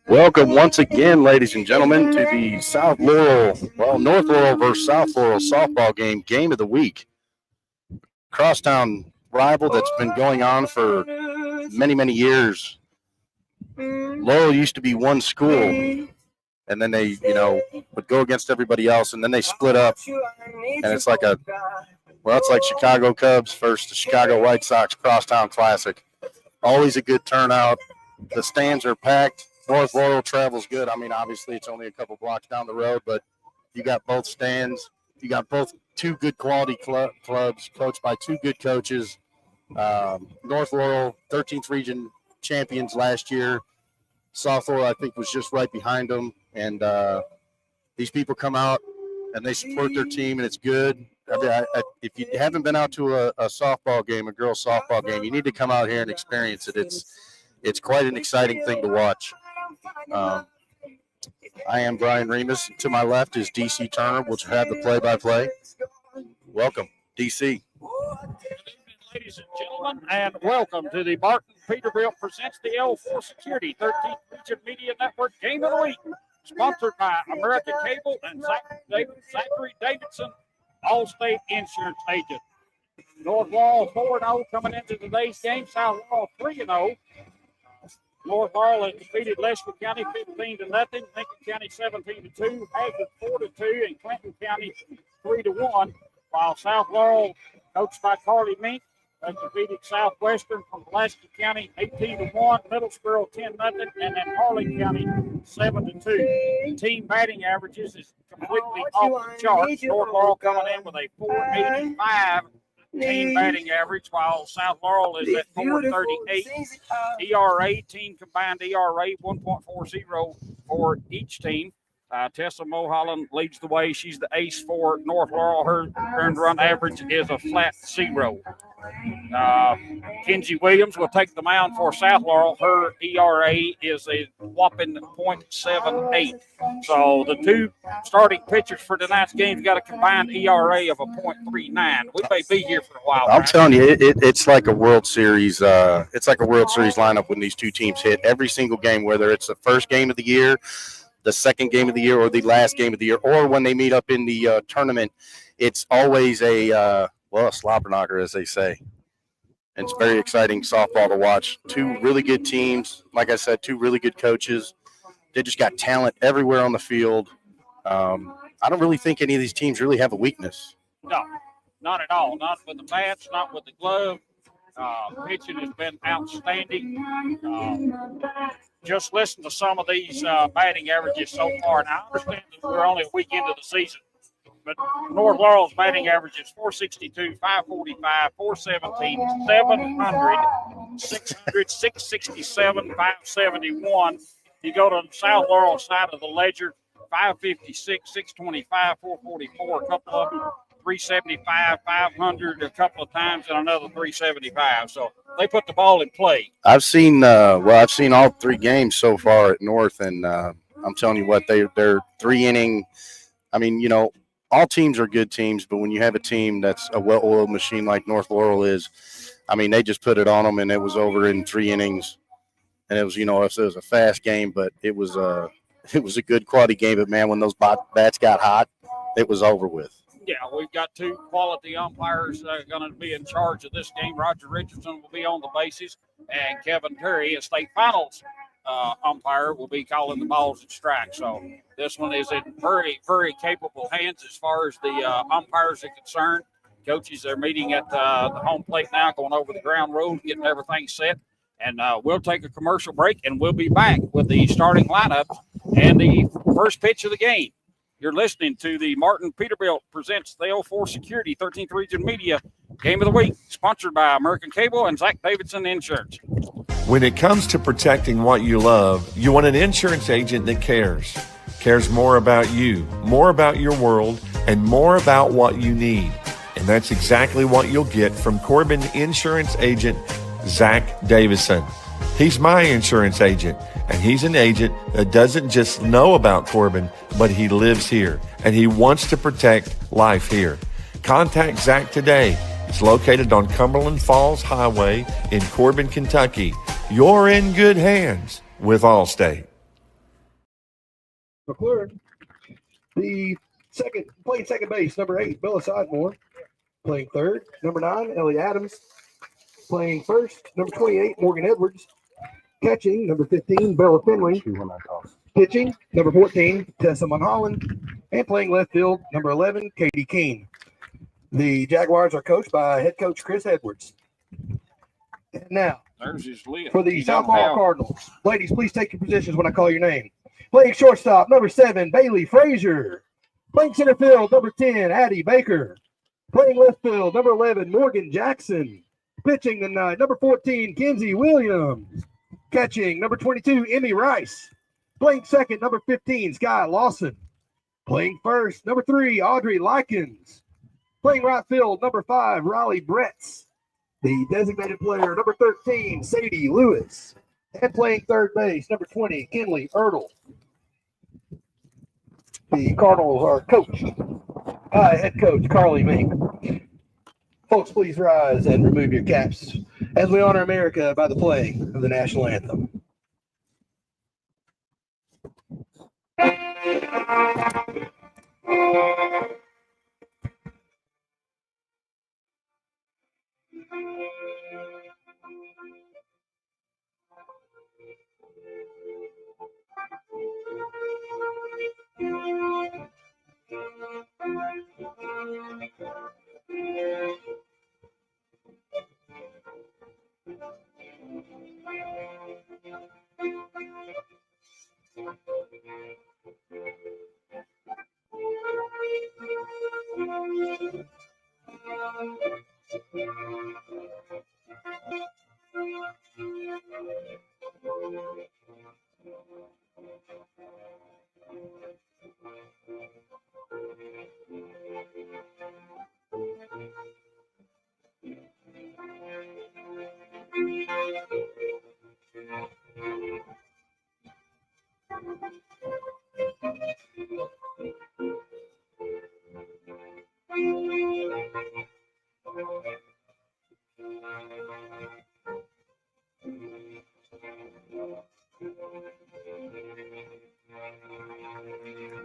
Welcome once again, ladies and gentlemen, to the North Laurel versus South Laurel softball game of the week. Crosstown rival that's been going on for many, many years. Laurel used to be one school, and then they, would go against everybody else, and then they split up, and it's like it's like Chicago Cubs versus the Chicago White Sox Crosstown Classic. Always a good turnout. The stands are packed. North Laurel travels good. I mean, obviously, it's only a couple blocks down the road, but you got both stands. You got two good quality clubs coached by two good coaches. North Laurel, 13th region champions last year. South Laurel, I think, was just right behind them. And these people come out and they support their team, and it's good. I mean, if you haven't been out to a softball game, a girls' softball game, you need to come out here and experience it. It's quite an exciting thing to watch. I am Brian Remus. To my left is DC Turner, which will have the play-by-play. Welcome, DC. Ladies and gentlemen, and welcome to the Martin Peterbilt presents the L4 Security 13th Region Media Network Game of the Week, sponsored by American Cable and Zachary Davidson, Allstate Insurance Agent. North Laurel 4-0 coming into today's game. South Laurel 3-0. North Laurel has defeated Leicester County 15-0, Lincoln County 17-2, Haggard 4-2, and Clinton County 3-1. While South Laurel, coached by Carly Mink, has defeated Southwestern from Pulaski County 18-1, Middlesboro 10-0, and then Harlan County 7-2. Team batting averages is completely off the charts. North Laurel coming in with a 485 team batting average, while South Laurel is at 438. ERA, team combined ERA 1.40 for each team. Tessa Mulholland leads the way. She's the ace for North Laurel. Her earned run average is a flat 0. Kenzie Williams will take the mound for South Laurel. Her ERA is a whopping .78. So the two starting pitchers for tonight's game got a combined ERA of a .39. We may be here for a while. I'm telling you, it's like a World Series. It's like a World Series lineup when these two teams hit every single game, whether it's the first game of the year, the second game of the year, or the last game of the year, or when they meet up in the tournament. It's always a slobber knocker, as they say. And it's very exciting softball to watch. Two really good teams. Like I said, two really good coaches. They just got talent everywhere on the field. I don't really think any of these teams really have a weakness. No, not at all. Not with the bats, not with the glove. Pitching has been outstanding. Just listen to some of these batting averages so far. Now, I understand that we're only a week into the season, but North Laurel's batting average is 462, 545, 417, 700, 600, 667, 571. You go to the South Laurel side of the ledger, 556, 625, 444, a couple of them, 375, 500 a couple of times, and another 375. So they put the ball in play. I've seen all three games so far at North, and I'm telling you what, they're 3-inning. I mean, all teams are good teams, but when you have a team that's a well-oiled machine like North Laurel is, I mean, they just put it on them, and it was over in 3 innings. And it was, it was a fast game, but it was a good quality game. But man, when those bats got hot, it was over with. Yeah, we've got two quality umpires going to be in charge of this game. Roger Richardson will be on the bases, and Kevin Terry, a state finals umpire, will be calling the balls and strikes. So this one is in very, very capable hands as far as the umpires are concerned. Coaches are meeting at the home plate now, going over the ground rules, getting everything set. And we'll take a commercial break, and we'll be back with the starting lineup and the first pitch of the game. You're listening to the Martin Peterbilt presents the L4 Security 13th Region Media Game of the Week, sponsored by American Cable and Zach Davidson Insurance. When it comes to protecting what you love, you want an insurance agent that cares more about you, more about your world, and more about what you need. And that's exactly what you'll get from Corbin Insurance Agent Zach Davison. He's my insurance agent, and he's an agent that doesn't just know about Corbin, but he lives here, and he wants to protect life here. Contact Zach today. It's located on Cumberland Falls Highway in Corbin, Kentucky. You're in good hands with Allstate. McClure. Playing second base, number 8, Bella Sidemore. Playing third, number 9, Ellie Adams. Playing first, number 28, Morgan Edwards. Catching, number 15, Bella Finley. Pitching, number 14, Tessa Mulholland. And playing left field, number 11, Katie Keene. The Jaguars are coached by head coach Chris Edwards. And now, There's his list. for the You South don't Laurel have- Cardinals, ladies, please take your positions when I call your name. Playing shortstop, number 7, Bailey Frazier. Playing center field, number 10, Addie Baker. Playing left field, number 11, Morgan Jackson. Pitching tonight, number 14, Kenzie Williams. Catching, number 22, Emmy Rice. Playing second, number 15, Sky Lawson. Playing first, number 3, Audrey Likens. Playing right field, number 5, Riley Bretz. The designated player, number 13, Sadie Lewis. And playing third base, number 20, Kinley Ertl. The Cardinals are coached by head coach Carly Mink. Folks, please rise and remove your caps as we honor America by the playing of the national anthem.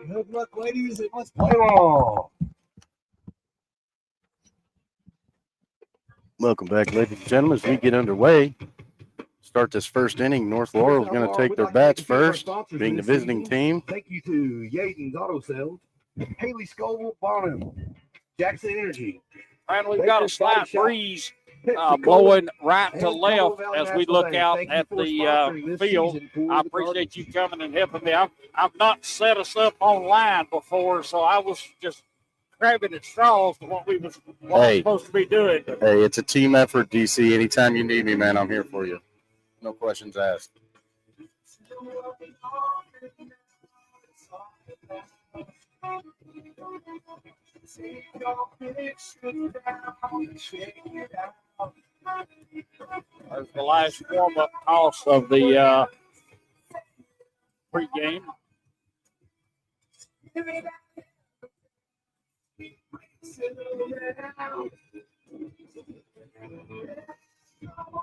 Good luck, ladies, and let's play ball. Welcome back, ladies and gentlemen, as we get underway. Start this first inning. North Laurel is going to take their bats first, being the visiting team. Thank you to Yaden's Auto Sales, Haley Scoville Bonham, Jackson Energy. And we've got a slight breeze blowing right to left as we look out at the field. I appreciate you coming and helping me. I've not set us up online before, so I was just grabbing at straws to what we're supposed to be doing. Hey, it's a team effort, DC. Anytime you need me, man, I'm here for you. No questions asked. There's the last warm-up toss of the pregame.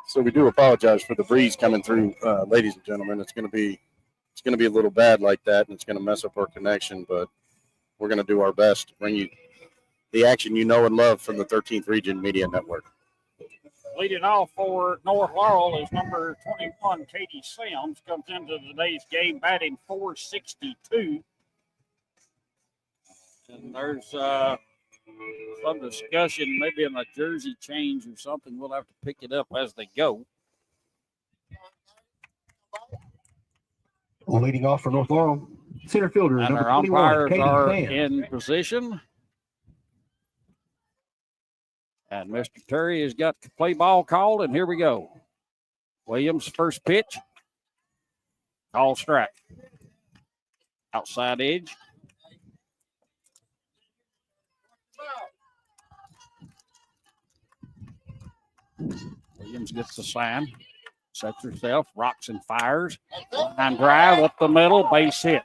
So we do apologize for the breeze coming through, ladies and gentlemen. It's going to be a little bad like that, and it's going to mess up our connection. But we're going to do our best to bring you the action you know and love from the 13th Region Media Network. Leading off for North Laurel is number 21, Katie Sims, comes into today's game batting .462. And there's some discussion, maybe in a jersey change or something. We'll have to pick it up as they go. Leading off for North Laurel, center fielder, And number our 21, umpires Katie are Fan. in position. And Mr. Terry has got the play ball called, and here we go. Williams' first pitch. Call strike. Outside edge. Williams gets the sign. Sets herself, rocks and fires. Line drive up the middle, base hit.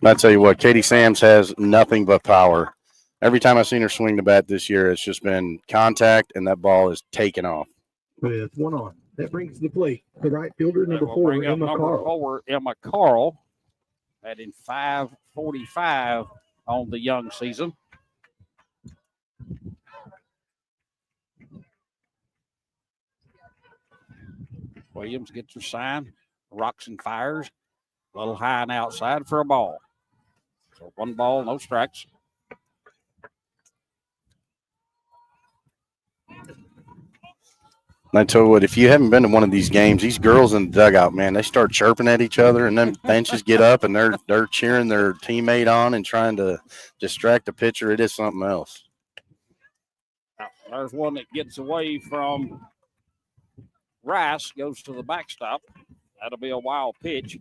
I tell you what, Katie Sams has nothing but power. Every time I've seen her swing the bat this year, it's just been contact, and that ball is taken off. With one on. That brings the plate the right fielder, number We'll 4, bring up Emma number Carl. 4, Emma Carl, batting .545 on the young season. Williams gets her sign, rocks and fires, a little high and outside for a ball. So 1 ball, no strikes. And I tell you what, if you haven't been to one of these games, these girls in the dugout, man, they start chirping at each other, and then benches get up and they're cheering their teammate on and trying to distract the pitcher. It is something else. There's one that gets away from Rice, goes to the backstop. That'll be a wild pitch.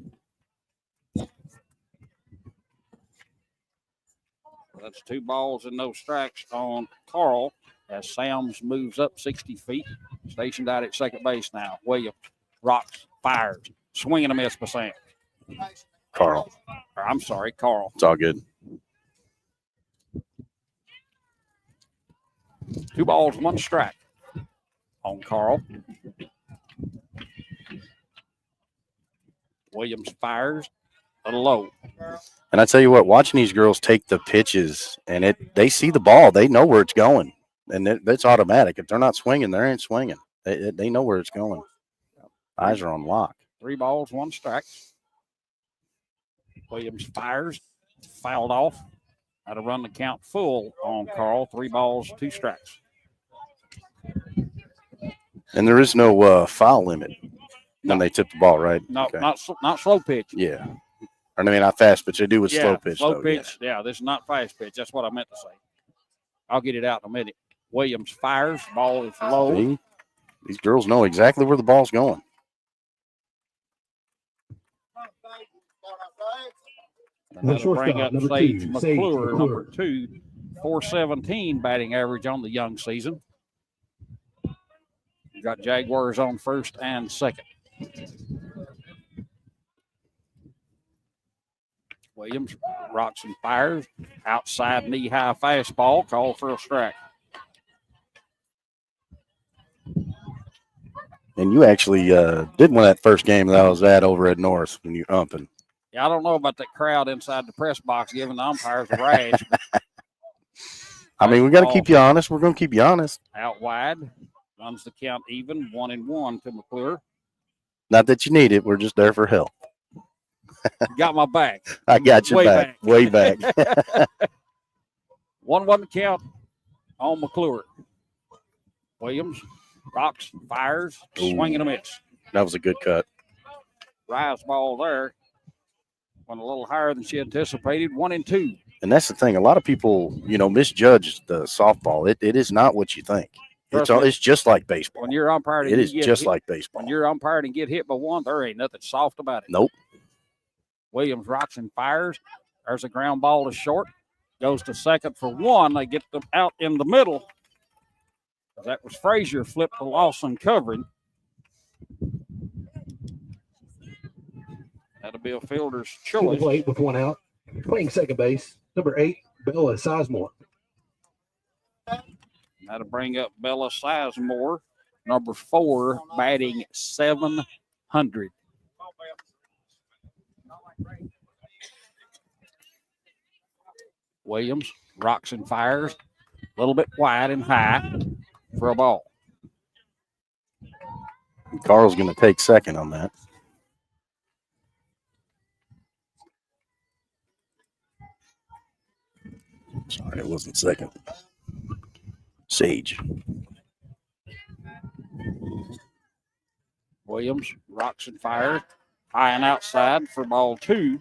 That's 2 balls and no strikes on Carl as Sams moves up 60 feet. Stationed out at second base now. Williams rocks, fires, swing and a miss by Sam. Carl. I'm sorry, Carl. It's all good. 2 balls, 1 strike on Carl. Williams fires a low. And I tell you what, watching these girls take the pitches, and they see the ball, they know where it's going, and it's automatic. If they're not swinging, they ain't swinging. They know where it's going. Eyes are on lock. 3 balls, 1 strike. Williams fires, fouled off. Had to run the count full on Carl. 3 balls, 2 strikes. And there is no foul limit when they tip the ball, right? No, Okay. not slow pitch. Yeah. I mean, not fast pitch. They do with Yeah, slow pitch. slow though, pitch. Yeah, this is not fast pitch. That's what I meant to say. I'll get it out in a minute. Williams fires. Ball is low. See? These girls know exactly where the ball's going. And that'll bring shortstop, up number Sage 2, McClure, Sage number 2, 417 batting average on the young season. You got Jaguars on first and second. Williams rocks and fires. Outside knee-high fastball, called for a strike. And you actually did win that first game that I was at over at North when you umping. Yeah, I don't know about that crowd inside the press box giving the umpires a rash. I mean, we got to keep you honest. We're going to keep you honest. Out wide, runs the count even, 1-1 to McClure. Not that you need it. We're just there for help. Got my back. I got you Way back. Way back. 1-1 count on McClure. Williams rocks, fires, swing and a miss. That was a good cut. Rise ball there. Went a little higher than she anticipated. 1-2. And that's the thing. A lot of people, misjudge the softball. It is not what you think. It's just like baseball. When you're umpiring, It is just like baseball. when you're umpiring and get hit by one, there ain't nothing soft about it. Nope. Williams rocks and fires. There's a ground ball to short. Goes to second for 1. They get them out in the middle. That was Frazier flipped to Lawson covering. That'll be a fielder's To the choice. plate with 1 out. Playing second base, number 8, Bella Sizemore. That'll bring up Bella Sizemore, number 4, batting .700. Williams rocks and fires, a little bit wide and high for a ball. Carl's going to take second on that. Sorry, it wasn't second. Sage. Williams rocks and fires, high and outside for ball 2.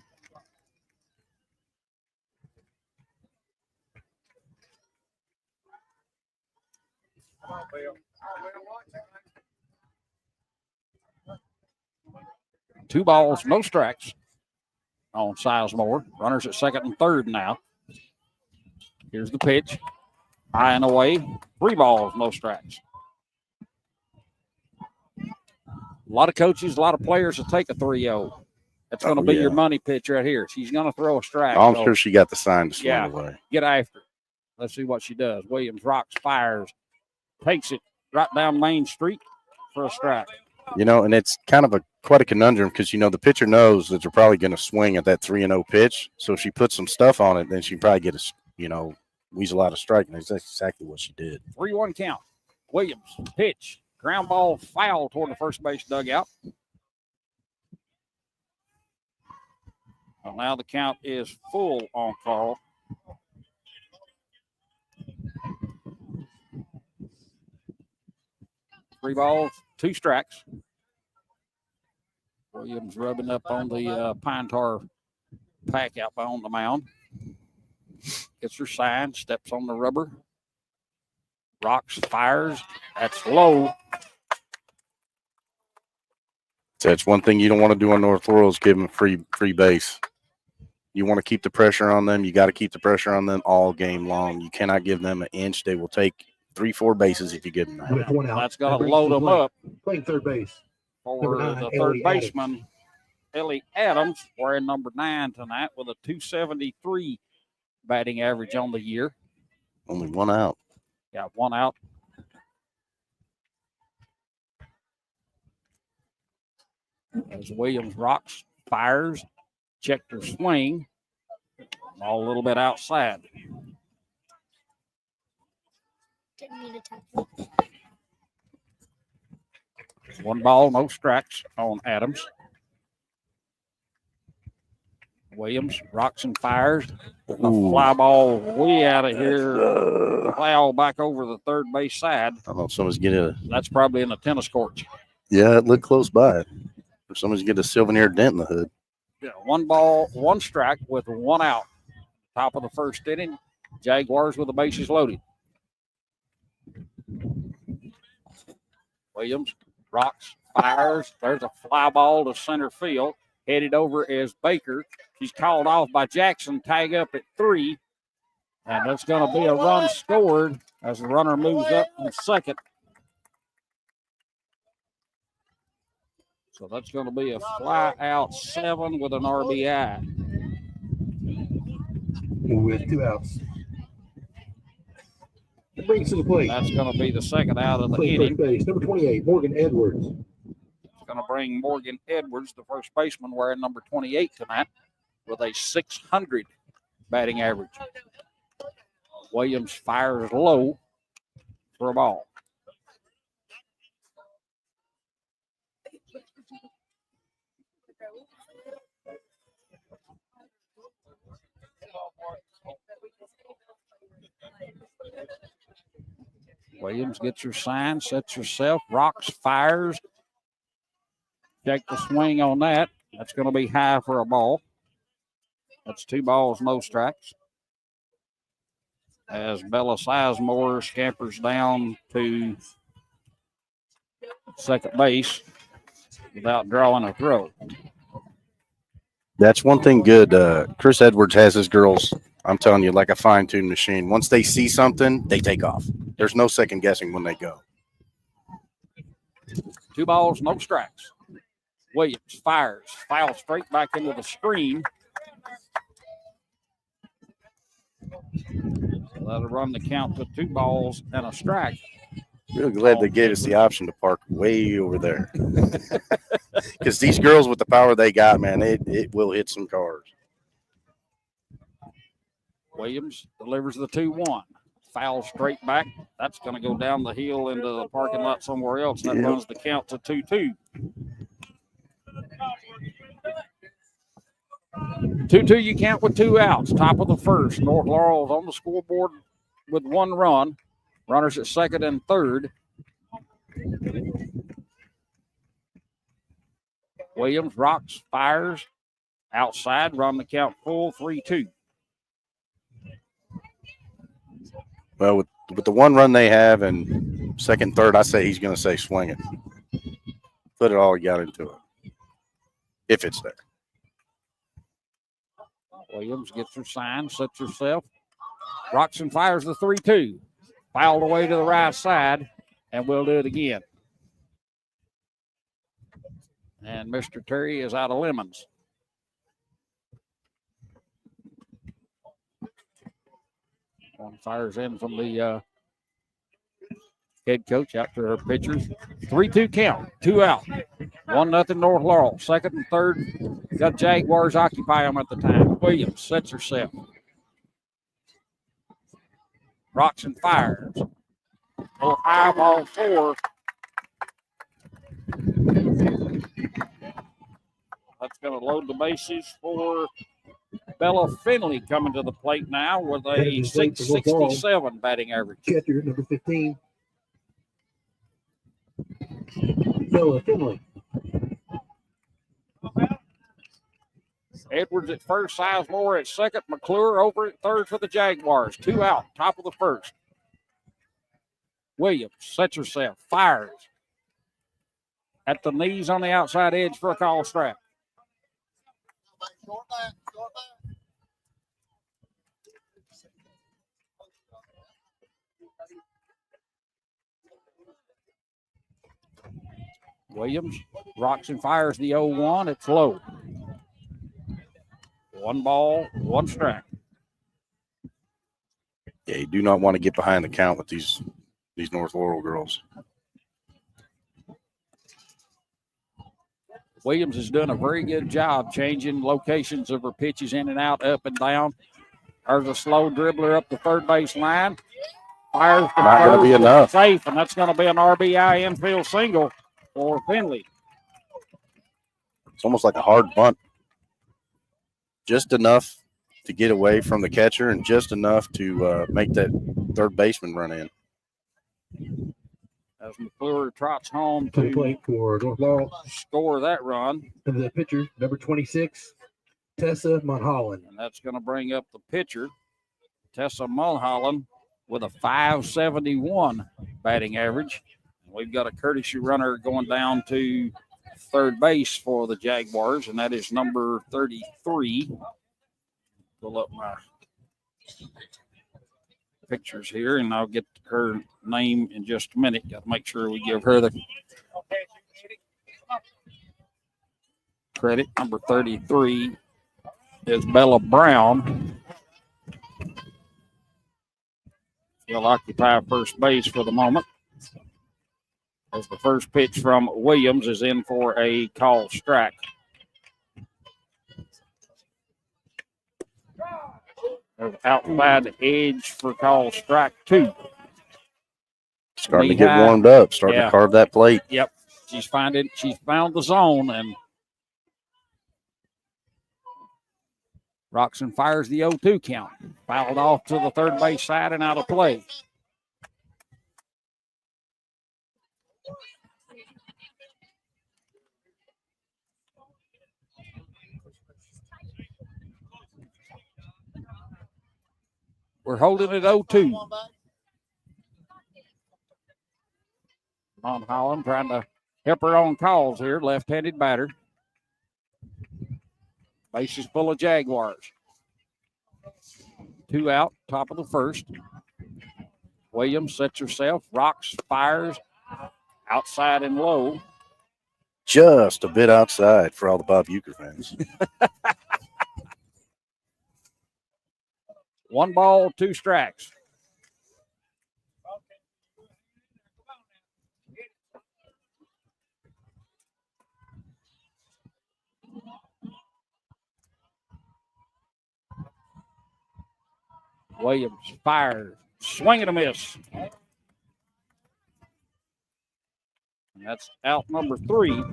Two balls, no strikes on Sizemore. Runners at second and third now. Here's the pitch. High and away. 3 balls, no strikes. A lot of coaches, a lot of players will take a 3-0. That's going to be your money pitch right here. She's going to throw a strike. I'm sure she got the sign to swing away. Get after it. Let's see what she does. Williams rocks, fires, takes it right down Main Street for a strike. You know, and it's kind of quite a conundrum because, you know, the pitcher knows that they're probably going to swing at that 3-0 pitch. So if she puts some stuff on it, then she probably get a, you know, weasel out of strike. And that's exactly what she did. 3-1 count. Williams, pitch, ground ball, foul toward the first base dugout. Well, now the count is full on Carl. Three balls, two strikes. Williams rubbing up on the pine tar pack out by on the mound. Gets her sign, steps on the rubber. Rocks, fires. That's low. That's one thing you don't want to do on North Laurel is give them free base. You want to keep the pressure on them. You got to keep the pressure on them all game long. You cannot give them an inch. They will take 3-4 bases if you give them that. With one out. That's going to load them up. Playing third base. For Number 9, the third Ellie baseman, Ellie Adams, wearing number 9 tonight with a 273 batting average on the year. Only one out. Got one out. As Williams rocks, fires, checked her swing. All a little bit outside. One ball, no strikes on Adams. Williams rocks and fires. A fly ball way out of here. Plow back over the third base side. I don't know if someone's getting a. That's probably in the tennis courts. Yeah, it looked close by. If someone's getting a souvenir dent in the hood. Yeah, one ball, one strike with one out. Top of the first inning. Jaguars with the bases loaded. Williams rocks, fires. There's a fly ball to center field. Headed over is Baker. She's called off by Jackson. Tag up at 3. And that's going to be a run scored as the runner moves up in second. So that's going to be a fly out 7 with an RBI. With 2 outs. Brings to the plate. That's going to be the second out of the Playing inning. first base. Number 28, Morgan Edwards. Going to bring Morgan Edwards, the first baseman, wearing number 28 tonight, with a 600 batting average. Williams fires low for a ball. Williams gets her sign, sets herself, rocks, fires. Check the swing on that. That's going to be high for a ball. That's 2 balls, no strikes. As Bella Sizemore scampers down to second base without drawing a throw. That's one thing good. Chris Edwards has his girls, I'm telling you, like a fine-tuned machine. Once they see something, they take off. There's no second guessing when they go. 2 balls, no strikes. Williams fires, foul straight back into the screen. That'll run the count to 2 balls and a strike. Real glad they gave us the option to park way over there. Because these girls with the power they got, man, it will hit some cars. Williams delivers the 2-1. Foul straight back. That's going to go down the hill into the parking lot somewhere else. That runs the count to 2-2. 2-2 you count with 2 outs. Top of the first. North Laurel's on the scoreboard with 1 run. Runners at second and third. Williams rocks, fires. Outside, run the count full, 3-2. Well, with the 1 run they have and second, third, I say he's going to say swing it. Put it all you got into it. If it's there. Williams gets her sign, sets herself. Rocks and fires the 3-2. Fouled away to the right side, and we'll do it again. And Mr. Terry is out of lemons. One fires in from the head coach out to her pitchers. 3-2 count, 2 out. 1-0 North Laurel. Second and third, got Jaguars occupy them at the time. Williams sets herself. Rocks and fires. Oh, high ball 4. That's going to load the bases for Bella Finley coming to the plate now with a 667 batting average. Catcher, number 15. Bella Finley. Edwards at first, Sizemore at second, McClure over at third for the Jaguars. 2 out, top of the first. Williams sets herself, fires. At the knees on the outside edge for a call strike. Williams rocks and fires the 0-1. It's low. 1 ball, 1 strike. Yeah, you do not want to get behind the count with these North Laurel girls. Williams is doing a very good job changing locations of her pitches in and out, up and down. There's a slow dribbler up the third base line. Fires to Not going to be enough. Safe, and that's going to be an RBI infield single for Finley. It's almost like a hard bunt. Just enough to get away from the catcher and just enough to make that third baseman run in. As McClure trots home To the to plate for North Laurel. score that run. And the pitcher, number 26, Tessa Monholland. And that's going to bring up the pitcher, Tessa Mulholland, with a 571 batting average. We've got a courtesy runner going down to third base for the Jaguars, and that is number 33. Pull up my pictures here, and I'll get her name in just a minute. Got to make sure we give her the credit. Number 33 is Bella Brown. She'll occupy first base for the moment. As the first pitch from Williams is in for a call strike. Outside the edge for call strike 2. Starting to get warmed up, starting to carve that plate. Yep. She's found the zone, and Roxon fires the 0-2 count. Fouled off to the third base side and out of play. We're holding it 0-2. Mom Holland trying to help her on calls here. Left-handed batter. Bases full of Jaguars. 2 out, top of the first. Williams sets herself. Rocks, fires. Outside and low. Just a bit outside for all the Bob Uecker fans. 1 ball, 2 strikes. Williams fires, swing and a miss. And that's out number 3.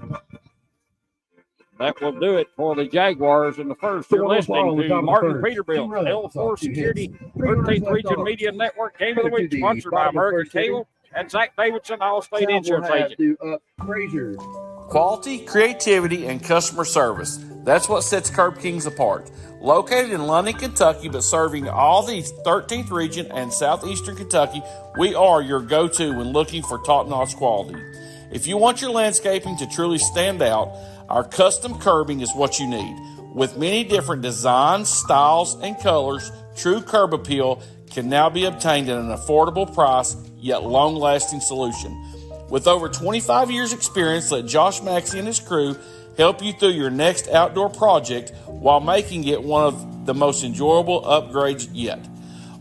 That will do it for the Jaguars in the first. You're listening to Martin Peterbilt, L4 Security, 13th Region Media Network, Game of the Week, sponsored by American Cable and Zach Davidson, All-State Insurance Agent. Quality, creativity, and customer service. That's what sets Curb Kings apart. Located in London, Kentucky, but serving all the 13th Region and Southeastern Kentucky, we are your go-to when looking for top-notch quality. If you want your landscaping to truly stand out, our custom curbing is what you need. With many different designs, styles, and colors, true curb appeal can now be obtained at an affordable price, yet long-lasting solution. With over 25 years experience, let Josh Maxey and his crew help you through your next outdoor project while making it one of the most enjoyable upgrades yet.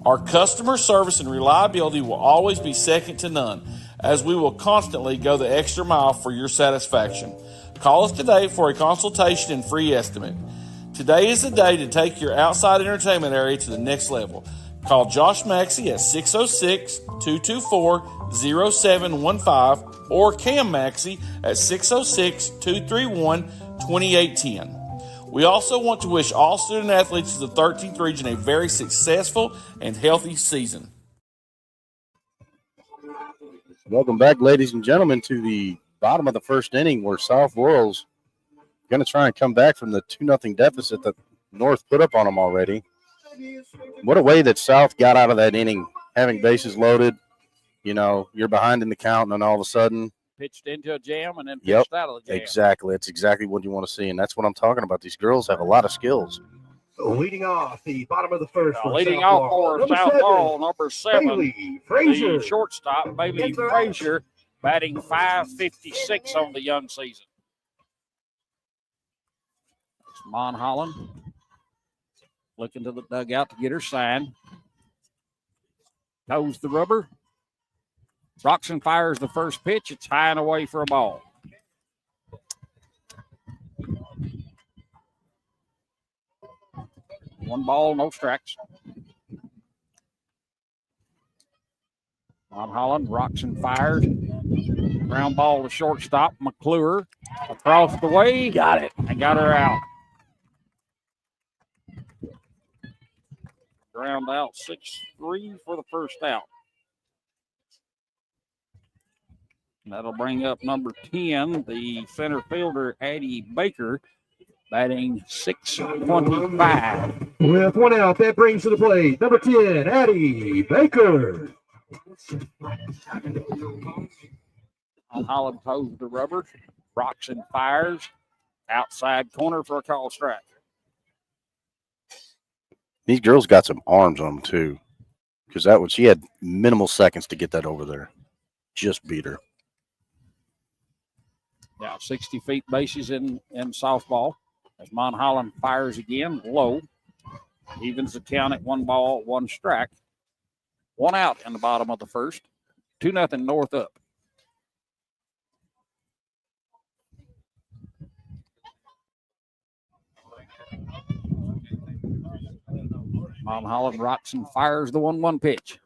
Our customer service and reliability will always be second to none, as we will constantly go the extra mile for your satisfaction. Call us today for a consultation and free estimate. Today is the day to take your outside entertainment area to the next level. Call Josh Maxey at 606-224-0715 or Cam Maxey at 606-231-2810. We also want to wish all student athletes of the 13th region a very successful and healthy season. Welcome back, ladies and gentlemen, to the bottom of the first inning where South Laurel's going to try and come back from the 2-0 deficit that North put up on them already. What a way that South got out of that inning, having bases loaded. You know, you're behind in the count, and then all of a sudden, pitched into a jam and then pitched out of the jam. Exactly. That's exactly what you want to see, and that's what I'm talking about. These girls have a lot of skills. Leading off the bottom of the first. Leading off for South Laurel, number 7, Bailey Frazier. the shortstop, Bailey Frazier, batting .556 on the young season. It's Mon Holland looking to the dugout to get her sign. Toes the rubber. Roxon fires the first pitch. It's high and away for a ball. One ball, no strikes. Mon Holland, Roxon fires. Ground ball to shortstop. McClure across the way. Got it. And got her out. Ground out 6-3 for the first out. And that'll bring up number 10, the center fielder, Addie Baker, batting .625. With one out, that brings to the plate number 10, Addie Baker. Holland toes the rubber. Roxon fires. Outside corner for a call strike. These girls got some arms on them, too, because she had minimal seconds to get that over there. Just beat her. Now 60 feet bases in softball. As Mon Holland fires again, low. Evens the count at 1 ball, 1 strike. 1 out in the bottom of the first. 2-0 North up. Mon Holland Roxon fires the 1-1 pitch.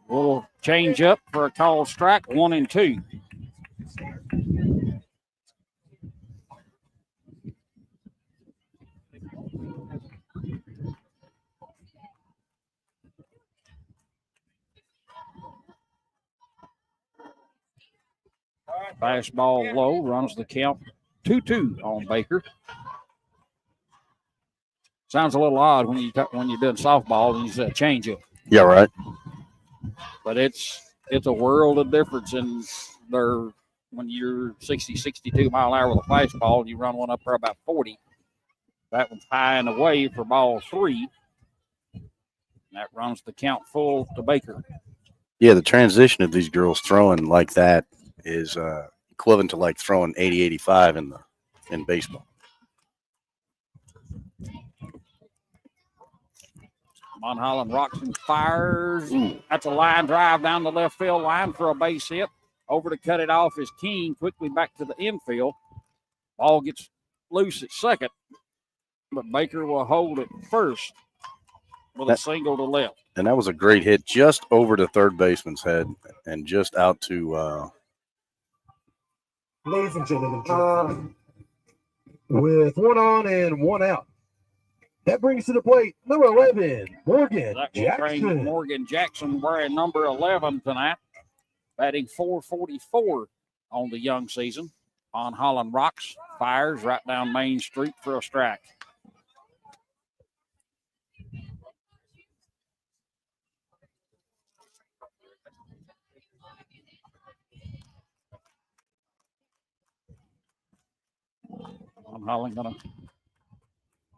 A little change up for a call strike, 1-2. Fastball low, runs the count 2-2 on Baker. Sounds a little odd when you're doing softball and you say change up. Yeah, right. But it's a world of difference in their when you're 60, 62 mile an hour with a fastball and you run one up for about 40. That one's high and away for ball 3. That runs the count full to Baker. Yeah, the transition of these girls throwing like that is equivalent to like throwing 80-85 in baseball. Mon Holland Roxon fires. That's a line drive down the left field line for a base hit. Over to cut it off is Keene. Quickly back to the infield. Ball gets loose at second, but Baker will hold it first with a single to left. And that was a great hit just over the third baseman's head and just out to Ladies and gentlemen, with 1 on and 1 out. That brings to the plate number 11, Morgan Jackson. Morgan Jackson wearing number 11 tonight, batting .444 on the young season. On Holland Rocks, fires right down Main Street for a strike. On Holland gonna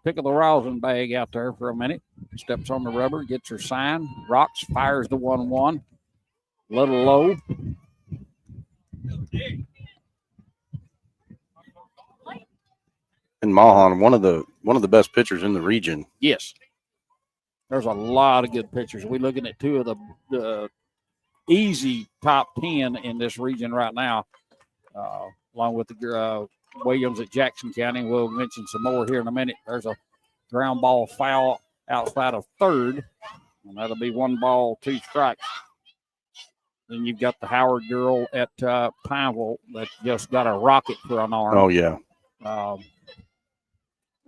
pick of the rosin bag out there for a minute. Steps on the rubber, gets her sign. Rocks, fires the 1-1. Little low. And Mahan, one of the best pitchers in the region. Yes. There's a lot of good pitchers. We're looking at 2 of the easy top 10 in this region right now. along with the Williams at Jackson County. We'll mention some more here in a minute. There's a ground ball foul outside of third, and that'll be 1 ball, 2 strikes. Then you've got the Howard girl at Pineville that just got a rocket for an arm. Oh, yeah.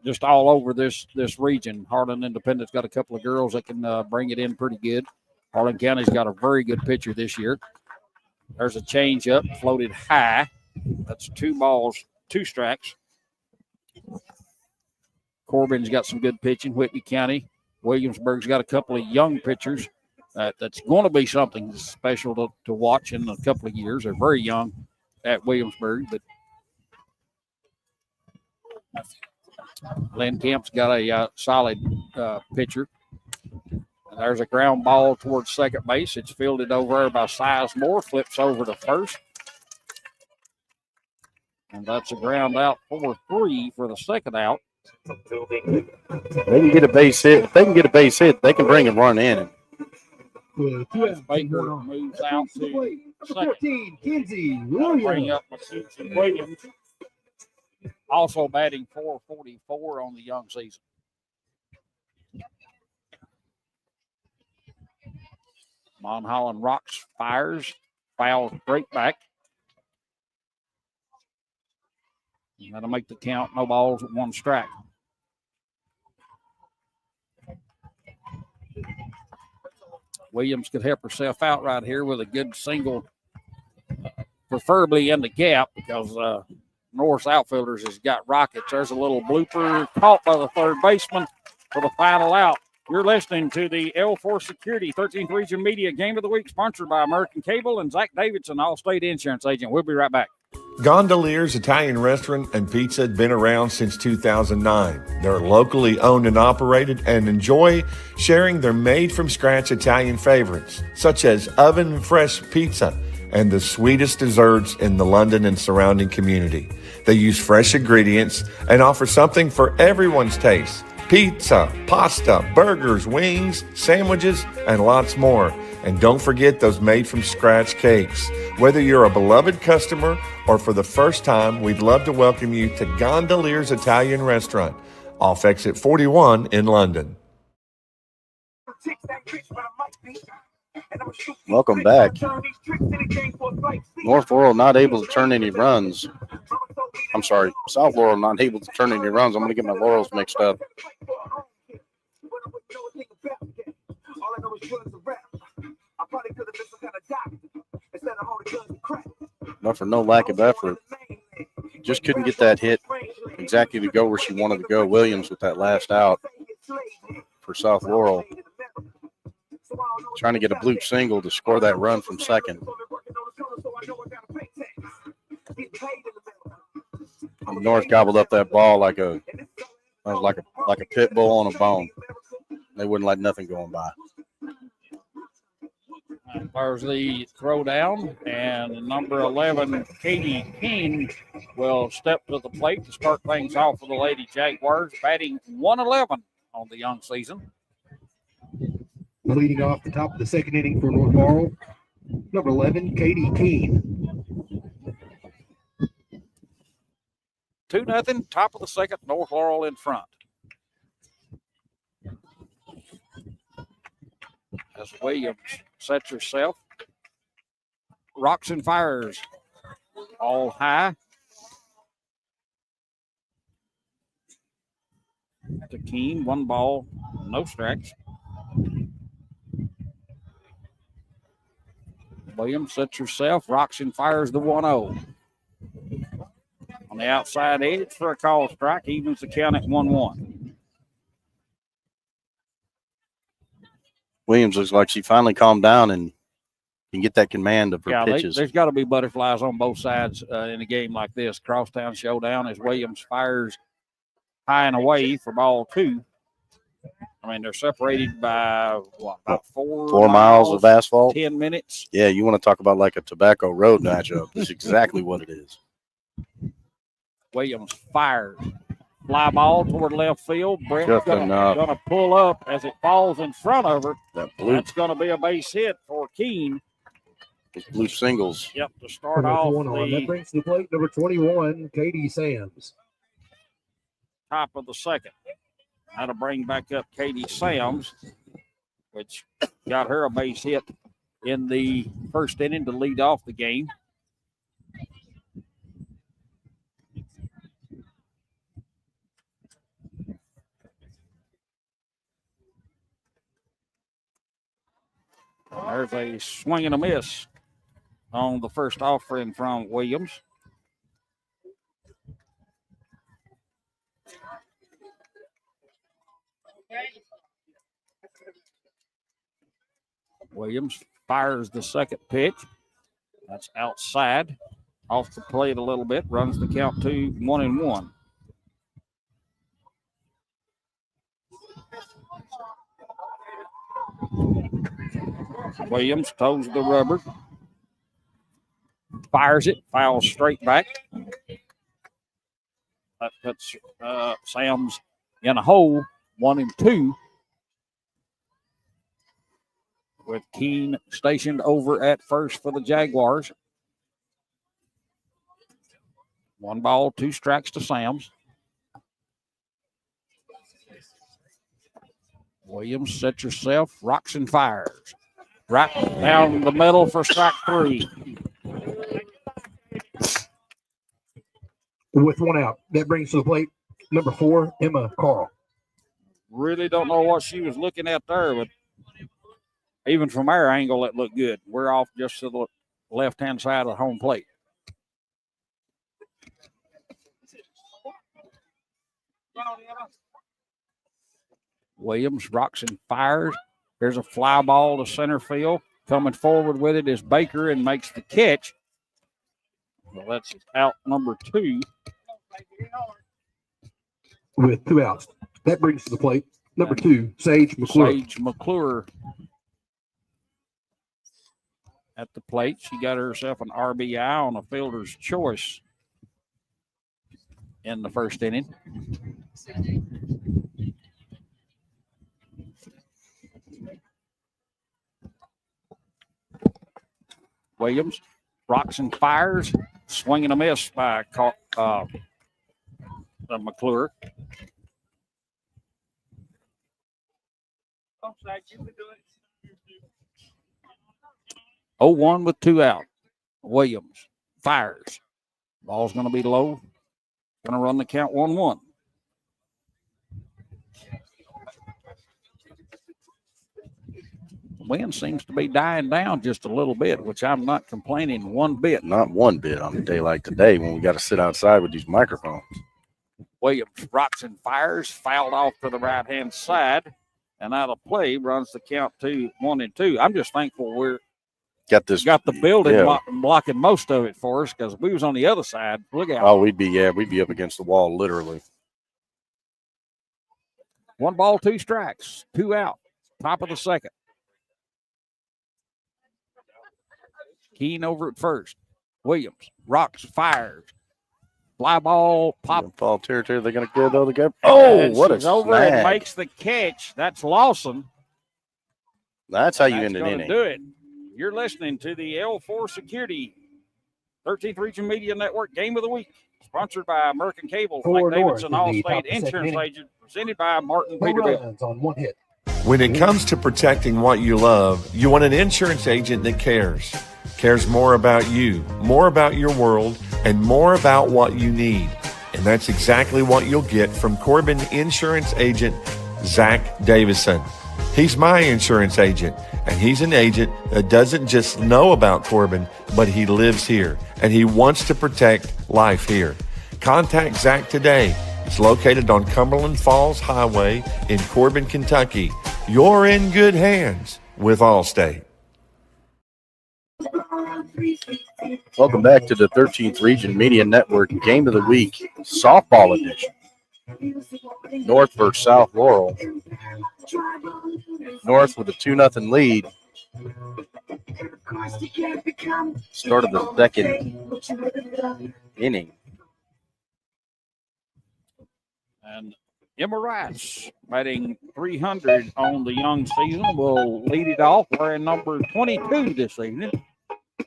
Just all over this region. Harlan Independent's got a couple of girls that can bring it in pretty good. Harlan County's got a very good pitcher this year. There's a change up, floated high. That's 2 balls, 2 strikes. Corbin's got some good pitching. Whitney County, Williamsburg's got a couple of young pitchers. That's going to be something special to watch in a couple of years. They're very young at Williamsburg, but Lynn Kemp's got a solid pitcher. And there's a ground ball towards second base. It's fielded over there by Sizemore, flips over to first. And that's a ground out 4-3 for the second out. They can get a base hit. If they can get a base hit, they can bring a run in. Baker moves out to second. 14, Kinsey Bring Williams. up Mackenzie Williams. Also batting .444 on the young season. Mon Holland rocks, fires, fouls straight back. And that'll make the count. No balls, 1 strike. Williams could help herself out right here with a good single, preferably in the gap, because North's outfielders has got rockets. There's a little blooper caught by the third baseman for the final out. You're listening to the L4 Security 13th Region Media Game of the Week, sponsored by American Cable and Zach Davidson, Allstate Insurance Agent. We'll be right back. Gondolier's Italian Restaurant and Pizza had been around since 2009. They're locally owned and operated and enjoy sharing their made-from-scratch Italian favorites, such as oven-fresh pizza and the sweetest desserts in the London and surrounding community. They use fresh ingredients and offer something for everyone's taste. Pizza, pasta, burgers, wings, sandwiches, and lots more. And don't forget those made-from-scratch cakes. Whether you're a beloved customer or for the first time, we'd love to welcome you to Gondolier's Italian Restaurant, off exit 41 in London. Welcome back. North Laurel not able to turn any runs. I'm sorry, South Laurel not able to turn any runs. I'm going to get my laurels mixed up. But for no lack of effort, just couldn't get that hit exactly to go where she wanted to go. Williams with that last out for South Laurel, trying to get a bloop single to score that run from second. And North gobbled up that ball like a pit bull on a bone. They wouldn't let nothing going by. There's the throw down, and number 11, Katie King, will step to the plate to start things off for the Lady Jaguars, batting .111 on the young season. Leading off the top of the second inning for North Laurel, number 11, Katie Keene. 2-0, top of the second, North Laurel in front. As Williams sets herself, rocks and fires, all high. To Keene, 1 ball, no strikes. Williams sets herself, rocks and fires the 1-0. On the outside edge for a call strike, evens the count at 1-1. Williams looks like she finally calmed down and can get that command of her pitches. There's got to be butterflies on both sides in a game like this. Crosstown showdown as Williams fires high and away for ball 2. I mean, they're separated by, about 4 miles of asphalt? 10 minutes. Yeah, you want to talk about like a tobacco road matchup. That's exactly what it is. Williams fires. Fly ball toward left field. Brent's going to pull up as it falls in front of her. That's going to be a base hit for Keene. Those blue singles. Yep, to start Number off one on. That the brings to the plate number 21, Katie Sams. top of the second. That'll bring back up Katie Sams, which got her a base hit in the first inning to lead off the game. There's a swing and a miss on the first offering from Williams. Williams fires the second pitch. That's outside, off the plate a little bit, runs the count to 1-1. Williams toes the rubber, fires it, fouls straight back. That puts Sams in a hole, 1-2. With Keene stationed over at first for the Jaguars. 1 ball, 2 strikes to Sams. Williams, set yourself, rocks and fires. Right down the middle for strike 3. With one out. That brings to the plate number 4, Emma Carl. Really don't know what she was looking at there, but even from our angle, it looked good. We're off just to the left-hand side of the home plate. Williams rocks and fires. There's a fly ball to center field. Coming forward with it is Baker and makes the catch. Well, that's out number 2. With 2 outs. That brings to the plate number 2, Sage McClure. Sage McClure at the plate. She got herself an RBI on a fielder's choice in the first inning. Williams rocks and fires, swing and a miss by McClure. Oh, 1 with 2 out. Williams fires. Ball's going to be low. Going to run the count 1-1. The wind seems to be dying down just a little bit, which I'm not complaining one bit. Not one bit on a day like today when we got to sit outside with these microphones. Williams rocks and fires, fouled off to the right-hand side, and out of play, runs the count to 1-2. I'm just thankful we're got the building blocking most of it for us, because if we was on the other side, look out. Oh, we'd be up against the wall, literally. 1 ball, 2 strikes, 2 out, top of the second. Keene over at first. Williams rocks, fires. Fly ball, pop. Ball territory. They're going to go, though. Oh, what a over snag. and makes the catch. That's Lawson. That's how you end an inning. Do it. You're listening to the L4 Security 13th Region Media Network Game of the Week, sponsored by American Cable, Frank Davidson, All-State Insurance Agent, presented by Martin Peterbilt. On 1 hit. When it comes to protecting what you love, you want an insurance agent that cares more about you, more about your world, and more about what you need. And that's exactly what you'll get from Corbin Insurance Agent Zach Davison. He's my insurance agent, and he's an agent that doesn't just know about Corbin, but he lives here, and he wants to protect life here. Contact Zach today. It's located on Cumberland Falls Highway in Corbin, Kentucky. You're in good hands with Allstate. Welcome back to the 13th Region Media Network Game of the Week Softball Edition. North versus South Laurel. North with a 2-0 lead. Start of the second inning. And Emma Rice, batting .300 on the young season, will lead it off wearing number 22 this evening.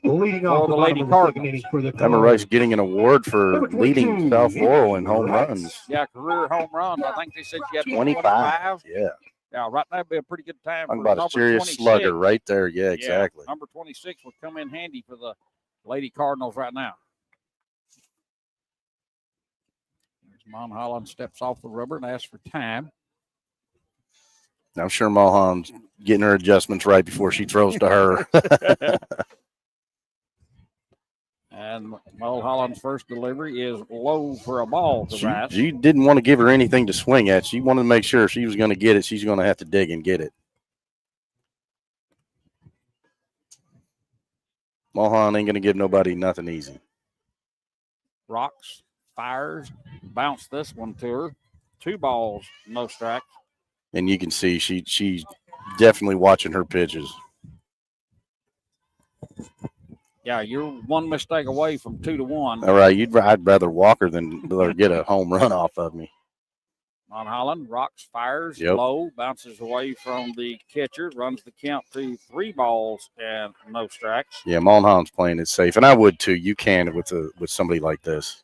Leading For off the the Lady bottom of the second Cardinals. inning for the Emma Rice Cards. getting an award for Number 22, leading South Laurel in home Rice. runs. Yeah, career home runs. I think they said she had 25. Yeah. Yeah, right now would be a pretty good time Talking for about number a serious 26. slugger right there. Yeah, exactly. Yeah, number 26 would come in handy for the Lady Cardinals right now. Mom Holland steps off the rubber and asks for time. I'm sure Mulholland's getting her adjustments right before she throws to her. And Mulholland's first delivery is low for a ball to Rice. She didn't want to give her anything to swing at. She wanted to make sure if she was going to get it, she's going to have to dig and get it. Mulholland ain't going to give nobody nothing easy. Rocks, fires, bounce this one to her. 2 balls, no strikes. And you can see she's definitely watching her pitches. Yeah, you're one mistake away from 2-1. All right, I'd rather walk her than let her get a home run off of me. On Holland, rocks, fires, Yep. low, bounces away from the catcher, runs the count to 3 balls and no strikes. Yeah, Mulholland's playing it safe, and I would too. You can with somebody like this.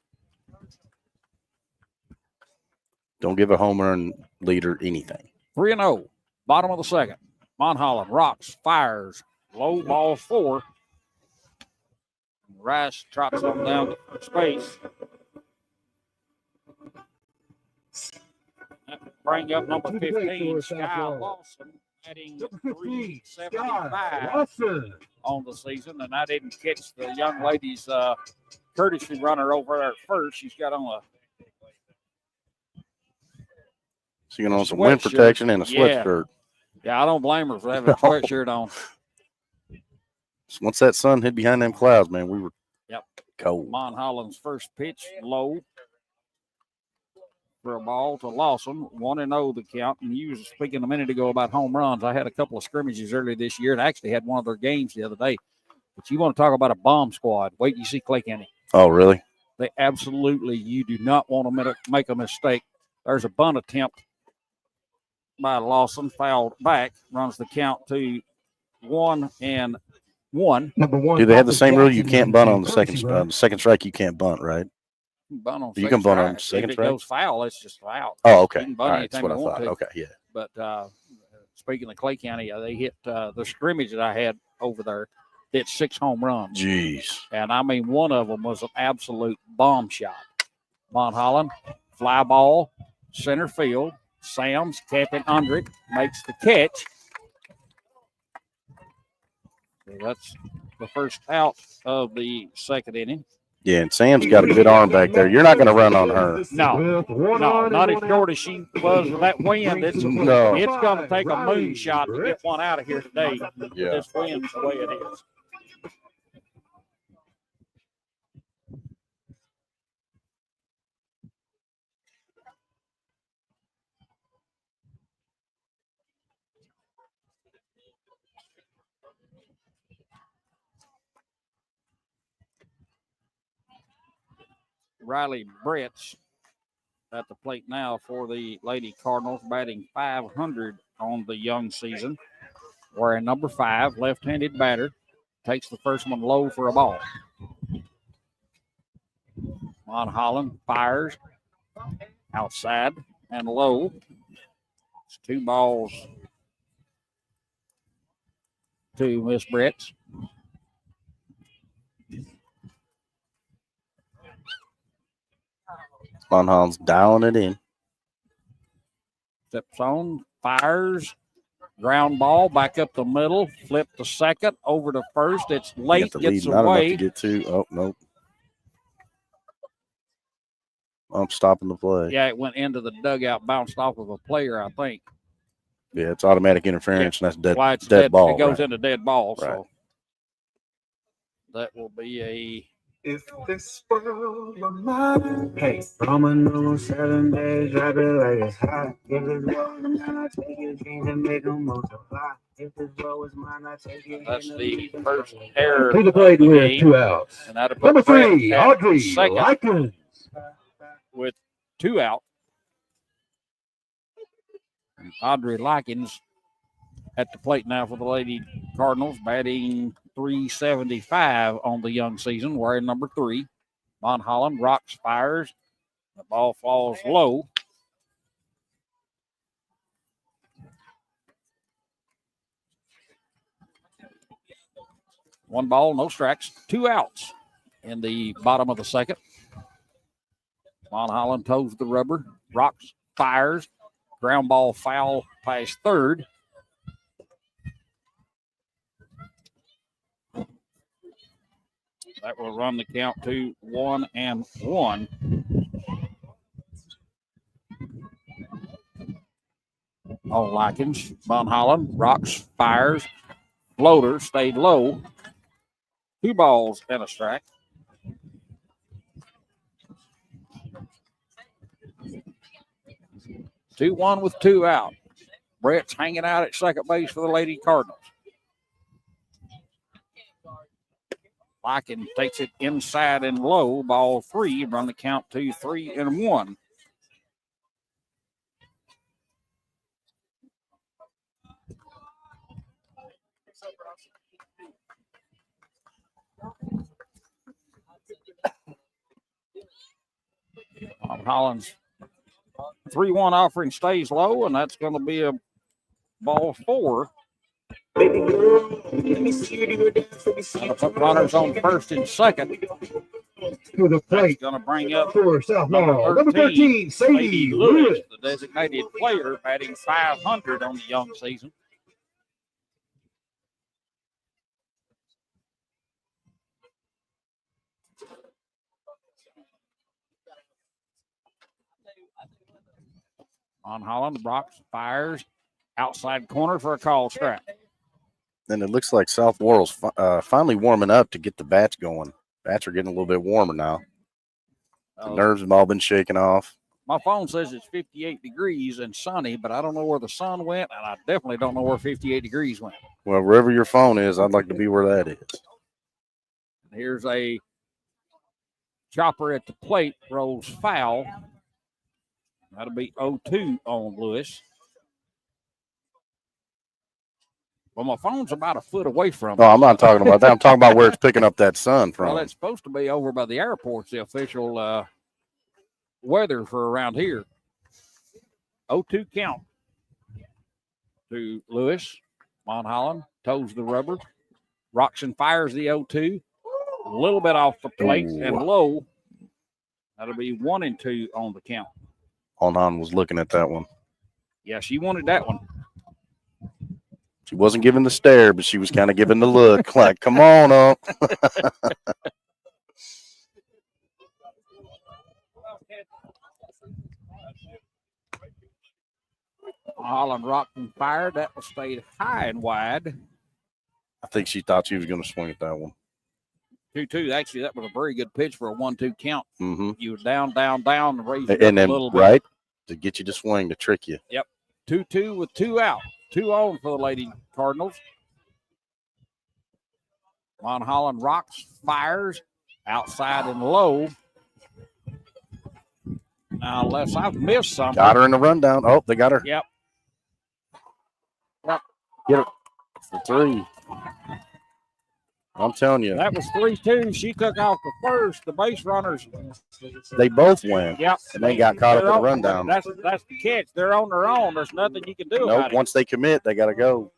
Don't give a home run leader anything. 3-0, bottom of the second. Mulholland, rocks, fires, low, ball 4. Rice trots on down to space. Bring up number 15, Sky Lawson, batting Number 15, Sky 375 Lawson. on the season. And I didn't catch the young lady's courtesy runner over there at first. She's got on She's got on some wind protection and a sweatshirt. Yeah, I don't blame her for having a sweatshirt on. Once that sun hid behind them clouds, man, we were cold. Mulholland's first pitch, low for a ball to Lawson. 1-0 the count. And you was speaking a minute ago about home runs. I had a couple of scrimmages earlier this year and I actually had one of their games the other day. But you want to talk about a bomb squad. Wait, you see Clay County. Oh, really? They absolutely, you do not want to make a mistake. There's a bunt attempt by Lawson, fouled back, runs the count to 1-1. Number 1. Do they have the same rule? You can't bunt on the second strike. You can't bunt, right? Bunt on you can bunt on strike. second if strike. it goes foul, it's just foul. Oh, okay. You can All bunt right, anytime that's what you I want thought. to. Okay, yeah. But speaking of Clay County, they hit the scrimmage that I had over there. Hit 6 home runs. Jeez. And I mean, one of them was an absolute bomb shot. Mulholland, fly ball, center field. Sams, Captain Undrick, makes the catch. So that's the first out of the second inning. Yeah, and Sam's got a good arm back there. You're not going to run on her. No, not as short as she was with that wind. It's going to take a moonshot to get one out of here today. Yeah. This wind's the way it is. Riley Brett's at the plate now for the Lady Cardinals, batting .500 on the young season. Wearing number 5, left-handed batter, takes the first one low for a ball. Mulholland fires outside and low. It's 2 balls to Miss Brett's. Mulholland's dialing it in. Steps on, fires, ground ball, back up the middle, flip to second, over to first. It's late, gets not away. Enough to get to. Oh, nope. I'm stopping the play. Yeah, it went into the dugout, bounced off of a player, I think. Yeah, it's automatic interference, and that's dead, Why it's dead ball. It goes right? into dead ball, Right. so that will be a. If this world were mine, hey, I'm a normal 7 days, drop it like it's hot. If this world was mine, I take your dreams and make them multiply. If this world was mine, I take your That's the first error. To the plate with 2 outs. And that'll put Number 3, Brett at Audrey second Likens. with 2 out. And Audrey Likens at the plate now for the Lady Cardinals, batting 375 on the young season, wearing number 3. Von Holland rocks, fires. The ball falls low. One ball, no strikes, 2 outs in the bottom of the second. Von Holland toes the rubber, rocks, fires. Ground ball foul past third. That will run the count to 1-1. On Likens, Von Holland rocks, fires. Floater stayed low. 2 balls and a strike. Two one with 2 out. Brett's hanging out at second base for the Lady Cardinals. Lykin takes it inside and low. Ball 3. Run the count to 3-1. Holland's 3-1 offering stays low, and that's going to be a ball 4. Put runners on first and second. To the plate. Going to bring up For South Laurel. Number 13, Sadie Lewis, Lewis. the designated player, batting .500 on the young season. On Holland, rocks, fires, outside corner for a call strike. Then it looks like South Laurel's finally warming up to get the bats going. Bats are getting a little bit warmer now. The nerves have all been shaken off. My phone says it's 58 degrees and sunny, but I don't know where the sun went, and I definitely don't know where 58 degrees went. Well, wherever your phone is, I'd like to be where that is. Here's a chopper at the plate, rolls foul. That'll be 0-2 on Lewis. Well, my phone's about a foot away from No, I'm not talking about that. I'm talking about where it's picking up that sun from. Well, it's supposed to be over by the airport's the official weather for around here. 0-2 count to Lewis. Von Holland toes the rubber. Rocks and fires the 0-2. A little bit off the plate and low. That'll be 1-2 on the count. Von was looking at that one. Yeah, she wanted that one. She wasn't giving the stare, but she was kind of giving the look like, come on up. Holland rocked and fired. That was stayed high and wide. I think she thought she was going to swing at that one. 2-2. Actually, that was a very good pitch for a 1-2 count. Mm-hmm. You were down, and raised it and up then, a little bit. Right, to get you to swing, to trick you. Yep. 2-2 with 2 out. 2 on for the Lady Cardinals. Von Holland rocks, fires, outside and low. Now, unless I've missed something. Got her in the rundown. Oh, they got her. Yep. Get her for 3. I'm telling you. That was 3-2. She took off the first. The base runners. They both win. Yep. And they got caught up in the rundown. That's the catch. They're on their own. There's nothing you can do about it. Once they commit, they got to go.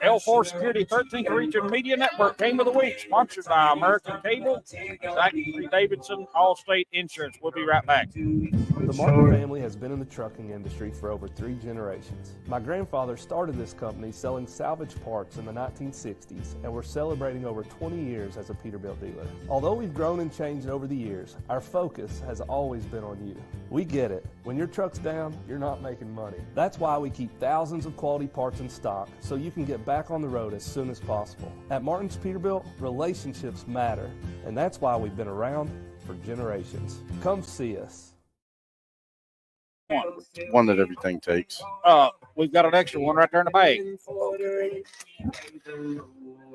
L4 Security 13th Region Media Network Game of the Week, sponsored by American Cable, Zachary Davidson, Allstate Insurance. We'll be right back. The Martin family has been in the trucking industry for over 3 generations. My grandfather started this company selling salvage parts in the 1960s, and we're celebrating over 20 years as a Peterbilt dealer. Although we've grown and changed over the years, our focus has always been on you. We get it. When your truck's down, you're not making money. That's why we keep thousands of quality parts in stock so you can get back on the road as soon as possible. At Martin's Peterbilt, relationships matter, and that's why we've been around for generations. Come see us. One that everything takes. We've got an extra one right there in the bag.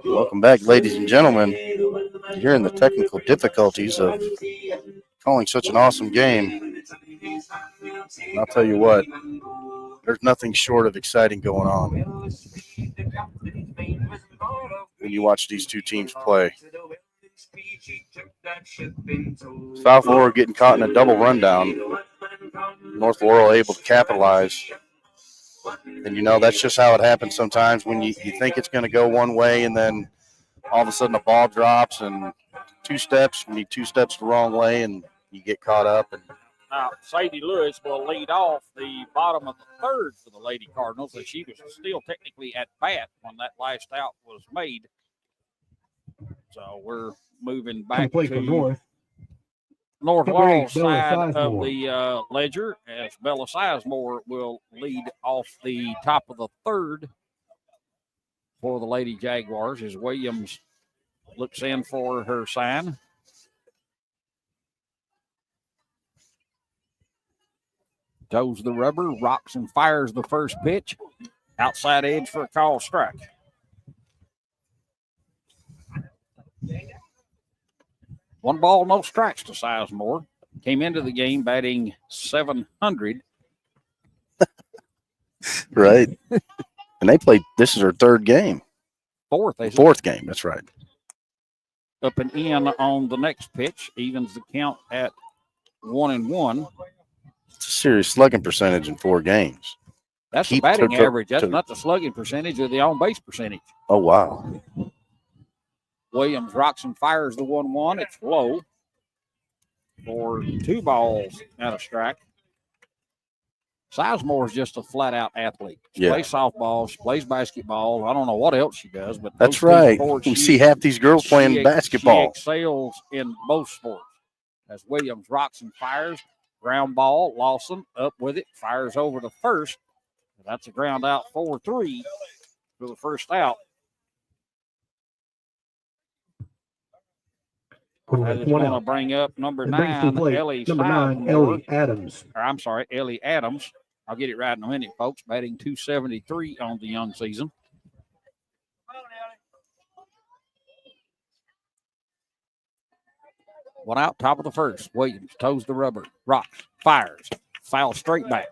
Welcome back, ladies and gentlemen. You're in the technical difficulties of calling such an awesome game. And I'll tell you what, there's nothing short of exciting going on when you watch these two teams play. South Laurel getting caught in a double rundown. North Laurel able to capitalize. And, that's just how it happens sometimes when you think it's going to go one way and then all of a sudden the ball drops and you need 2 steps the wrong way and you get caught up. And now, Sadie Lewis will lead off the bottom of the third for the Lady Cardinals, as she was still technically at bat when that last out was made. So we're moving back to North Laurel side of the ledger, as Bella Sizemore will lead off the top of the third for the Lady Jaguars as Williams looks in for her sign. Toes the rubber, rocks and fires the first pitch. Outside edge for a call strike. One ball, no strikes to Sizemore. Came into the game batting .700. Right. And they played, this is her third game. Fourth game, that's right. Up and in on the next pitch, evens the count at 1-1. It's a serious slugging percentage in 4 games. That's the batting average. That's not the slugging percentage or the on-base percentage. Oh, wow. Williams rocks and fires the 1-1. It's low for 2 balls and a strike. Sizemore is just a flat-out athlete. She plays softball. She plays basketball. I don't know what else she does, but that's right. We see half these girls playing basketball. She excels in both sports. As Williams rocks and fires, ground ball, Lawson up with it, fires over to first. That's a ground out 4-3 for the first out. That is going to bring up number 9, Ellie Adams. Ellie Adams. I'll get it right in a minute, folks. Batting .273 on the young season. One out, top of the first. Williams toes the rubber, rocks, fires, foul straight back.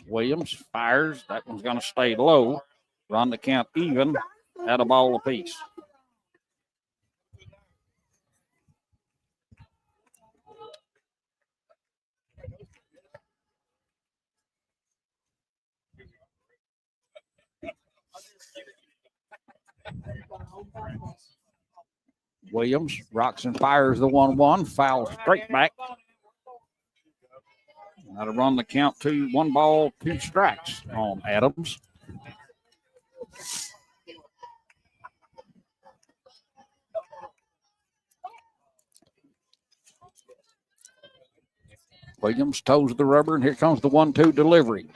Williams fires. That one's going to stay low. Run the count even at a ball apiece. Williams rocks and fires the 1-1. Foul straight back. Now to run the count to 1 ball, 2 strikes on Adams. Williams toes the rubber, and here comes the 1-2 delivery.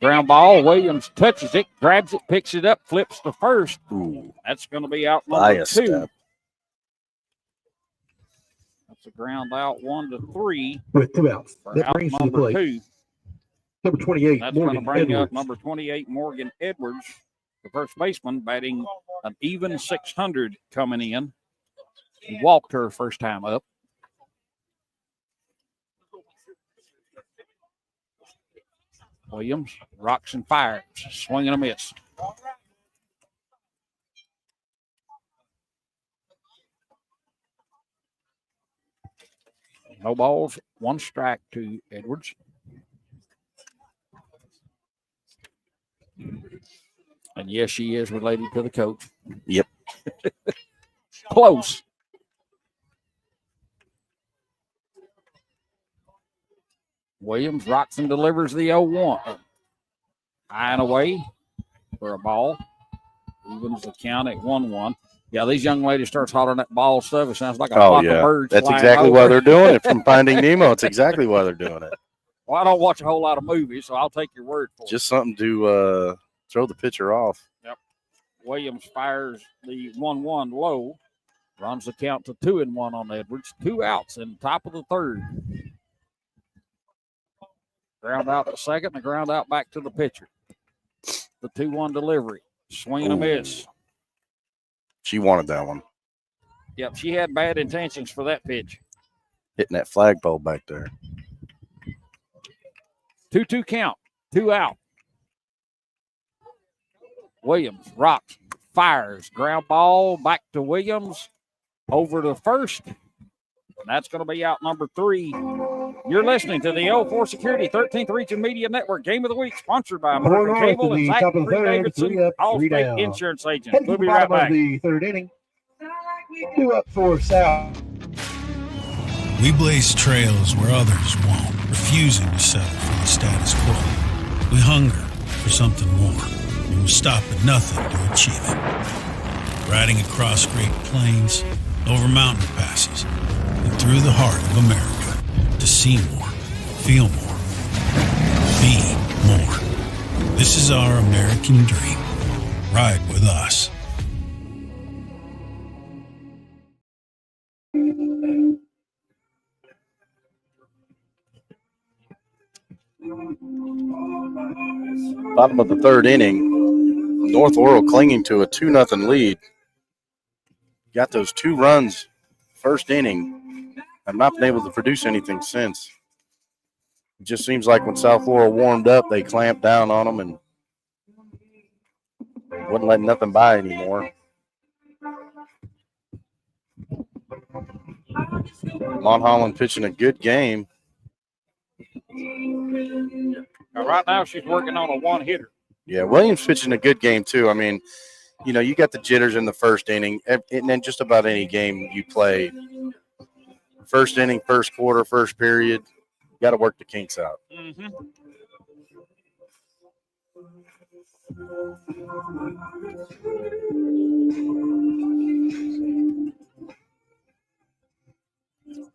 Ground ball. Williams touches it, grabs it, picks it up, flips to first. Ooh. That's going to be out number 2. Step. That's a ground out 1-3. With 2 outs. That brings out number 2. Number 28, That's Morgan going to bring Edwards. up number 28, Morgan Edwards, the first baseman, batting an even 600 coming in. He walked her first time up. Williams rocks and fires, swing and a miss. No balls, 1 strike to Edwards. And yes, she is related to the coach. Yep. Close. Williams rocks and delivers the 0-1. High and away for a ball. Evens the count at 1-1. Yeah, these young ladies start hollering that ball stuff. It sounds like a flock of birds. That's exactly why they're doing it from Finding Nemo. It's exactly why they're doing it. Well, I don't watch a whole lot of movies, so I'll take your word for it. Just something to throw the pitcher off. Yep. Williams fires the 1-1 low. Runs the count to 2-1 on Edwards. 2 outs in the top of the third. Ground out to second, and a ground out back to the pitcher. The 2-1 delivery. Swing and a miss. She wanted that one. Yep, she had bad intentions for that pitch. Hitting that flagpole back there. 2-2 count. 2 out. Williams rocks, fires. Ground ball back to Williams. Over to first. And that's going to be out number 3. You're listening to the L4 Security 13th Region Media Network Game of the Week, sponsored by American North Cable to and the Zach top of the third, Davidson, 3 up, 3 Allstate down. Insurance Agent. Heading We'll to be the right bottom back. of the third inning. 2 up for South. We blaze trails where others won't, refusing to settle for the status quo. We hunger for something more, and we'll stop at nothing to achieve it. Riding across Great Plains, over mountain passes, and through the heart of America to see more, feel more, be more. This is our American dream. Ride with us. Bottom of the third inning. North Laurel clinging to a 2-0 lead. Got those 2 runs first inning. I've not been able to produce anything since. It just seems like when South Laurel warmed up, they clamped down on them and wouldn't let nothing by anymore. Mont Holland pitching a good game. Right now, she's working on a 1-hitter. Yeah, Williams pitching a good game too. I mean, you know, you got the jitters in the first inning, and then just about any game you play, first inning, first quarter, first period, you got to work the kinks out. Mm-hmm.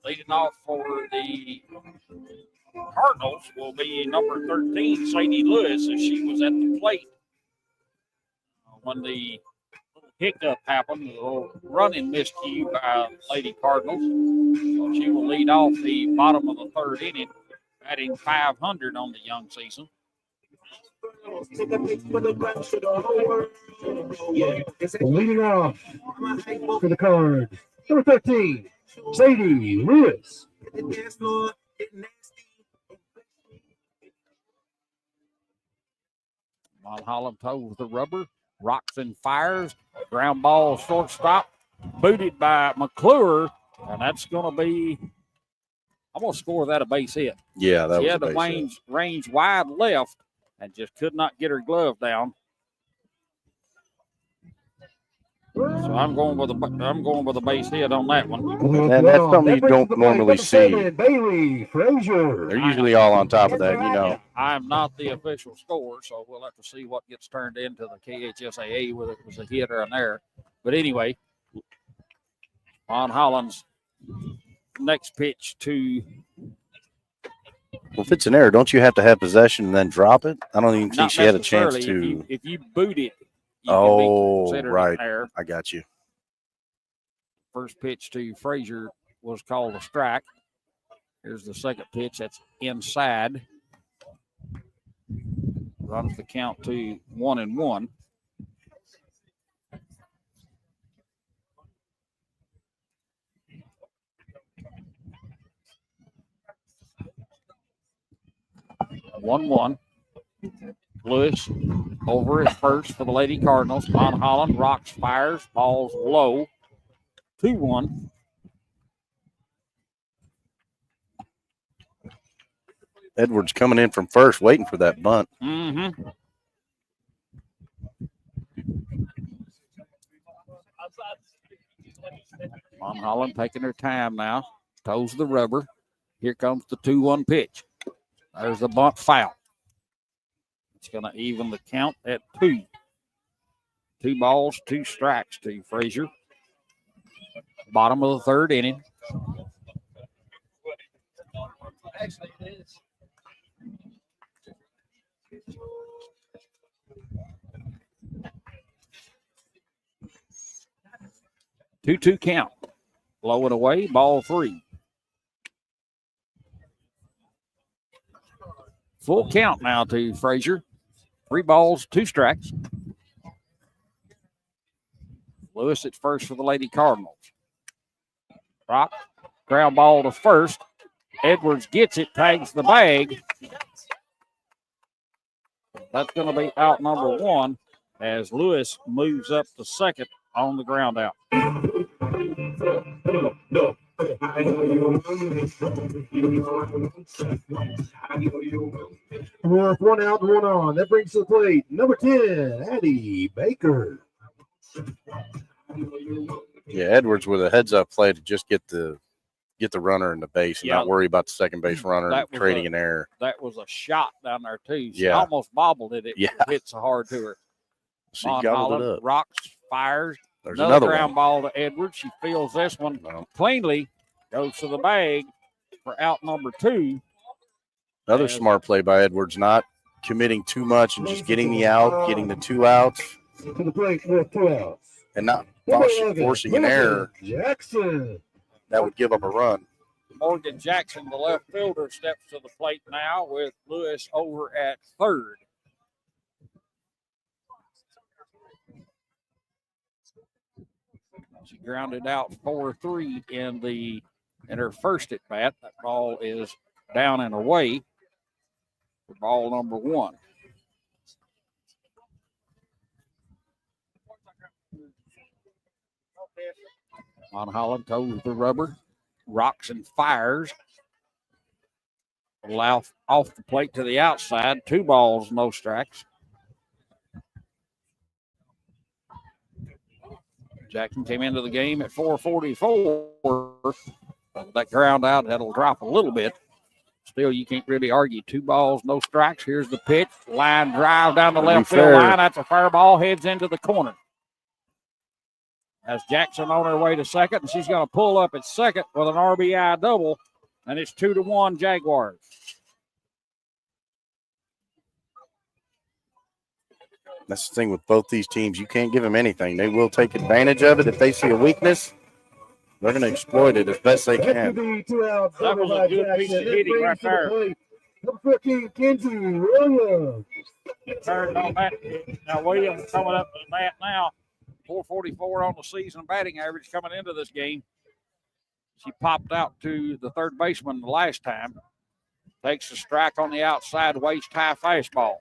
Leading off for the Cardinals will be number 13, Sadie Lewis, as she was at the plate when the hiccup happened, a little running miscue by Lady Cardinals. So she will lead off the bottom of the third inning, batting .500 on the young season. Leading off for the Cards, number 13, Sadie Lewis. Mont Holland toes the rubber, rocks and fires, ground ball shortstop, booted by McClure, and that's going to be, I'm going to score that a base hit. Yeah, that she was had a the base hit. range wide left and just could not get her glove down. So I'm going with a base hit on that one. And that's something you don't normally see. Bailey Frazier. They're usually all on top of that, you know. I'm not the official scorer, so we'll have to see what gets turned into the KHSAA, whether it was a hit or an error. But anyway, Mont Holland's next pitch to. Well, if it's an error, don't you have to have possession and then drop it? I don't even think Not she had a chance necessarily. to. If you boot it, you Oh, can be considered right. an error. I got you. First pitch to Frazier was called a strike. Here's the second pitch. That's inside. Runs the count to 1-1. One. Lewis over at first for the Lady Cardinals. Mont Holland rocks, fires, balls low. 2-1. Edwards coming in from first, waiting for that bunt. Mm-hmm. Mont Holland taking her time now. Toes the rubber. Here comes the 2-1 pitch. There's the bunt foul. It's going to even the count at 2. 2 balls, 2 strikes to Frazier. Bottom of the third inning. Actually, it is. Two count. Low and away, ball 3. Full count now to Frazier. 3 balls, 2 strikes. Lewis at first for the Lady Cardinals. Rock, ground ball to first. Edwards gets it, tags the bag. That's going to be out number 1 as Lewis moves up to second on the ground out. With 1 out and 1 on. That brings to the plate number 10, Addie Baker. Yeah, Edwards with a heads-up play to just get the runner in the base and not worry about the second base runner trading an error. That was a shot down there, too. She Yeah. almost bobbled it. It hit so hard to her. She Mon gobbled it Holland up. rocks, fires. There's Another another ground one. ball to Edwards. She feels this one cleanly. Goes to the bag for out number 2. Another smart play by Edwards, not committing too much and just getting the out, getting the 2 outs. To the plate with 2 outs. And not Number forcing 11, an error Jackson. that would give up a run. Morgan Jackson, the left fielder, steps to the plate now with Lewis over at third. She grounded out 4-3 in her first at bat. That ball is down and away for ball number 1. Mon Holland toes the rubber, rocks and fires. Allow off the plate to the outside. 2 balls, no strikes. Jackson came into the game at 444. That ground out, that'll drop a little bit. Still, you can't really argue. 2 balls, no strikes. Here's the pitch. Line drive down the left field line. That's a fair ball. Heads into the corner. As Jackson on her way to second, and she's going to pull up at second with an RBI double, and it's 2-1 Jaguars. That's the thing with both these teams. You can't give them anything. They will take advantage of it. If they see a weakness, they're going to exploit it as best they can. That was a good piece of hitting right there. Number 15, Kenzie Williams. Turned on that. Now Williams coming up to the bat now. 444 on the season batting average coming into this game. She popped out to the third baseman the last time. Takes a strike on the outside, waist high fastball.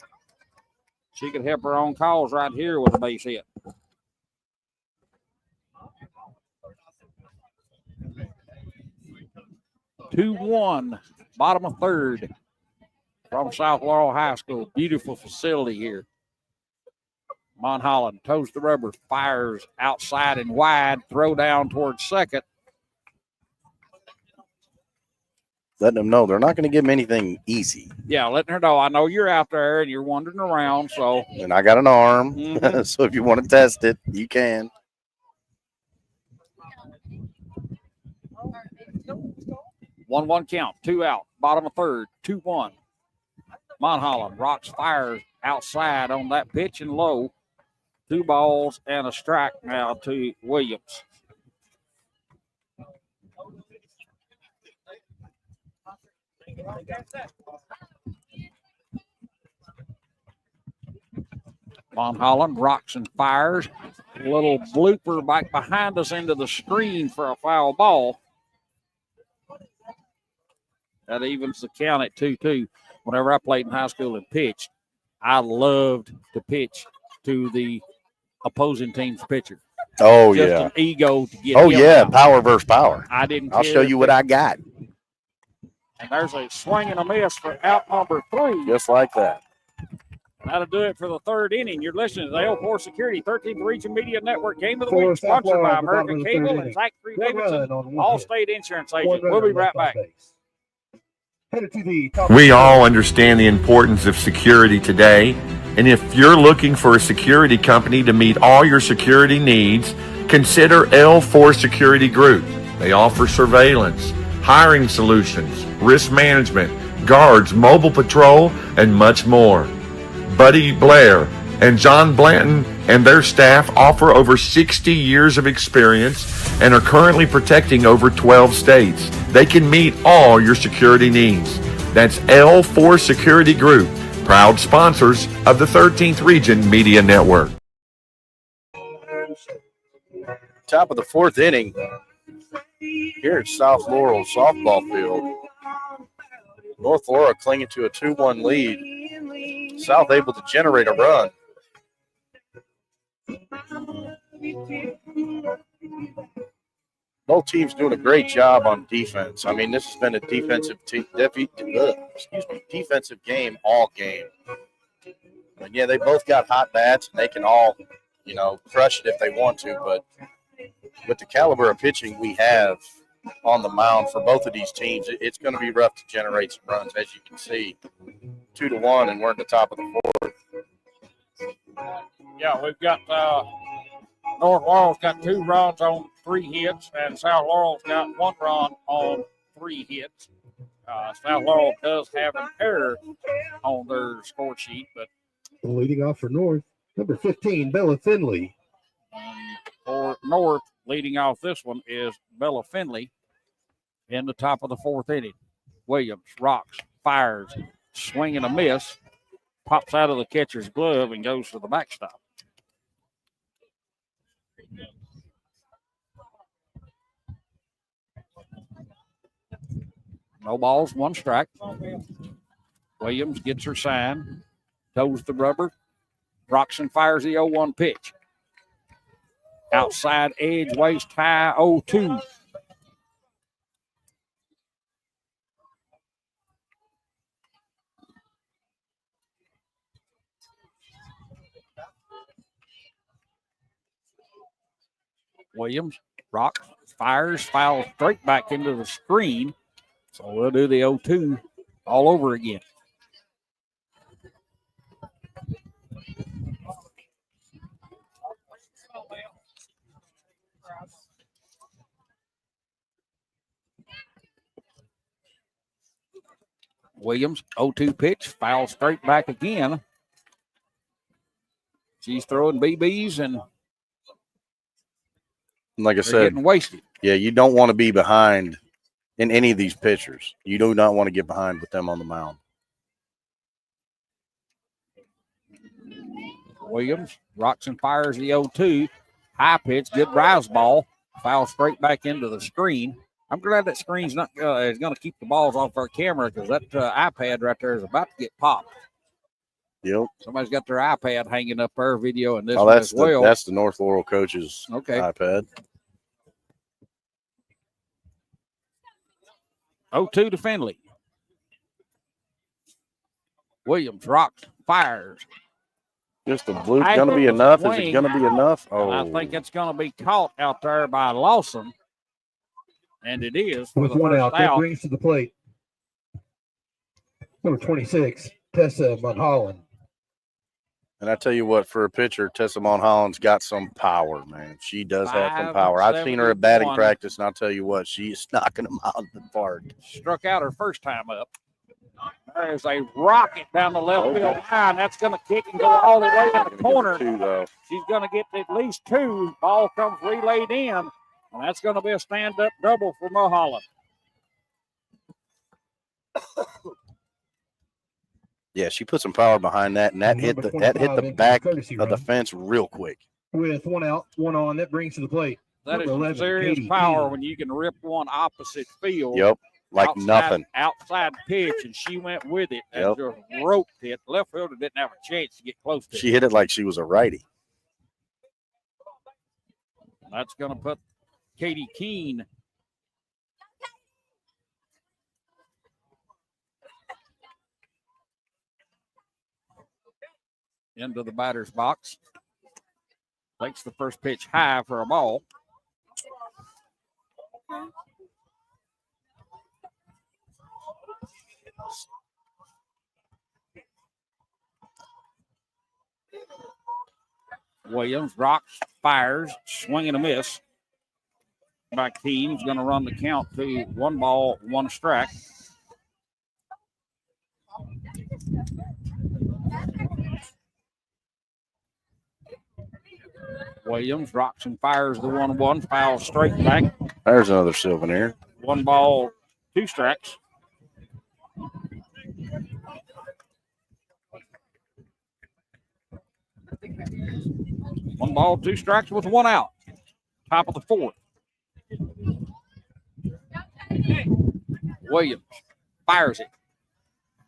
She could help her own cause right here with a base hit. Two-1, bottom of third from South Laurel High School. Beautiful facility here. Mon Holland toes the rubber, fires outside and wide, throw down towards second. Letting them know they're not going to give them anything easy. Yeah, letting her know. I know you're out there and you're wandering around, so. And I got an arm, so if you want to test it, you can. One count, 2 out, bottom of third, 2-1. Mon Holland rocks, fires outside on that pitch and low. 2 balls and a strike now to Williams. Mon Holland rocks and fires. A little blooper back behind us into the screen for a foul ball. That evens the count at 2-2. Whenever I played in high school and pitched, I loved to pitch to the opposing team's pitcher. Oh, Just yeah. an ego to get Oh, him yeah. out. Power versus power. I didn't I'll care show if you what I got. And there's a swing and a miss for out number 3. Just like that. That'll do it for the third inning. You're listening to the L4 Security 13th Region Media Network Game of the Week, sponsored by American Cable and Zach 3 Davidson, Allstate Insurance Agent. We'll be right back. We all understand the importance of security today, and if you're looking for a security company to meet all your security needs, consider L4 Security Group. They offer surveillance, hiring solutions, risk management, guards, mobile patrol, and much more. Buddy Blair and John Blanton and their staff offer over 60 years of experience and are currently protecting over 12 states. They can meet all your security needs. That's L4 Security Group, proud sponsors of the 13th Region Media Network. Top of the fourth inning here at South Laurel softball field. North Laurel clinging to a 2-1 lead. South able to generate a run. Both teams doing a great job on defense. I mean, this has been a defensive game all game. And yeah, they both got hot bats, and they can all, crush it if they want to. But with the caliber of pitching we have on the mound for both of these teams, it's going to be rough to generate some runs, as you can see. 2-1, and we're at the top of the fourth. Yeah, we've got North Laurel's got 2 runs on 3 hits, and South Laurel's got 1 run on 3 hits. South Laurel does have an error on their score sheet, but leading off for North, number 15, Bella Finley. For North, leading off this one is Bella Finley in the top of the fourth inning. Williams rocks, fires, swing and a miss, pops out of the catcher's glove and goes to the backstop. No balls, 1 strike. Williams gets her sign, toes the rubber, rocks and fires the 0-1 pitch. Outside edge, waist high, 0-2. Williams rocks, fires, fouls straight back into the screen. So we'll do the 0-2 all over again. Williams, 0-2 pitch, foul straight back again. She's throwing BBs and like I said, getting wasted. Yeah, you don't want to be behind in any of these pitchers. You do not want to get behind with them on the mound. Williams rocks and fires the 0-2. High pitch, good rise ball. Foul straight back into the screen. I'm glad that screen's not is going to keep the balls off our camera because that iPad right there is about to get popped. Yep. Somebody's got their iPad hanging up there videoing this that's as well. That's the North Laurel coach's okay. iPad. 0-2 to Finley. Williams rocks, fires. Just a blue. Going to be enough? Is it going to be enough? Oh, I think it's going to be caught out there by Lawson. And it is. With 1 out, that brings to the plate number 26, Tessa Mulholland. And I tell you what, for a pitcher, Tessa Mulholland's got some power, man. She does have some power. I've seen her at batting practice, and I'll tell you what, she is knocking them out of the park. Struck out her first time up. There's a rocket down the left field line. That's going to kick and go all the way in the corner. She's going to get at least 2. Ball comes relayed in, and that's going to be a stand-up double for Mulholland. Yeah, she put some power behind that, and that hit the back of the fence real quick. With 1 out, 1 on, that brings to the plate. That is serious power when you can rip one opposite field. Yep, like nothing. Outside pitch, and she went with it and just roped it. Left fielder didn't have a chance to get close to it. She hit it like she was a righty. That's going to put Katie Keene into the batter's box. Takes the first pitch high for a ball. Williams rocks, fires, swing and a miss by Keene. He's going to run the count to 1 ball, 1 strike. Williams rocks and fires the 1-1, fouls straight back. There's another souvenir. 1 ball, 2 strikes. 1 ball, 2 strikes with 1 out. Top of the 4th. Williams fires it.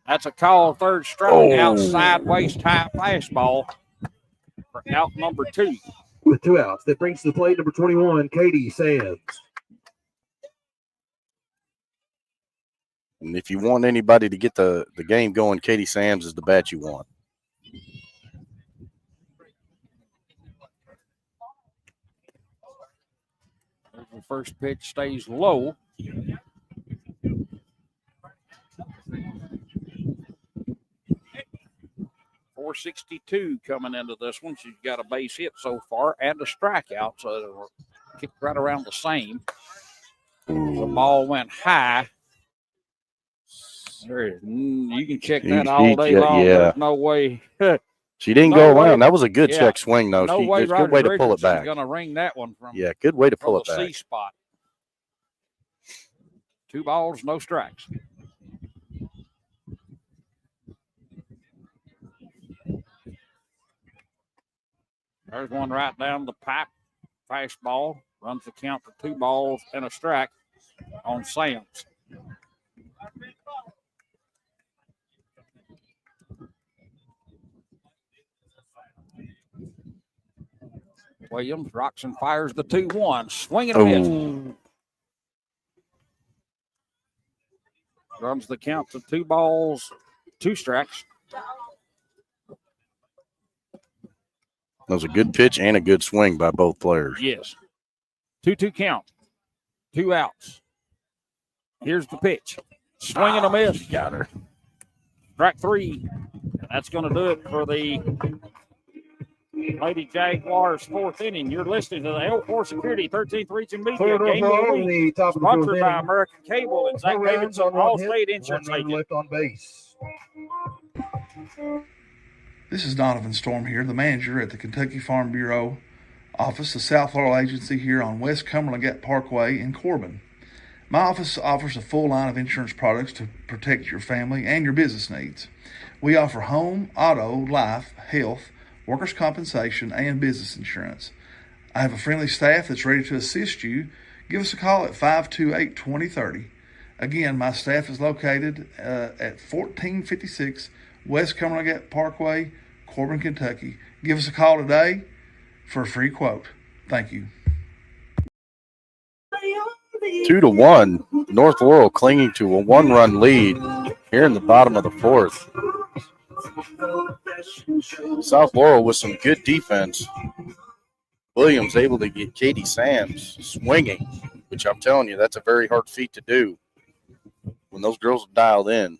That's a call, 3rd strike, out sideways tie fastball for out number 2. With 2 outs, that brings to the plate number 21, Katie Sands. And if you want anybody to get the game going, Katie Sams is the bat you want. The first pitch stays low. .462 coming into this one. She's got a base hit so far and a strikeout, so it'll kick right around the same. The ball went high. You can check that all day long. Yeah. There's no way. She didn't go around. That was a good check swing, though. No way. Good way to pull it back. Going to ring that one from. Yeah, good way to pull it the back. C spot. 2 balls, no strikes. There's one right down the pipe. Fastball runs the count to 2 balls and a strike on Sams. Williams rocks and fires the 2-1. Swing and a miss. Runs the count to 2 balls, 2 strikes. That was a good pitch and a good swing by both players. Yes. 2-2 count. 2 outs. Here's the pitch. Swing and a miss. Got her. Strike 3. That's going to do it for the Lady Jaguars 4th inning. You're listening to the L4 Security 13th Region Media Game of the Week, sponsored by American Cable and Zach Davidson, All-State Insurance Agent. Left on base. This is Donovan Storm here, the manager at the Kentucky Farm Bureau office, the South Florida agency here on West Cumberland Gap Parkway in Corbin. My office offers a full line of insurance products to protect your family and your business needs. We offer home, auto, life, health, workers' compensation, and business insurance. I have a friendly staff that's ready to assist you. Give us a call at 528-2030. Again, my staff is located at 1456 West Cumberland Gap Parkway, Corbin, Kentucky. Give us a call today for a free quote. Thank you. 2-1. North Laurel clinging to a 1-run lead here in the bottom of the 4th. South Laurel with some good defense. Williams able to get Katie Sams swinging, which I'm telling you, that's a very hard feat to do when those girls are dialed in.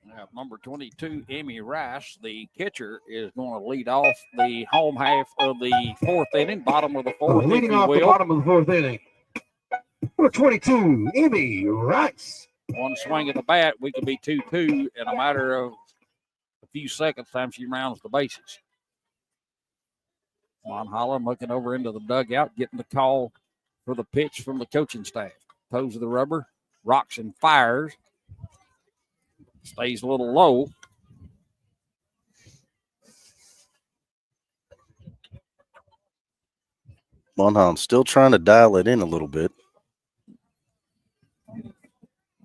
Now, number 22, Amy Rice, the catcher, is going to lead off the home half of the 4th inning, bottom of the 4th. Leading off the bottom of the 4th inning. Number 22, Amy Rice. One swing of the bat, we could be 2-2 in a matter of a few seconds time she rounds the bases. Juan Holland looking over into the dugout, getting the call for the pitch from the coaching staff. Toes of the rubber, rocks and fires. Stays a little low. Monholm still trying to dial it in a little bit.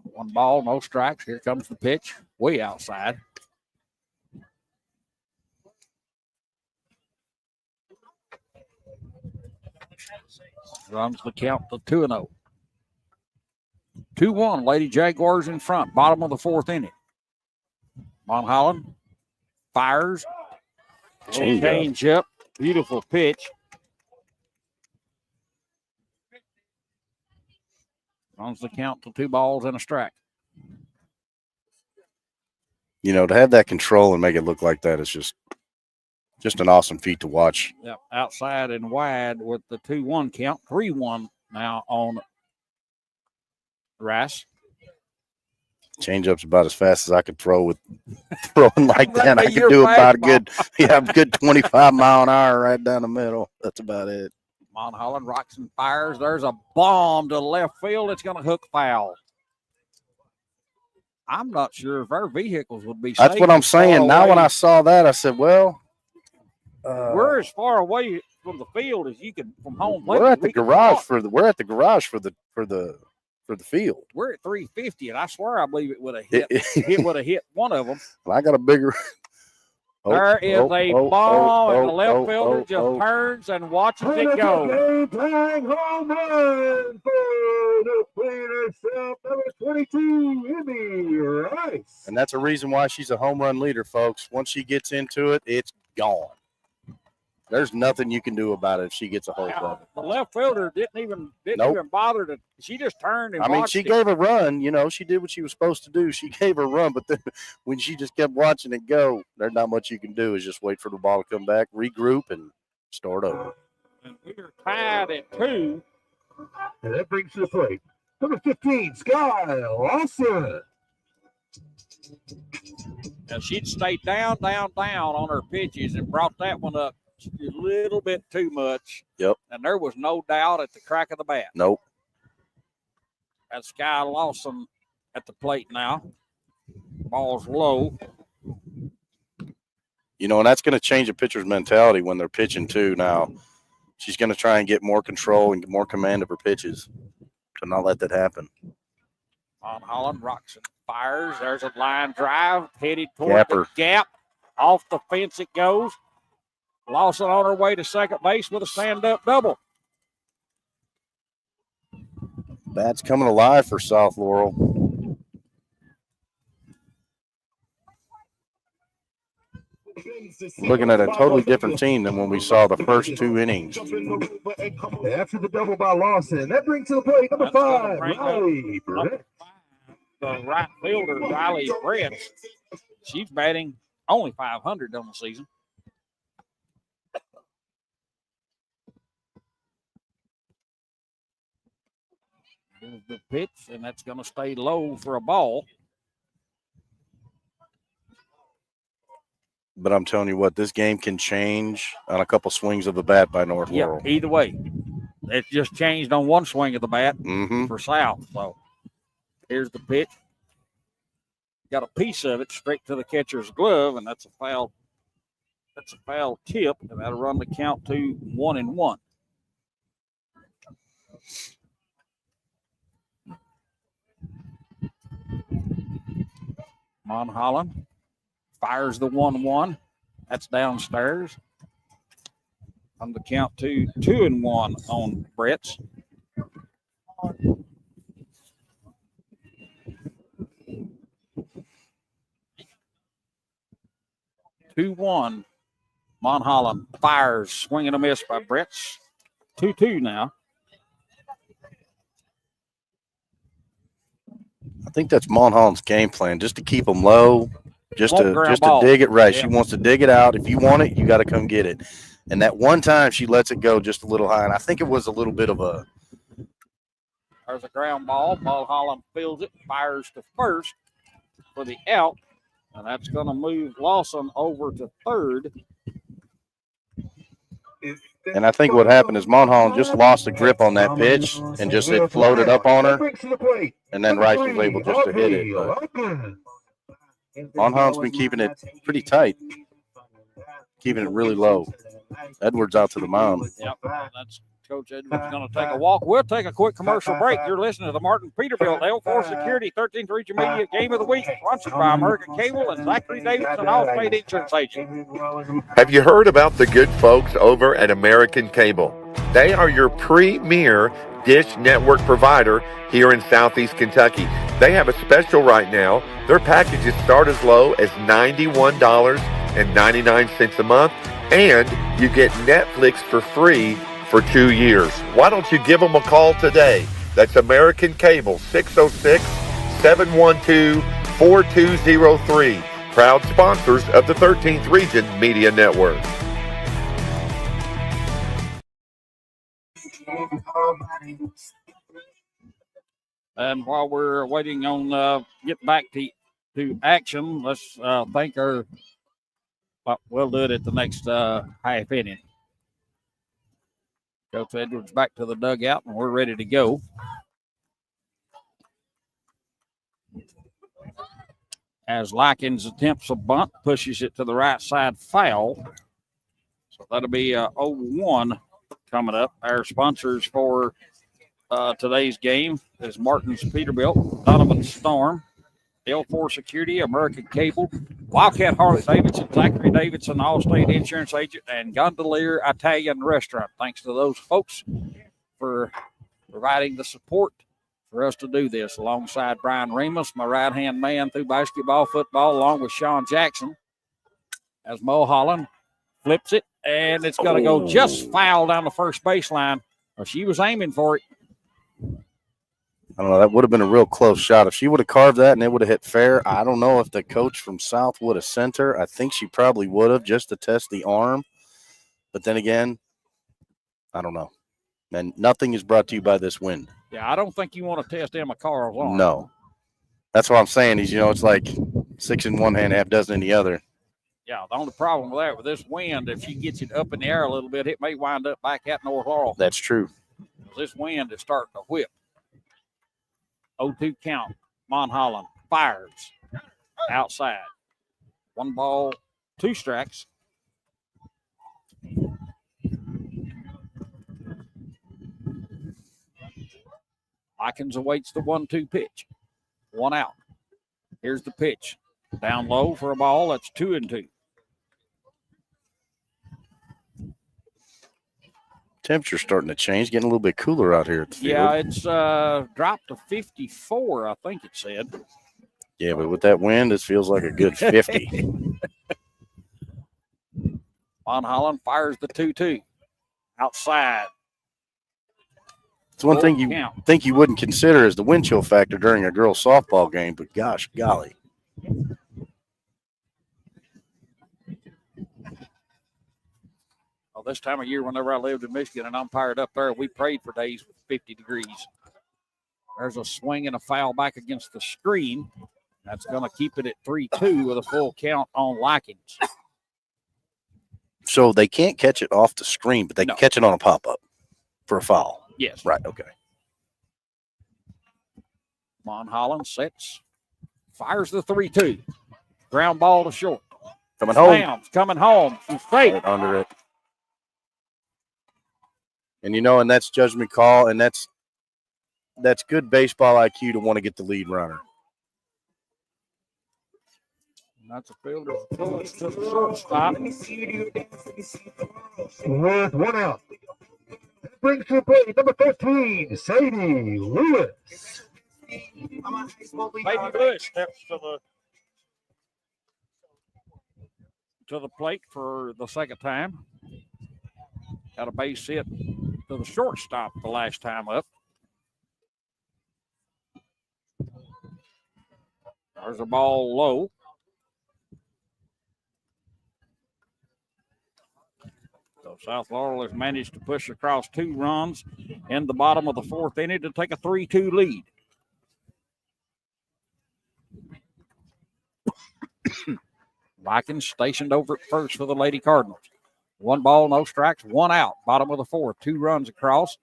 1 ball, no strikes. Here comes the pitch, way outside. Runs the count to 2-0. 2-1, Lady Jaguars in front, bottom of the 4th inning. Monholland fires. Change up. Beautiful pitch. Runs the count to 2 balls and a strike. You know, to have that control and make it look like that is just an awesome feat to watch. Yep, outside and wide with the 2-1 count. 3-1 now on Rice. Changeup's about as fast as I could throw with throwing like that. I could do about a good 25-mile-an-hour right down the middle. That's about it. Monholland rocks and fires. There's a bomb to left field. It's going to hook foul. I'm not sure if our vehicles would be safe. That's what I'm as far saying. Now, when away. I saw that, I said, well, We're as far away from the field as you can from home plate. we're at as the we can garage walk. we're at the garage for the field. We're at 350, and I swear I believe it would have hit. It would have hit one of them. I got a bigger. There is a ball, and the left fielder just turns and watches it go. Game-tying home run for the Peterbilt, number 22, Emmy Rice. And that's a reason why she's a home run leader, folks. Once she gets into it, it's gone. There's nothing you can do about it if she gets a hold of it. The left fielder didn't even bother to. She just turned and I mean, watched she it. gave a run. You know, she did what she was supposed to do. She gave a run, but then when she just kept watching it go, there's not much you can do. Is just wait for the ball to come back, regroup, and start over. And we're tied at 2. And that brings to the plate number 15, Sky Lawson. Now she'd stayed down on her pitches and brought that one up a little bit too much. Yep. And there was no doubt at the crack of the bat. Nope. That's Sky Lawson at the plate now. Ball's low. You know, and that's going to change a pitcher's mentality when they're pitching too. Now, she's going to try and get more control and get more command of her pitches to not let that happen. On Holland rocks and fires. There's a line drive headed toward Gapper. the gap. Off the fence it goes. Lawson on her way to second base with a stand-up double. Bat's coming alive for South Laurel. Looking at a totally different team than when we saw the first 2 innings. After the double by Lawson, that brings to the plate number 5, Riley Brett. The right fielder, Riley Brett. She's batting only .500 on the season. Here's the pitch, and that's going to stay low for a ball. But I'm telling you what, this game can change on a couple swings of the bat by North Laurel. Either way. It just changed on one swing of the bat for South. So here's the pitch. Got a piece of it straight to the catcher's glove, and that's a foul. That's a foul tip, and that'll run the count to 1-1. Mon Holland fires the 1-1. That's downstairs. On the count to 2-1 on Brett's. Mon Holland fires, swing and a miss by Brett's. 2-2 now. I think that's Mon Holland's game plan, just to keep them low, just to dig it right. Yeah. She wants to dig it out. If you want it, you got to come get it. And that one time she lets it go just a little high, and I think it was a little bit of a. There's a ground ball. Mon Holland fields it, fires to first for the out, and that's going to move Lawson over to third. And I think what happened is Mon Holland just lost the grip on that pitch and just it floated up on her. And then Rice was able just to hit it. But Mon Holland's been keeping it pretty tight, keeping it really low. Edwards out to the mound. Yep, that's Coach Edwards going to take a walk. We'll take a quick commercial break. You're listening to the Martin Peterbilt L4 Security 13th Region Media Game of the Week, sponsored by American Cable and Zachary Davidson, Allstate Insurance Agent. Have you heard about the good folks over at American Cable? They are your premier dish network provider here in Southeast Kentucky. They have a special right now. Their packages start as low as $91.99 a month, and you get Netflix for free for 2 years. Why don't you give them a call today? That's American Cable, 606-712-4203. Proud sponsors of the 13th Region Media Network. And while we're waiting on getting back to action, let's thank our. Well, we'll do it at the next half inning. Coach Edwards back to the dugout, and we're ready to go. as Likens attempts a bunt, pushes it to the right side foul. So that'll be 0-1 coming up. Our sponsors for today's game is Martin's Peterbilt, Donovan Storm, L4 Security, American Cable, Wildcat Harley Davidson, Zachary Davidson, Allstate Insurance Agent, and Gondolier Italian Restaurant. Thanks to those folks for providing the support for us to do this, alongside Brian Remus, my right-hand man through basketball, football, along with Sean Jackson, as Mo Holland flips it, and it's going to go just foul down the first baseline. Well, she was aiming for it. I don't know. That would have been a real close shot. If she would have carved that and it would have hit fair, I don't know if the coach from South would have sent her. I think she probably would have, just to test the arm. But then again, I don't know. And nothing is brought to you by this wind. Yeah, I don't think you want to test Emma Carl's arm. No. That's what I'm saying is, it's like 6 in one hand, half dozen in the other. Yeah, the only problem with that, with this wind, if she gets it up in the air a little bit, it may wind up back at North Laurel. That's true. This wind is starting to whip. 0-2 count. Mon Holland fires outside. 1 ball, 2 strikes. Likens awaits the 1-2 pitch. 1 out. Here's the pitch. Down low for a ball. That's 2-2. Temperature's starting to change, getting a little bit cooler out here at the field. Yeah, it's dropped to 54, I think it said. Yeah, but with that wind, this feels like a good 50. Von Holland fires the 2-2 outside. It's one thing you think you wouldn't consider is the wind chill factor during a girls' softball game, but gosh, golly. Well, this time of year, whenever I lived in Michigan and umpired up there, we prayed for days with 50 degrees. There's a swing and a foul back against the screen. That's going to keep it at 3-2 with a full count on Likens. So they can't catch it off the screen, but they can catch it on a pop-up for a foul. Yes. Right, okay. Mon Holland sets, fires the 3-2. Ground ball to short. Coming home. Slams, coming home. She's straight. Right under it. And, and that's judgment call, and that's good baseball IQ to want to get the lead runner. That's a fielder. Push to the shortstop. With 1 out. That brings to the plate number 13, Sadie Lewis. Sadie Lewis steps to the plate for the second time. Got a base hit to the shortstop the last time up. There's a ball low. So South Laurel has managed to push across 2 runs in the bottom of the 4th inning to take a 3-2 lead. Vikings stationed over at first for the Lady Cardinals. 1 ball, no strikes, 1 out. Bottom of the 4th, 2 runs across.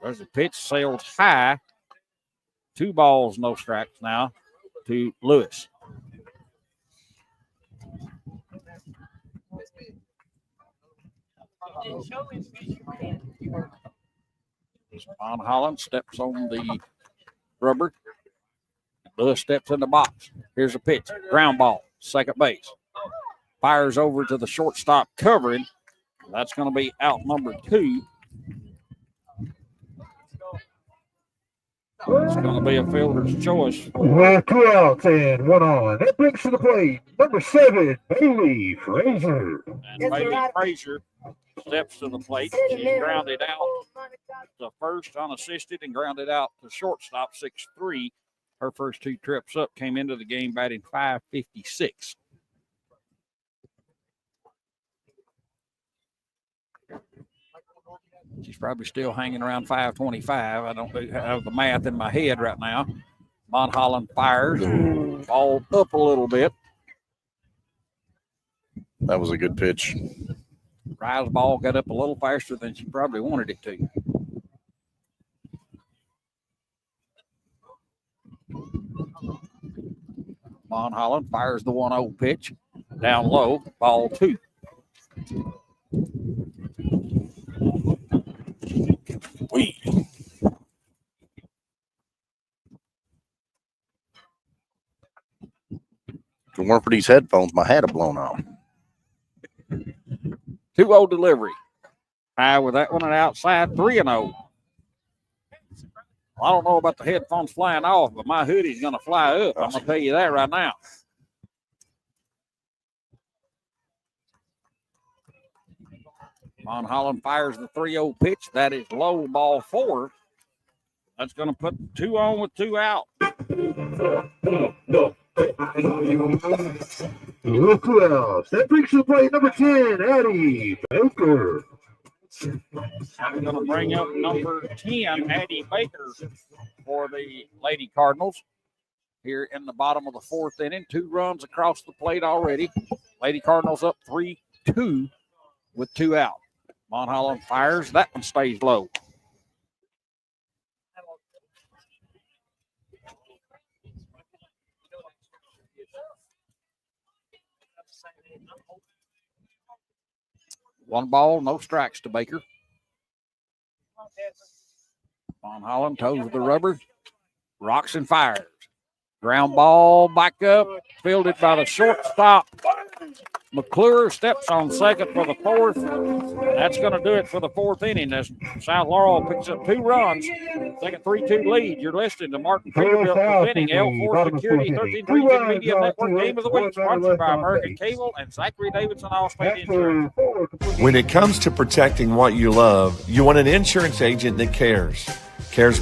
There's a pitch sailed high. 2 balls, no strikes now to Lewis. Von Holland steps on the rubber. Lewis steps in the box. Here's a pitch. Ground ball. Second base. Fires over to the shortstop covering. That's going to be out number 2. It's going to be a fielder's choice. With 2 outs and 1 on. That brings to the plate number 7, Bailey Frazier. And Bailey Frazier steps to the plate. She grounded out the first unassisted and grounded out to shortstop 6-3. Her first 2 trips up came into the game batting .556. She's probably still hanging around .525. I don't have the math in my head right now. Mon Holland fires. Ball up a little bit. That was a good pitch. Rise ball got up a little faster than she probably wanted it to. Mon Holland fires the 1-0 pitch. Down low, ball 2. If it weren't for these headphones, my hat would blown off. 2-0 delivery. High with that one and outside, 3-0. I don't know about the headphones flying off, but my hoodie's going to fly up. I'm going to tell you that right now. Mon Holland fires the 3-0 pitch. That is low, ball 4. That's going to put 2 on with 2 out. Look who else. That brings to play number 10, Addie Baker. I'm going to bring up number 10, Addie Baker, for the Lady Cardinals. Here in the bottom of the 4th inning. 2 runs across the plate already. Lady Cardinals up 3-2 with 2 out. Mon Holland fires. That one stays low. One ball, no strikes to Baker. Mon Holland toes the rubber, rocks and fires. Ground ball back up, fielded by the shortstop. McClure steps on second for the 4th. That's going to do it for the 4th inning as South Laurel picks up 2 runs. Second 3-2 lead. You're listening to Martin Peterbilt presenting L4 Security 13th Region Media Network Game of the Week, sponsored by American Cable and Zachary Davidson Allstate Insurance. When it comes to protecting what you love, you want an insurance agent that cares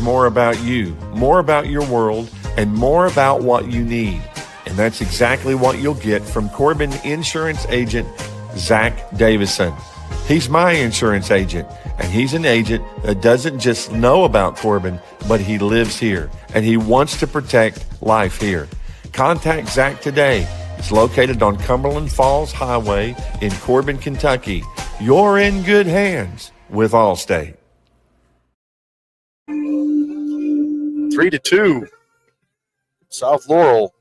more about you, more about your world, and more about what you need. And that's exactly what you'll get from Corbin Insurance Agent Zach Davison. He's my insurance agent, and he's an agent that doesn't just know about Corbin, but he lives here, and he wants to protect life here. Contact Zach today. It's located on Cumberland Falls Highway in Corbin, Kentucky. You're in good hands with Allstate. 3-2. South Laurel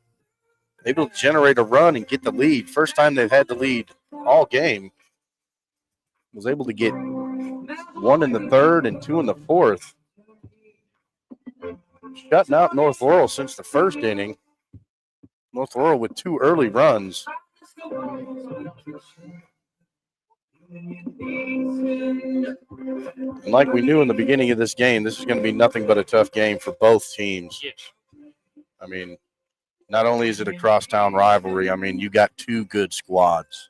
able to generate a run and get the lead. First time they've had the lead all game. Was able to get 1 in the 3rd and 2 in the 4th. Shutting out North Laurel since the 1st inning. North Laurel with 2 early runs. And like we knew in the beginning of this game, this is going to be nothing but a tough game for both teams. Yes. I mean, not only is it a crosstown rivalry, I mean, you got 2 good squads.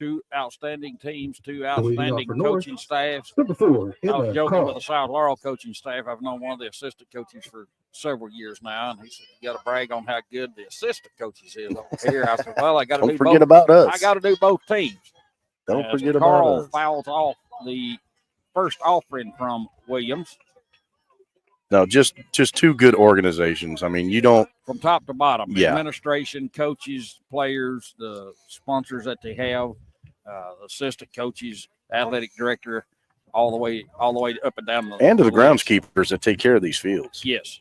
2 outstanding teams, 2 outstanding coaching staffs. Number 4. I was joking with the South Laurel coaching staff. I've known one of the assistant coaches for several years now, and he said, "You got to brag on how good the assistant coaches is over here." I said, "Well, I got to do forget both. about us. I got to do both teams." Don't forget about Carl us. fouls off the first offering from Williams. No, just 2 good organizations. I mean, you don't from top to bottom. Yeah. Administration, coaches, players, the sponsors that they have, assistant coaches, athletic director, all the way up and down and to the groundskeepers that take care of these fields. Yes.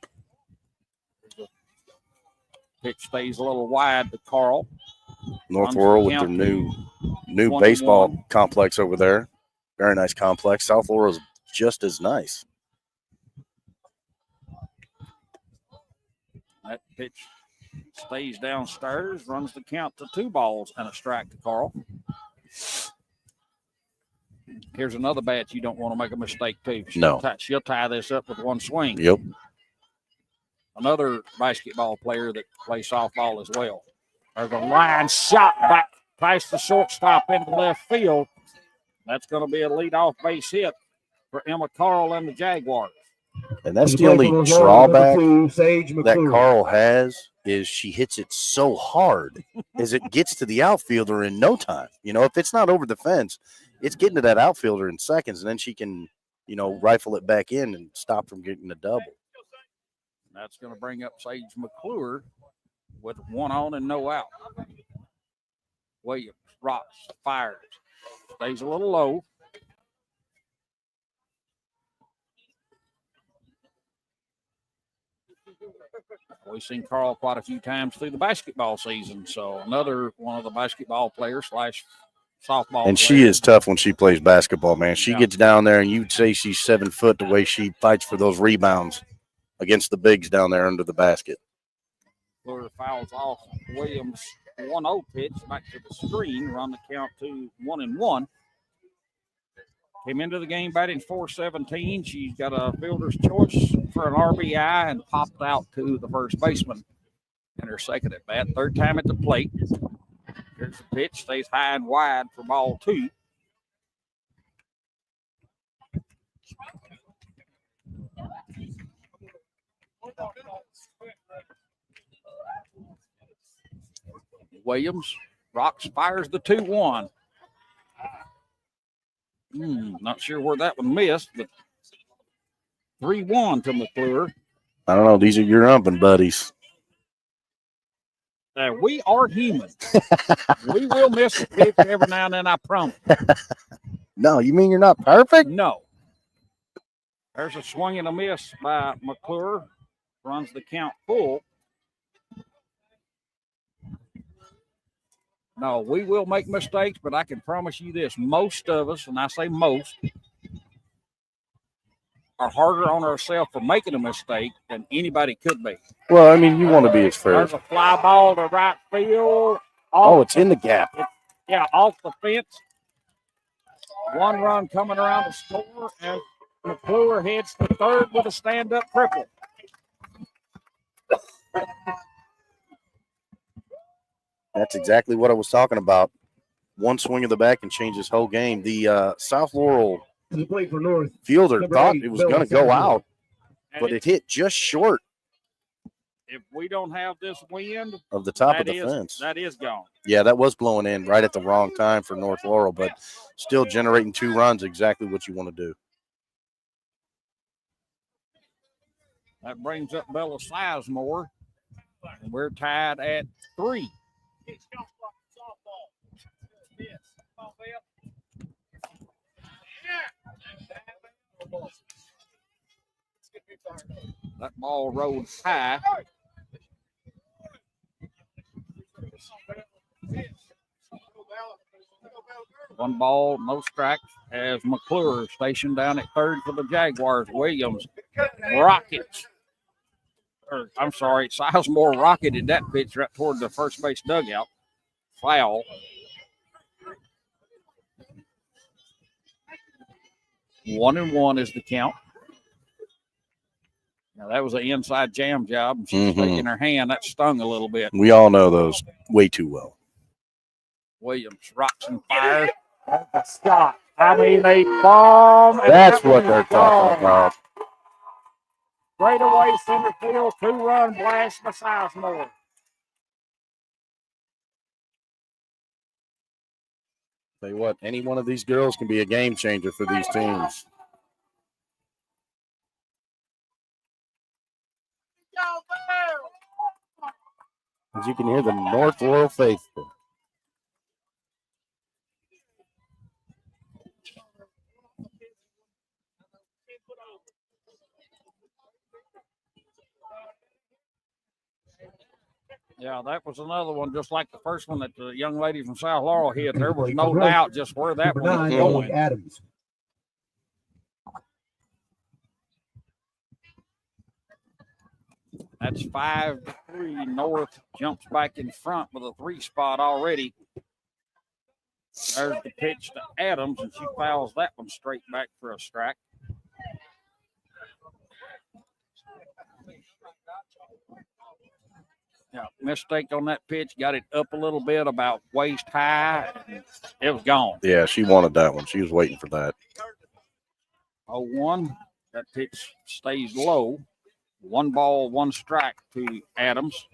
Pitch stays a little wide to Carl. North Laurel with their new baseball complex over there. Very nice complex. South Laurel is just as nice. That pitch stays downstairs, runs the count to 2 balls and a strike to Carl. Here's another bat you don't want to make a mistake too. She'll tie this up with 1 swing. Yep. Another basketball player that plays softball as well. There's a line shot back past the shortstop into left field. That's going to be a leadoff base hit for Emma Carl and the Jaguars. And that's the only drawback that Carl has is she hits it so hard as it gets to the outfielder in no time. You know, if it's not over the fence, it's getting to that outfielder in seconds, and then she can, rifle it back in and stop from getting a double. That's going to bring up Sage McClure with 1 on and no out. Williams rocks, fires, stays a little low. We've seen Carl quite a few times through the basketball season. So another one of the basketball players / softball And players. she is tough when she plays basketball, man. She Yeah. gets down there, and you'd say she's 7 foot the way she fights for those rebounds against the bigs down there under the basket. McClure fouls off Williams' 1-0 pitch back to the screen, run the count to 1-1. Came into the game batting .417. She's got a fielder's choice for an RBI and popped out to the first baseman in her second at bat. Third time at the plate. Here's the pitch, stays high and wide for ball 2. Williams rocks, fires the 2-1. Not sure where that one missed, but 3-1 to McClure. I don't know. These are your umping buddies. We are human. We will miss a pitch every now and then, I promise. No, you mean you're not perfect? No. There's a swing and a miss by McClure. Runs the count full. No, we will make mistakes, but I can promise you this. Most of us, and I say most, are harder on ourselves for making a mistake than anybody could be. Well, I mean, you want to be as fair. There's a fly ball to right field. It's in the gap. Off the fence. One run coming around the score, and McClure heads to third with a stand-up triple. That's exactly what I was talking about. One swing of the bat can change this whole game. The South Laurel fielder thought it was going to go out, but it hit just short If we don't have this wind of the top of the fence. That is gone. Yeah, that was blowing in right at the wrong time for North Laurel, but still generating 2 runs, exactly what you want to do. That brings up Bella Sizemore, and we're tied at 3. That ball rolled high. One ball, no strikes, as McClure stationed down at third for the Jaguars. Williams rockets. Sizemore rocketed that pitch right toward the first base dugout. Foul. One and one is the count. Now, that was an inside jam job. And she's shaking her hand. That stung a little bit. We all know those way too well. Williams rocks and fires. Scott. I mean, they bomb. That's what they're talking about. Straight away center field, 2-run blast by Sizemore. Tell you what, any one of these girls can be a game changer for these teams. As you can hear, the North Laurel faithful. Yeah, that was another one, just like the first one that the young lady from South Laurel hit. There was no doubt just where that one was going. Adams. That's 5-3. North jumps back in front with a 3 spot already. There's the pitch to Adams, and she fouls that one straight back for a strike. Yeah, mistake on that pitch. Got it up a little bit, about waist high. It was gone. Yeah, she wanted that one. She was waiting for that. 0-1. That pitch stays low. 1 ball, 1 strike to Adams.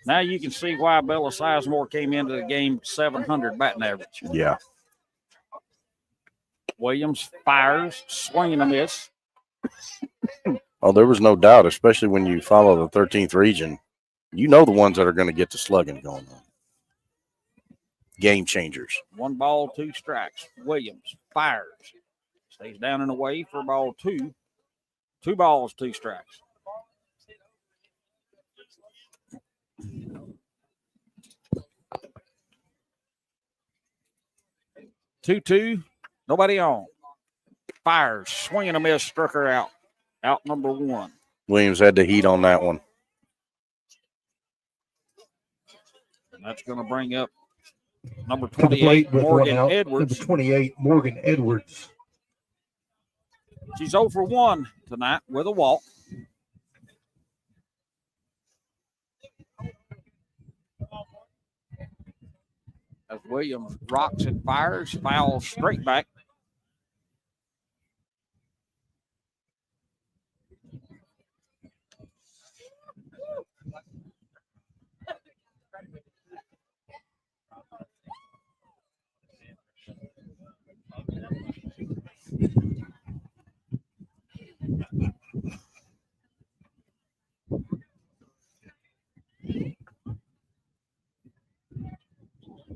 Now you can see why Bella Sizemore came into the game 700 batting average. Yeah. Williams fires, swing and a miss. Oh, there was no doubt, especially when you follow the 13th region. You know the ones that are going to get the slugging going on. Game changers. 1 ball, 2 strikes. Williams fires. Stays down and away for ball 2. 2 balls, 2 strikes. 2-2, nobody on. Fires, swing and a miss, struck her out. Out number 1. Williams had the heat on that one. And that's going to bring up number To the plate 28, with Morgan one out. Edwards. Number 28, Morgan Edwards. She's 0 for 1 tonight with a walk. As Williams rocks and fires, fouls straight back.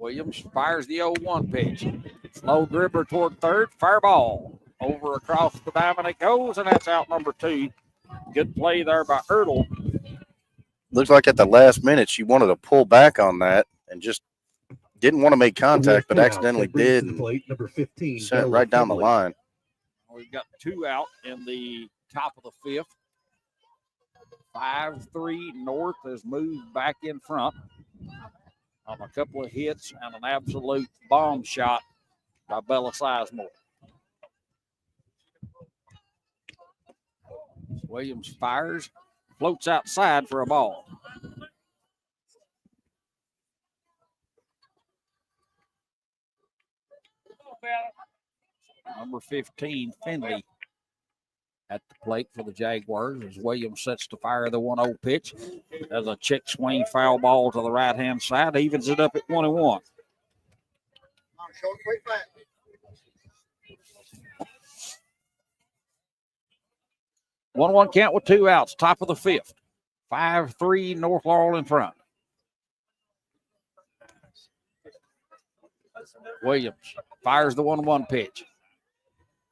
Williams fires the 0-1 pitch. Slow dribbler toward third. Fair ball. Over across the diamond it goes, and that's out number 2. Good play there by Ertl. Looks like at the last minute she wanted to pull back on that and just didn't want to make contact, but accidentally did. And plate, number 15, sent it right down the line. We've got 2 out in the top of the 5th. 5-3 North has moved back in front on a couple of hits and an absolute bomb shot by Bella Sizemore. Williams fires, floats outside for a ball. Number 15, Finley, at the plate for the Jaguars as Williams sets to fire the 1-0 pitch. Does a check swing foul ball to the right-hand side, evens it up at 1-1. One count with 2 outs, top of the 5th. 5-3 North Laurel in front. Williams fires the 1-1 pitch.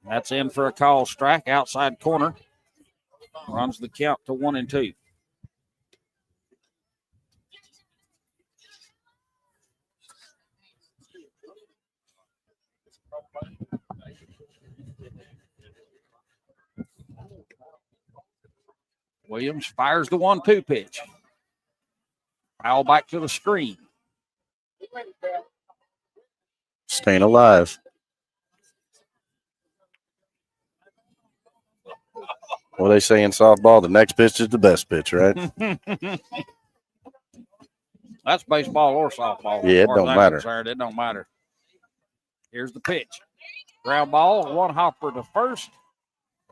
That's in for a call strike, outside corner. Runs the count to 1-2. Williams fires the 1-2 pitch. Foul back to the screen. Staying alive. What they say in softball, the next pitch is the best pitch, right? That's baseball or softball. Yeah, it don't matter. Concerned. It don't matter. Here's the pitch. Ground ball, 1 hopper to first.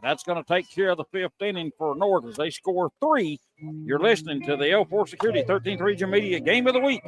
That's going to take care of the 5th inning for North as they score 3. You're listening to the L4 Security 13th Region Media Game of the Week,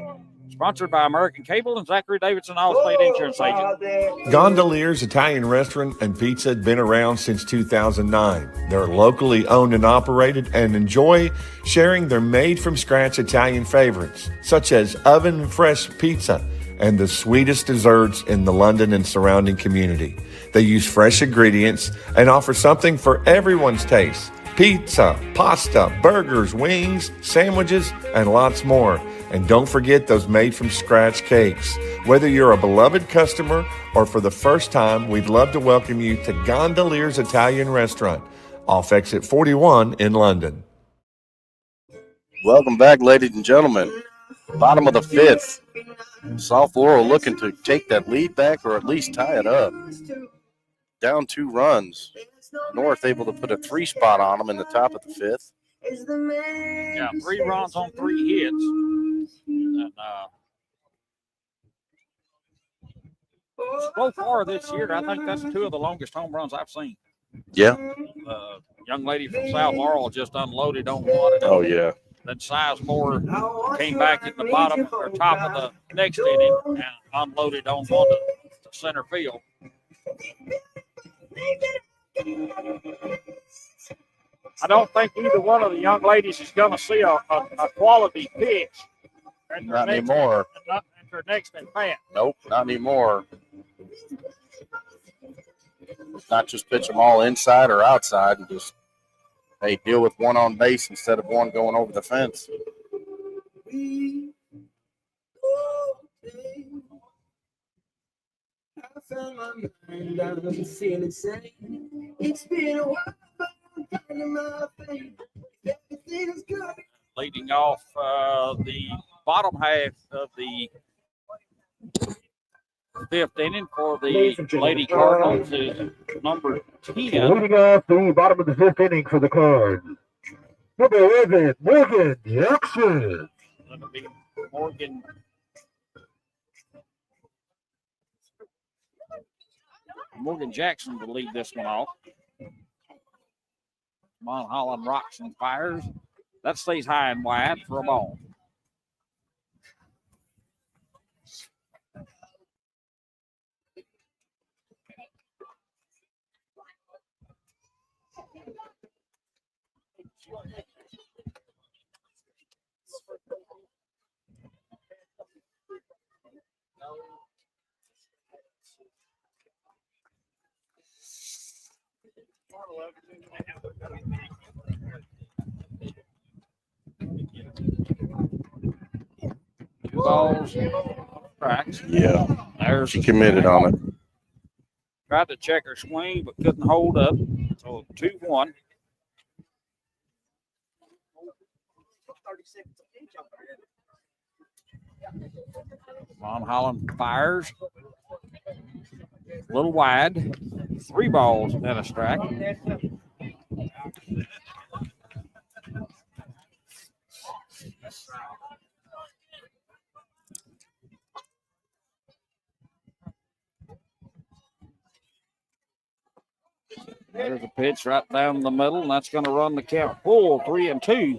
sponsored by American Cable and Zachary Davidson, Allstate Insurance Agent. Gondolier's Italian Restaurant and Pizza had been around since 2009. They're locally owned and operated and enjoy sharing their made-from-scratch Italian favorites, such as oven-fresh pizza and the sweetest desserts in the London and surrounding community. They use fresh ingredients and offer something for everyone's taste. Pizza, pasta, burgers, wings, sandwiches, and lots more. And don't forget those made-from-scratch cakes. Whether you're a beloved customer or for the first time, we'd love to welcome you to Gondolier's Italian Restaurant, off exit 41 in London. Welcome back, ladies and gentlemen. Bottom of the 5th. South Laurel looking to take that lead back or at least tie it up. Down 2 runs. North able to put a 3 spot on them in the top of the 5th. Yeah, 3 runs on 3 hits. And so far this year, I think that's 2 of the longest home runs I've seen. Yeah. Young lady from South Laurel just unloaded on one. Oh, yeah. Then Sizemore came back at the bottom or top of the next inning and unloaded on one to center field. I don't think either one of the young ladies is going to see a quality pitch. Not anymore. Not at their next at bat. Nope, not anymore. Not just pitch them all inside or outside and just Hey, deal with one on base instead of one going over the fence. I found my mind, I'm feeling sane. It's been a while, but I'm finding my faith. Everything's good. Leading off the bottom half of the fifth inning for the Lady Cardinals is number 10. Leading off the bottom of the fifth inning for the Cards, number 11, Morgan Jackson. That'll be Morgan. Morgan Jackson to lead this one off. Mount Holland rocks and fires. That stays high and wide for a ball. Two balls, strikes. Yeah, There's she committed on it. Tried to check her swing, but couldn't hold up. So 2-1. Von Holland fires. A little wide. 3 balls and a strike. There's a pitch right down the middle, and that's going to run the count full 3-2.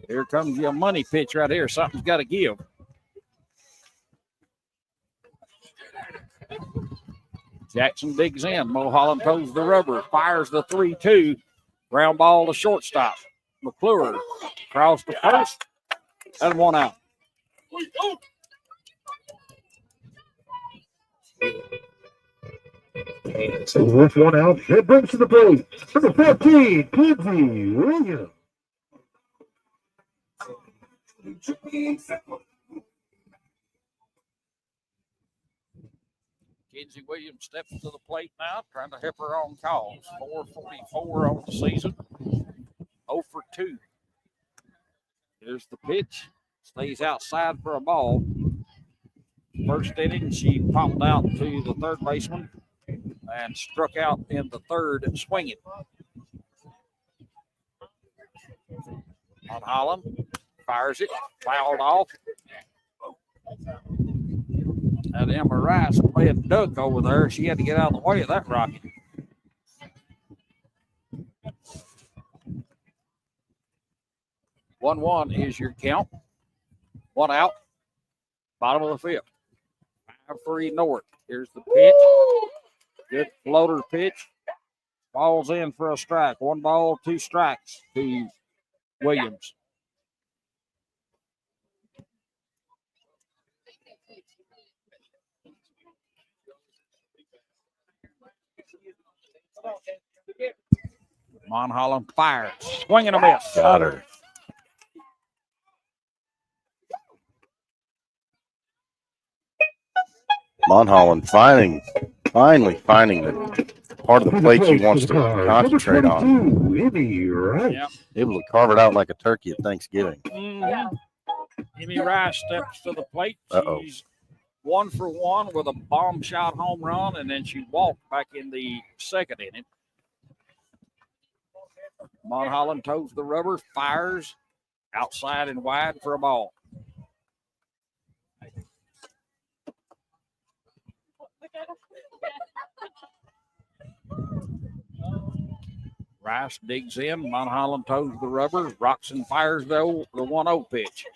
Here comes your money pitch right here. Something's got to give. Jackson digs in. Mulholland toes the rubber, fires the 3-2. Ground ball to shortstop. McClure across the first, and 1 out. So with 1 out, it brings to the plate number 14, Kinsey Williams. Kinsey Williams steps to the plate now, trying to help her own calls. 444 on the season. 0 for 2. Here's the pitch. Stays outside for a ball. First inning, she popped out to the third baseman and struck out in the third swinging. On Holland, fires it, fouled off. And Emma Rice playing duck over there. She had to get out of the way of that rocket. One is your count. 1 out. Bottom of the fifth. 5-3 North. Here's the pitch. Good floater pitch. Ball's in for a strike. 1 ball, 2 strikes to Williams. Monholland fires. Swing and a miss. Got her. Monholland finally finding the part of the plate she wants to concentrate on. Yep. Able to carve it out like a turkey at Thanksgiving. Emmy Rice steps to the plate. Uh-oh. She's 1 for 1 with a bomb shot home run, and then she walked back in the second inning. Monholland toes the rubber, fires outside and wide for a ball. Rice digs in. Monholland toes the rubber. rocks and fires the 1-0 pitch.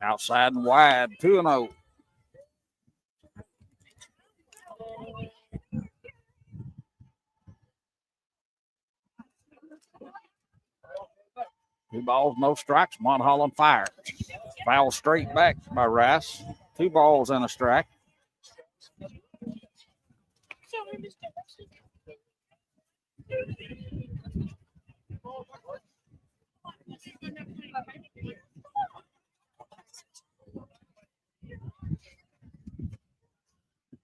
Outside and wide, 2-0. Two balls, no strikes. Monholland fires. Foul straight back by Rice. 2 balls and a strike.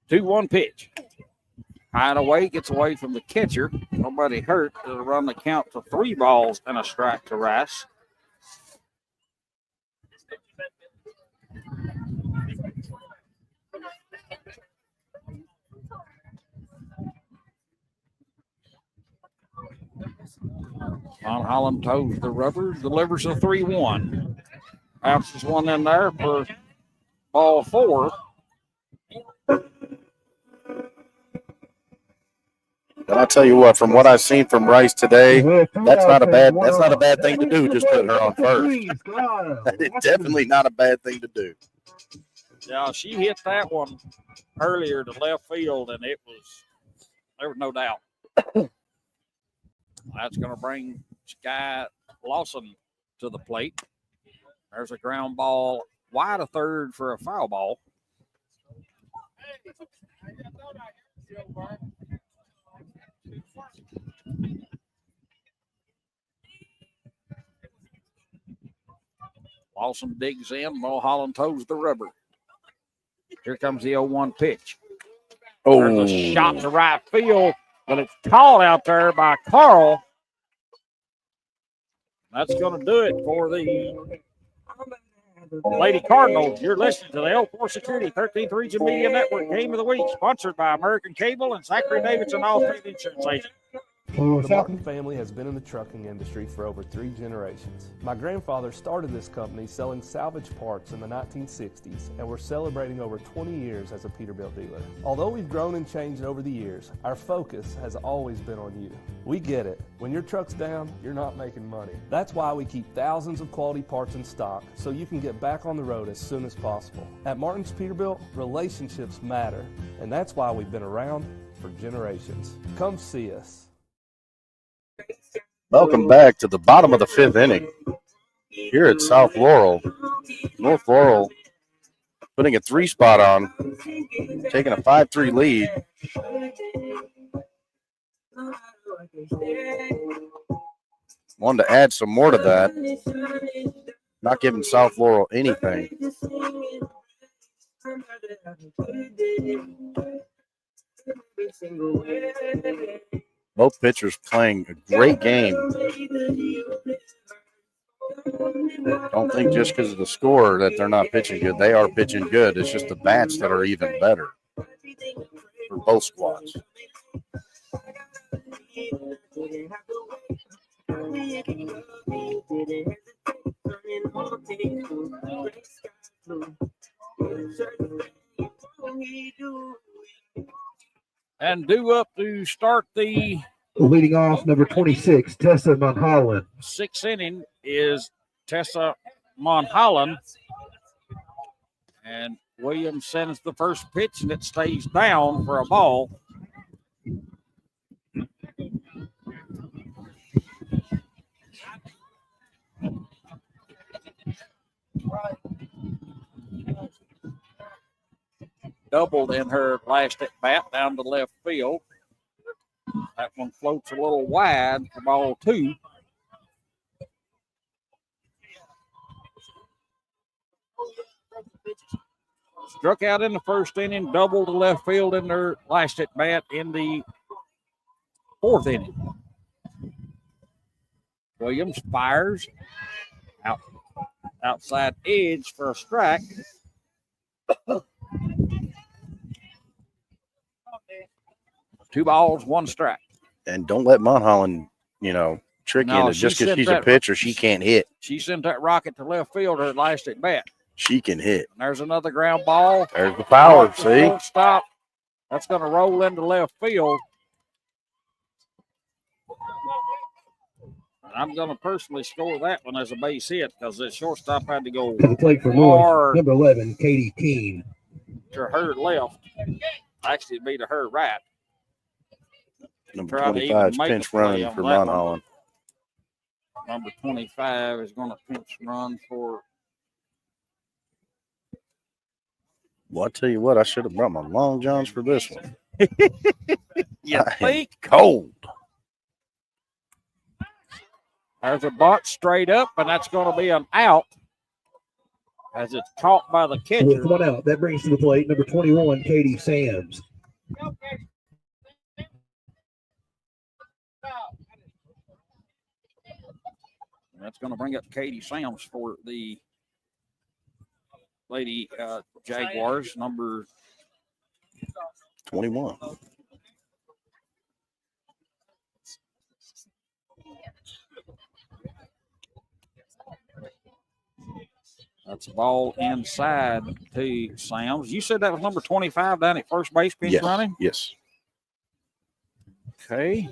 Two one pitch. High and away, gets away from the catcher. Nobody hurt. It'll run the count to 3 balls and a strike to Rice. Von Holland toes the rubber, delivers a 3-1. Bounces one in there for ball 4. But I'll tell you what, from what I've seen from Rice today, that's not a bad thing to do. Just putting her on first. It's definitely not a bad thing to do. Yeah, she hit that one earlier to left field, and there was no doubt. That's going to bring Sky Lawson to the plate. There's a ground ball wide of third for a foul ball. Lawson digs in. Mulholland toes the rubber. Here comes the 0-1 pitch. There's a shot to right field, but it's called out there by Carl. That's going to do it for the Lady Cardinals. You're listening to the L4 Security 13th Region Media Network Game of the Week, sponsored by American Cable and Zachary Davidson Allstate Insurance Agent. The Martin family has been in the trucking industry for over 3 generations. My grandfather started this company selling salvage parts in the 1960s, and we're celebrating over 20 years as a Peterbilt dealer. Although we've grown and changed over the years, our focus has always been on you. We get it. When your truck's down, you're not making money. That's why we keep thousands of quality parts in stock so you can get back on the road as soon as possible. At Martin's Peterbilt, relationships matter, and that's why we've been around for generations. Come see us. Welcome back to the bottom of the 5th inning here at South Laurel. North Laurel putting a 3 spot on, taking a 5-3 lead. Wanted to add some more to that. Not giving South Laurel anything. Both pitchers playing a great game. Don't think just because of the score that they're not pitching good. They are pitching good. It's just the bats that are even better for both squads. And due up to start the leading off, number 26, Tessa Monholland. 6th inning is Tessa Monholland. And Williams sends the first pitch, and it stays down for a ball. Doubled in her last at bat down to left field. That one floats a little wide for ball 2. Struck out in the first inning, doubled to left field in their last at bat in the 4th inning. Williams fires outside edge for a strike. 2 balls, 1 strike. And don't let Monholland, trick you into just because she's a pitcher, she can't hit. She sent that rocket to left field her last at bat. She can hit. And there's another ground ball. There's the power, see? Stop. That's going to roll into left field. And I'm going to personally score that one as a base hit because the shortstop had to go To the plate for North, number 11, Katie Keene. To her left. Actually, it'd be to her right. Number 25 pinch run for Monholland. Number 25 is going to pinch run for. Well, I tell you what, I should have brought my long johns for this one. You think? Cold. There's a bunt straight up, and that's going to be an out as it's caught by the catcher. With one out, that brings to the plate number 21, Katie Sams. That's going to bring up Katie Sams for the Lady Jaguars, number 21. That's a ball inside to Sams. You said that was number 25 down at first base, pinch Yes. running? Yes. Okay.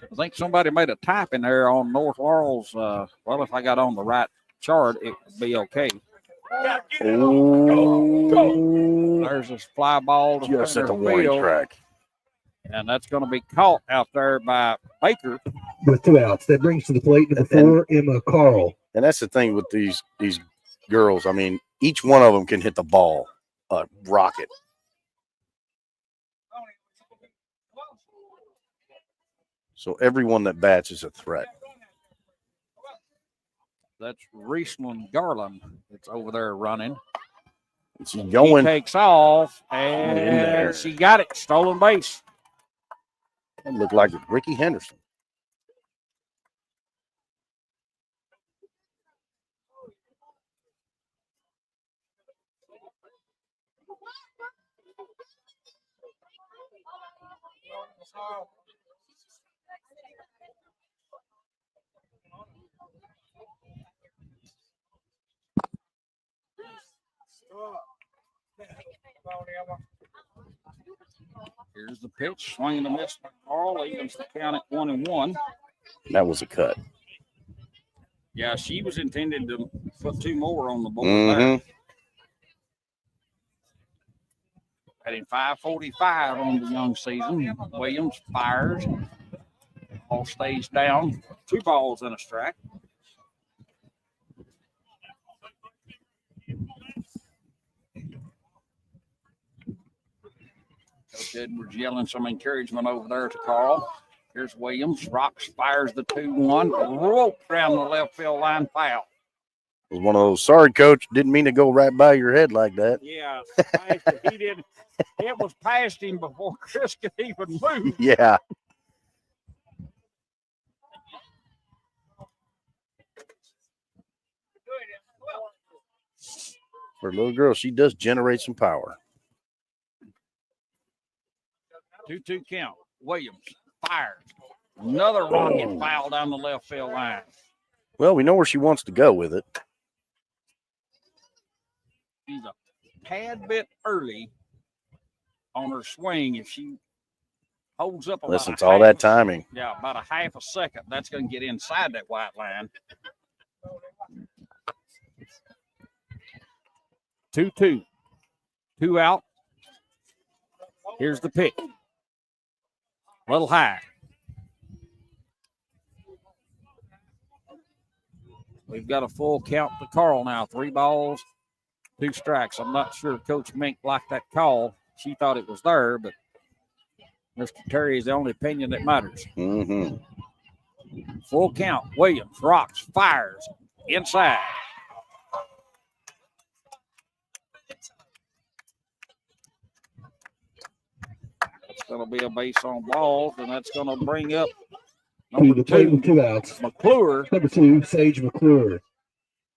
I think somebody made a type in there on North Laurel's. Well, if I got on the right chart, it would be okay. Oh, There's this fly ball to just at center the warning field, track. and that's going to be caught out there by Baker. With 2 outs, that brings to the plate number 4, Emma Carl. And that's the thing with these girls. I mean, each one of them can hit the ball, rocket. So everyone that bats is a threat. That's Riesland Garland. It's over there running. It's He going. takes off, In there. and she got it. Stolen base. It looked like Ricky Henderson. Here's the pitch. Swinging a miss by Carl. Evens the count at 1-1. That was a cut. Yeah, she was intended to put 2 more on the board Mm-hmm. there. Heading 5:45 on the young season. Williams fires. Ball stays down. 2 balls and a strike. Coach Edwards yelling some encouragement over there to Carl. Here's Williams. Rocks fires the 2-1. Rope down the left field line, foul. It was one of those, sorry, coach, didn't mean to go right by your head like that. Yeah, he did. It was past him before Chris could even move. Yeah. For a little girl, she does generate some power. 2-2 count. Williams fires. Another rocket foul down the left field line. Well, we know where she wants to go with it. She's a tad bit early on her swing. If she holds up about Listen, it's a all half- that timing. Yeah, about a half a second. That's going to get inside that white line. 2-2. 2 out. Here's the pick. Little high. We've got a full count to Carl now. 3 balls, 2 strikes. I'm not sure Coach Mink liked that call. She thought it was there, but Mr. Terry is the only opinion that matters. Mm-hmm. Full count. Williams rocks, fires inside. It's going to be a base on balls, and that's going to bring up To number the plate with 2, 2 outs. McClure. Number 2, Sage McClure.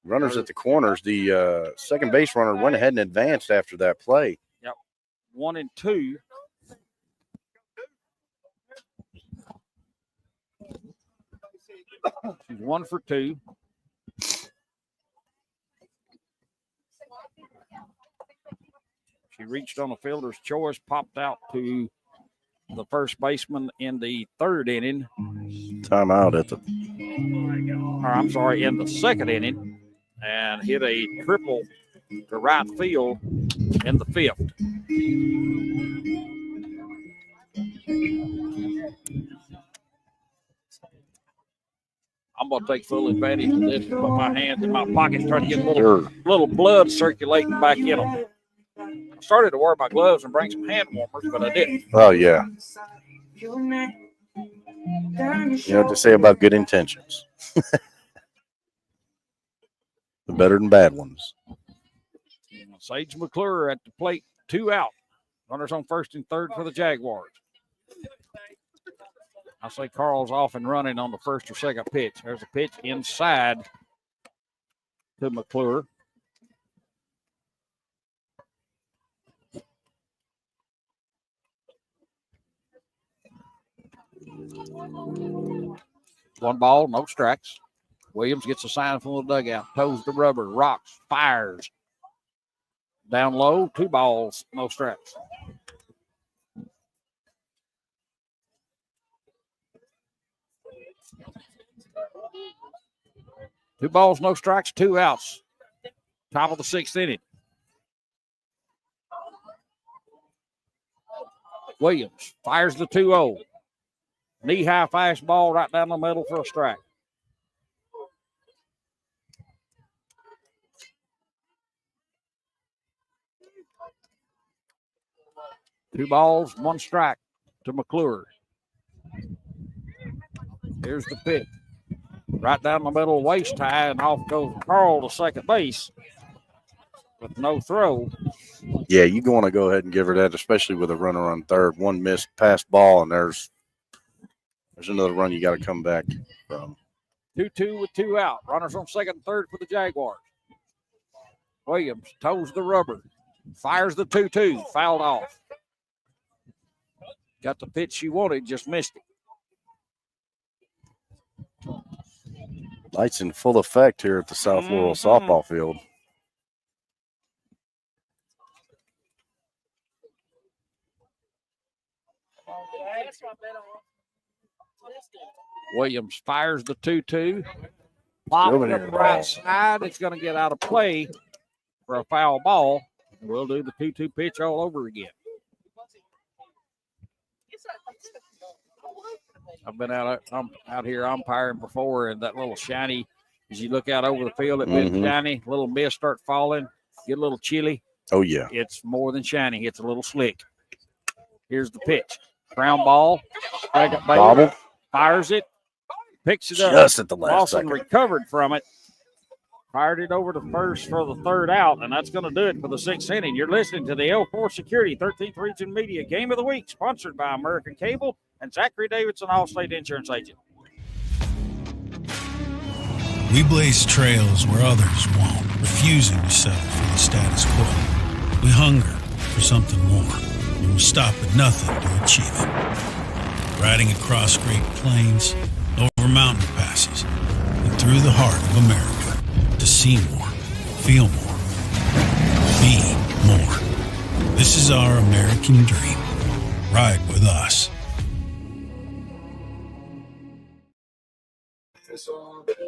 Runners at the corners. The second base runner went ahead and advanced after that play. 1 and 2. She's 1 for 2. She reached on a fielder's choice, popped out to the first baseman in the 3rd inning. Timeout at the. Or I'm sorry, in the 2nd inning, and hit a triple to right field in the 5th. I'm going to take full advantage of this, put my hands in my pockets, try to get a little blood circulating back in them. I started to wear my gloves and bring some hand warmers, but I didn't. Oh, yeah. You know what to say about good intentions. The better than bad ones. Sage McClure at the plate, 2 out. Runners on first and third for the Jaguars. I say Carl's off and running on the first or second pitch. There's a pitch inside to McClure. One ball, no strikes. Williams gets a sign from the dugout, toes the rubber, rocks, fires. Down low, 2 balls, no strikes. Two balls, no strikes, 2 outs. Top of the 6th inning. Williams fires the 2-0. Knee-high fastball right down the middle for a strike. Two balls, 1 strike to McClure. Here's the pitch. Right down the middle, waist high, and off goes Carl to second base with no throw. Yeah, you want to go ahead and give her that, especially with a runner on third. One missed pass ball, and there's another run you got to come back from. 2-2 with 2 out. Runners on second and third for the Jaguars. Williams toes the rubber. Fires the 2-2. Fouled off. Got the pitch she wanted, just missed it. Lights in full effect here at the South Laurel softball field. Williams fires the 2-2. Popped it right side. It's going to get out of play for a foul ball. We'll do the 2-2 pitch all over again. I've been out here umpiring before, and that little shiny, as you look out over the field, it's been shiny, little mist start falling, get a little chilly. Oh, yeah. It's more than shiny. It's a little slick. Here's the pitch. Ground ball. Bobble. Fires it. Picks it up. Just at the last Lawson second. recovered from it. Fired it over to first for the 3rd out, and that's going to do it for the 6th inning. You're listening to the L4 Security 13th Region Media Game of the Week, sponsored by American Cable and Zachary Davidson, Allstate Insurance Agent. We blaze trails where others won't, refusing to settle for the status quo. We hunger for something more, and we'll stop at nothing to achieve it. Riding across Great Plains, over mountain passes, and through the heart of America. To see more, feel more, be more. This is our American dream. Ride with us.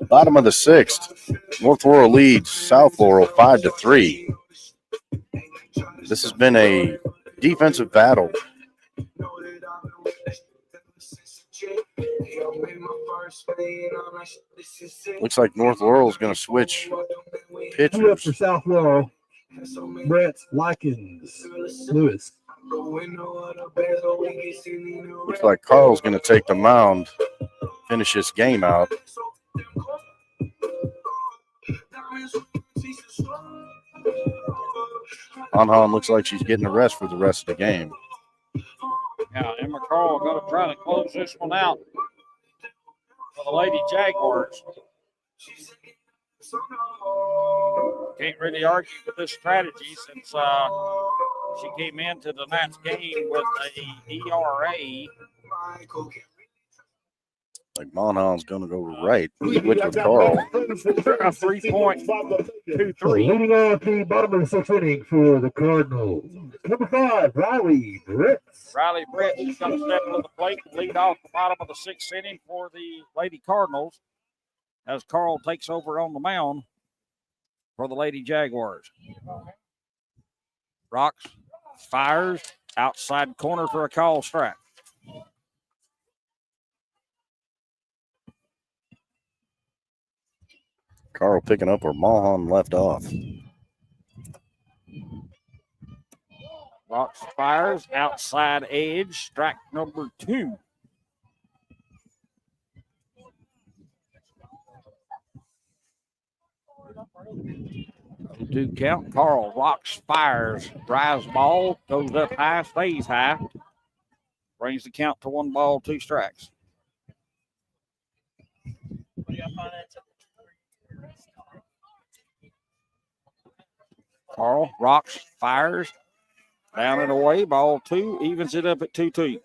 Bottom of the 6th. North Laurel leads South Laurel 5-3. This has been a defensive battle. Looks like North Laurel is going to switch pitchers. Two up for South Laurel. Brett Likens Lewis. Looks like Carl's going to take the mound, finish this game out. Han looks like she's getting a rest for the rest of the game. Now, Emma Carl going to try to close this one out for the Lady Jaguars. Can't really argue with this strategy since she came into tonight's game with a ERA. Like Monon's going to go right. Switch with Carl. A 3.23. Leading off the bottom of the 6th inning for the Cardinals. Number 5, Riley Brett. Riley Brett is going to step to the plate and lead off the bottom of the 6th inning for the Lady Cardinals as Carl takes over on the mound for the Lady Jaguars. Rocks, fires, outside corner for a call strike. Carl picking up where Mahan left off. Rocks fires, outside edge, strike number 2. 2 count. Carl rocks, fires, drives ball, goes up high, stays high. Brings the count to 1 ball, 2 strikes. Carl rocks, fires, down and away, ball 2, evens it up at 2-2.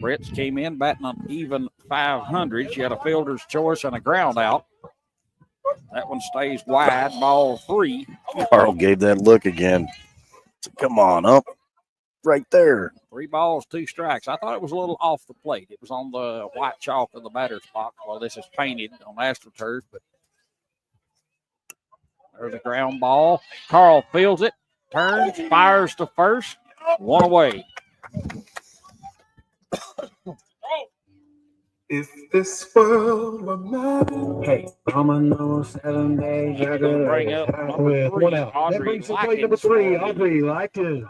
Bretts came in batting an even 500. She had a fielder's choice and a ground out. That one stays wide, ball 3. Carl gave that look again. Come on up. Right there. 3 balls, 2 strikes. I thought it was a little off the plate. It was on the white chalk of the batter's box. Well, this is painted on AstroTurf, but there's a ground ball. Carl fields it, turns, fires to first, 1 away. If this world were mine. Hey, I'm a no 7 days. Bring up number 3, 1 out. That Audrey brings us plate Likens. number 3, Audrey Likens.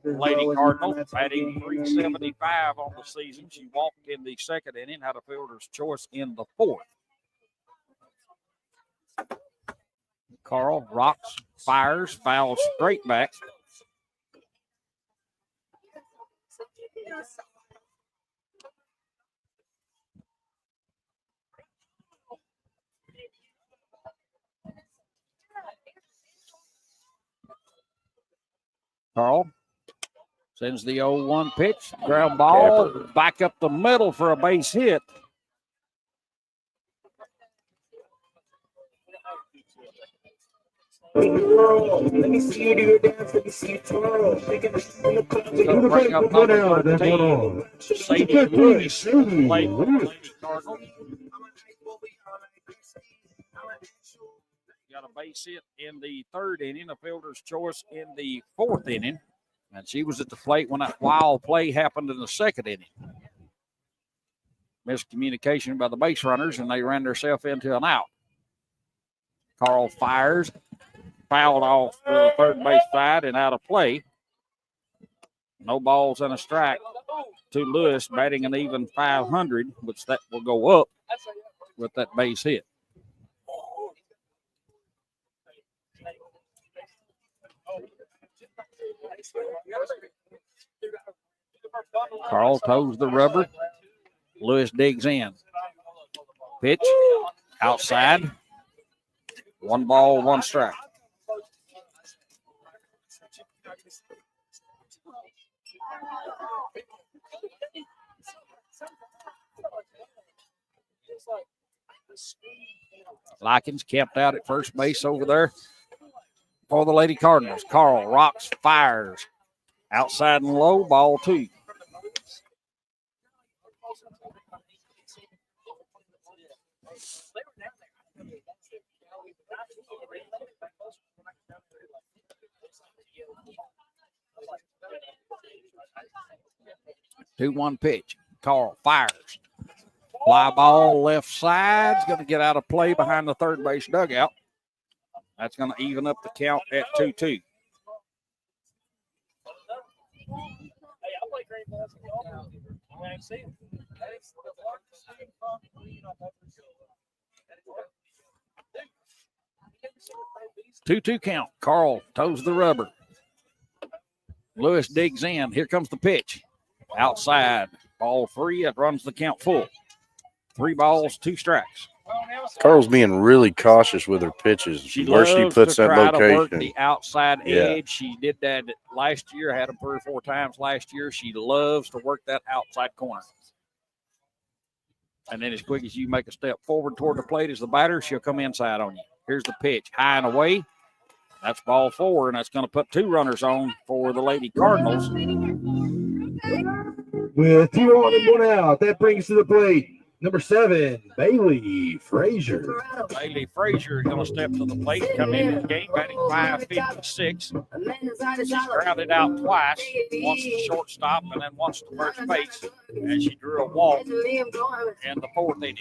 Lady Cardinal batting 375 on the season. She walked in the 2nd inning, had a fielder's choice in the 4th. Carl rocks, fires, fouls straight back. Carl sends the 0-1 pitch, ground ball, back up the middle for a base hit. Let me see you do your dance. Let me see you twirl. Going to bring up number 13, Sadie Lewis, played for the Lady Cardinal. Got a base hit in the 3rd inning, a fielder's choice in the 4th inning, and she was at the plate when that wild play happened in the 2nd inning. Miscommunication by the base runners, and they ran themselves into an out. Carl fires, fouled off to the 3rd base side and out of play. No balls and a strike to Lewis, batting an even 500, which that will go up with that base hit. Carl toes the rubber. Lewis digs in. Pitch outside. 1 ball, 1 strike. Likens camped out at first base over there for the Lady Cardinals. Carl rocks, fires. Outside and low, ball 2. Two 1 pitch. Carl fires. Fly ball left side. It's going to get out of play behind the 3rd base dugout. That's going to even up the count at 2-2. Two count. Carl toes the rubber. Lewis digs in. Here comes the pitch. Outside. Ball 3. It runs the count full. 3 balls, 2 strikes. Carl's being really cautious with her pitches. She where loves she puts to that try to work location. the outside edge. She did that last year. Had them 3 or 4 times last year. She loves to work that outside corner. And then as quick as you make a step forward toward the plate as the batter, she'll come inside on you. Here's the pitch, high and away. That's ball 4, and that's going to put 2 runners on for the Lady Cardinals. With 2 on and 1 out, that brings to the plate number 7, Bailey Frazier. Bailey Frazier is going to step to the plate, come in the game, batting 556. She's grounded out twice, once to shortstop and then once to first base. And she drew a walk in the 4th inning.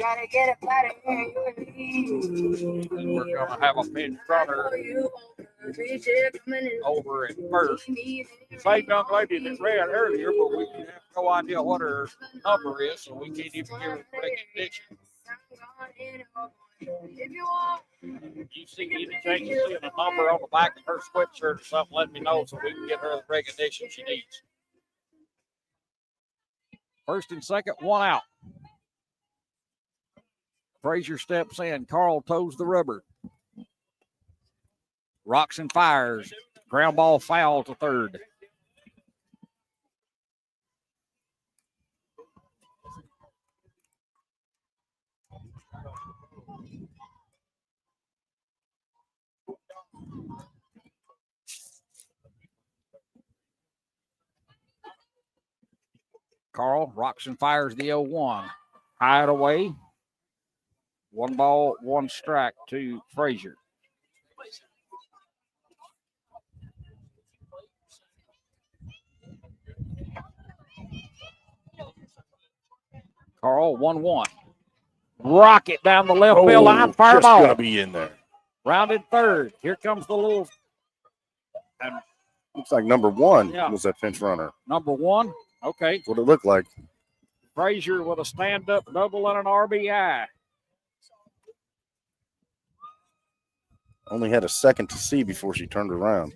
And we're going to have a pinch runner over at first. Same young lady that ran earlier, but we have no idea what her number is, so we can't even give her recognition. You see anything, you see a number on the back of her sweatshirt or something, let me know so we can get her the recognition she needs. First and second, one out. Frazier steps in. Carl toes the rubber. Rocks and fires. Ground ball foul to third. Carl rocks and fires the 0-1. High it away. One ball, one strike to Frazier. Carl, 1-1. Rocket down the left field line. Fire just ball. Going to be in there. Rounded third. Here comes the little. And Looks like number one Yeah. was that pinch runner. number one. Okay. What it looked like. Frazier with a stand-up double and an RBI. Only had a second to see before she turned around.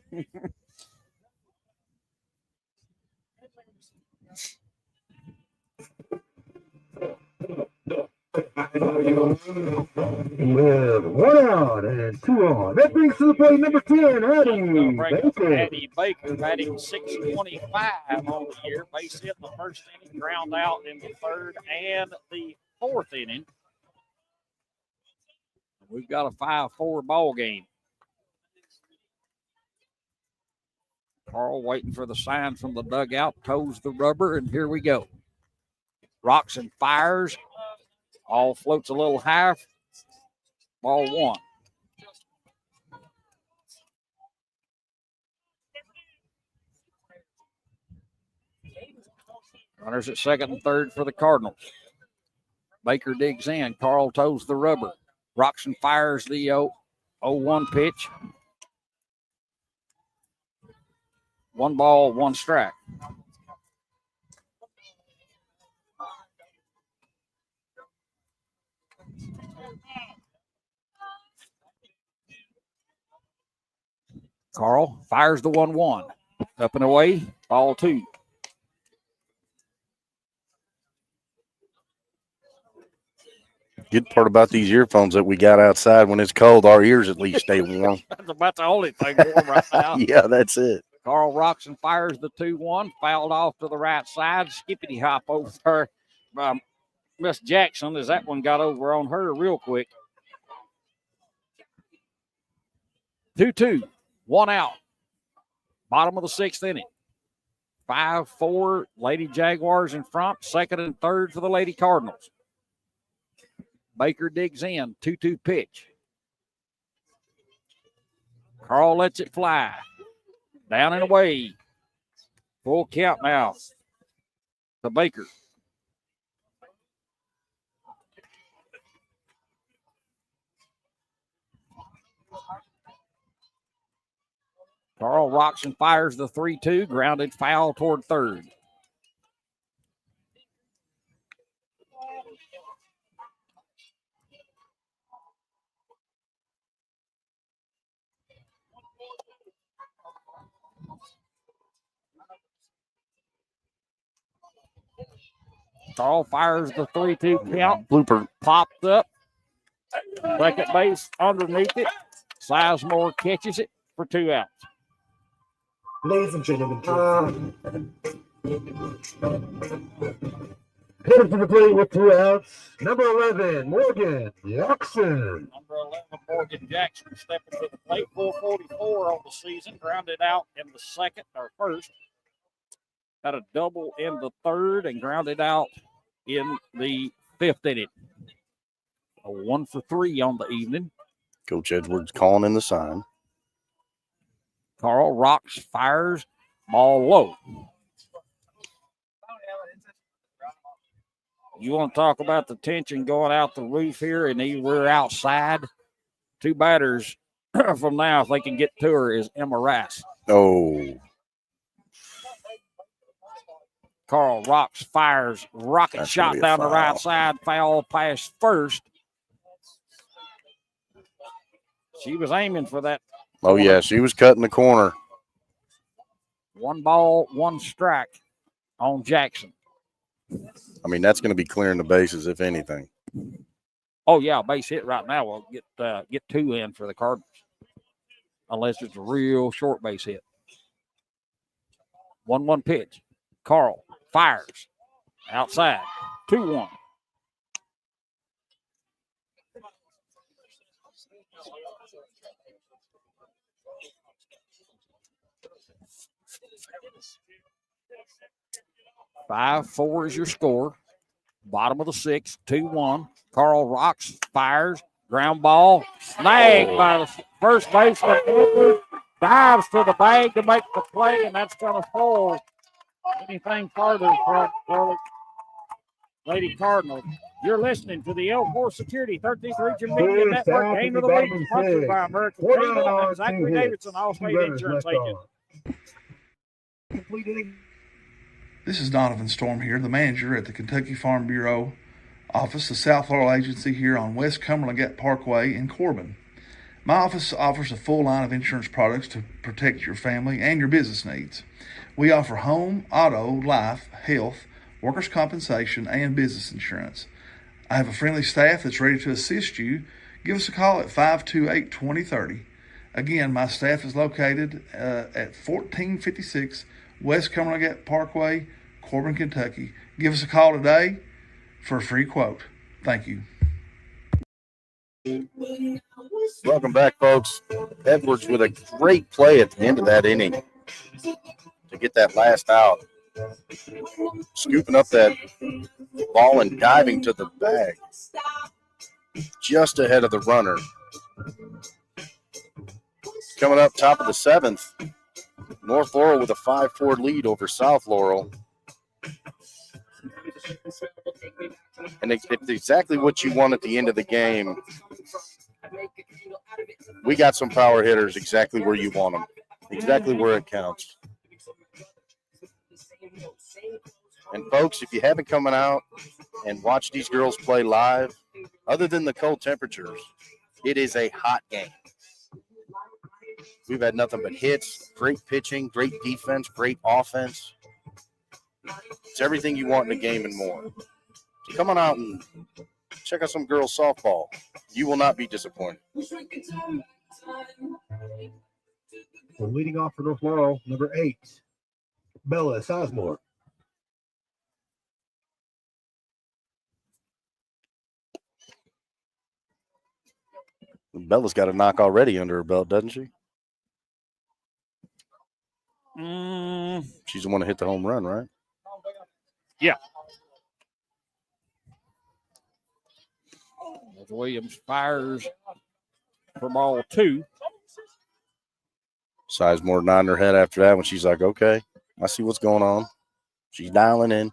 With 1 out and 2 on. That brings to the plate number 10, Addie Baker batting 625 on the year. Base hit in the first inning, ground out in the third and the fourth inning. We've got a 5-4 ball game. Carl waiting for the sign from the dugout, toes the rubber, and here we go. Rocks and fires. All floats a little high. Ball one. Runners at second and third for the Cardinals. Baker digs in. Carl toes the rubber. Rocks and fires the 0-1 pitch. 1 ball, 1 strike. Carl fires the 1-1. Up and away, ball 2. Good part about these earphones that we got outside when it's cold, our ears at least stay warm. That's about the only thing warm right now. Yeah, that's it. Carl rocks and fires the 2-1. Fouled off to the right side. Skippity hop over there. Miss Jackson, as that one got over on her real quick. 2-2. 1 out. Bottom of the 6th inning. 5-4. Lady Jaguars in front. Second and third for the Lady Cardinals. Baker digs in. 2-2 pitch. Carl lets it fly. Down and away. Full count now to Baker. Carl rocks and fires the 3-2. Grounded foul toward third. Carl fires the 3-2 count. Blooper. Popped up. Second base underneath it. Sizemore catches it for 2 outs. Ladies and gentlemen, headed to the plate with 2 outs. Number 11, Morgan Jackson. Number 11, Morgan Jackson stepping to the plate. 444 on the season. Grounded out in the second or first. Had a double in the third and grounded out in the 5th inning. A 1 for 3 on the evening. Coach Edwards calling in the sign. Carl rocks, fires, ball low. You want to talk about the tension going out the roof here, and we're outside. 2 batters from now, if they can get to her, is Emma Rass. Oh, Carl Rocks fires rocket That's shot gonna be a down the right foul. side. Foul pass first. She was aiming for that. Oh, yeah, she was cutting the corner. 1 ball, 1 strike on Jackson. I mean, that's going to be clearing the bases, if anything. Oh, yeah, base hit right now will get 2 in for the Cardinals. Unless it's a real short base hit. 1-1 pitch. Carl fires. Outside. 2-1. Five, 4 is your score. Bottom of the 6th, 2-1. Carl Rocks fires. Ground ball. Snagged by the first baseman. Dives to the bag to make the play, and that's going to pull anything further from Lady Cardinals. You're listening to the L4 Security 13th Region Media Network Game of the Week, sponsored by American Cable and Zachary Davidson, Allstate Insurance Agent. This is Donovan Storm here, the manager at the Kentucky Farm Bureau office, the South Laurel Agency here on West Cumberland Gap Parkway in Corbin. My office offers a full line of insurance products to protect your family and your business needs. We offer home, auto, life, health, workers' compensation, and business insurance. I have a friendly staff that's ready to assist you. Give us a call at 528-2030. Again, my staff is located at 1456 West Cumberland Gap Parkway, Corbin, Kentucky. Give us a call today for a free quote. Thank you. Welcome back, folks. Edwards with a great play at the end of that inning to get that last out. Scooping up that ball and diving to the bag just ahead of the runner. Coming up top of the 7th, North Laurel with a 5-4 lead over South Laurel. And it's exactly what you want at the end of the game. We got some power hitters exactly where you want them, exactly where it counts. And, folks, if you haven't come out and watched these girls play live, other than the cold temperatures, it is a hot game. We've had nothing but hits, great pitching, great defense, great offense. It's everything you want in a game and more. So come on out and check out some girls softball. You will not be disappointed. So leading off for North Laurel, number 8, Bella Sizemore. Bella's got a knock already under her belt, doesn't she? She's the one to hit the home run, right? Yeah. Williams fires for ball 2. Sizemore nodding her head after that when she's like, okay, I see what's going on. She's dialing in.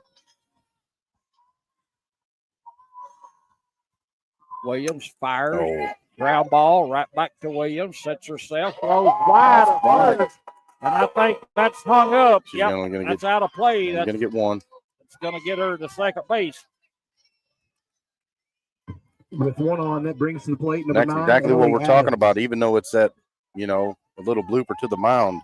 Williams fires. Oh. Ground ball right back to Williams. Sets herself. Throws wide of first. And I think that's hung up. She's only gonna that's get, out of play. That's going to get one. It's going to get her to second base. With one on, that brings to the plate number That's 9. exactly what we're Adams. talking about, even though it's that, a little blooper to the mound.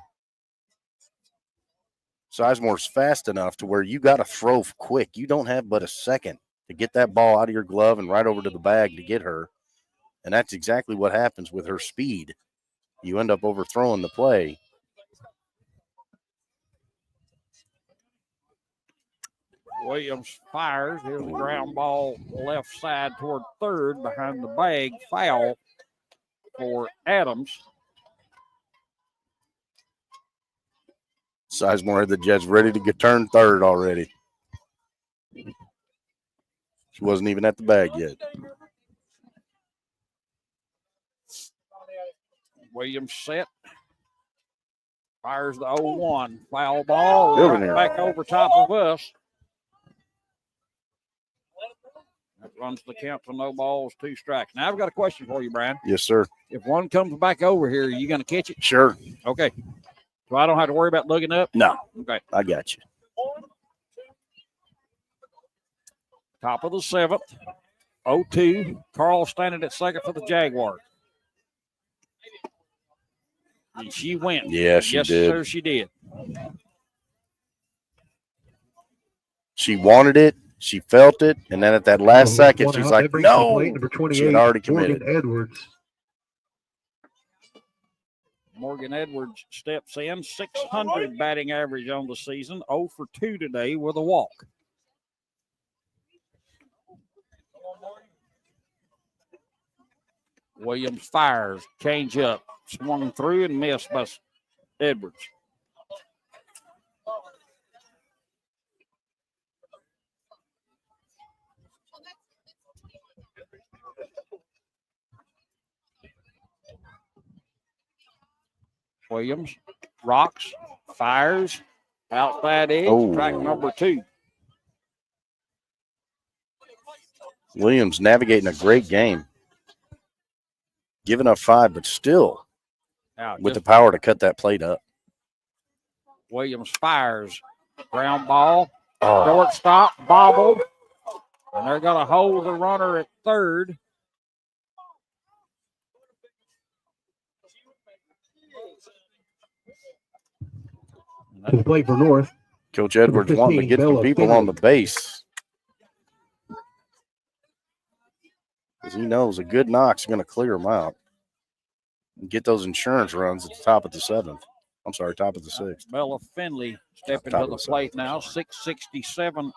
Sizemore's fast enough to where you got to throw quick. You don't have but a second to get that ball out of your glove and right over to the bag to get her. And that's exactly what happens with her speed. You end up overthrowing the play. Williams fires. Here's a ground ball left side toward third behind the bag. Foul for Adams. Sizemore had the Jets ready to get turned third already. She wasn't even at the bag yet. Williams set. Fires the 0-1. Foul ball right back over top of us. That runs the count to no balls, 2 strikes. Now I've got a question for you, Brian. Yes, sir. If one comes back over here, are you going to catch it? Sure. Okay. So I don't have to worry about looking up? No. Okay. I got you. Top of the 7th. 0-2. Carl standing at second for the Jaguars. And she went. Yeah, she yes, did. Yes, sir, she did. She wanted it. She felt it. And then at that last second, she's like, no. Number 28, she had already committed. Morgan Edwards. Morgan Edwards steps in. 600 batting average on the season. 0 for 2 today with a walk. Williams fires. Change up. Swung through and missed by Edwards. Williams rocks, fires, outside edge, track number 2. Williams navigating a great game. Giving up 5, but still with the power to cut that plate up. Williams fires. Ground ball. Shortstop, bobbled. And they're going to hold the runner at third. To the plate for North. Coach Edwards 15, wanting to get some people on the base. Because he knows a good knock's going to clear him out. And get those insurance runs at the top of the 7th. I'm sorry, top of the 6th. Bella Finley stepping to the plate now. 667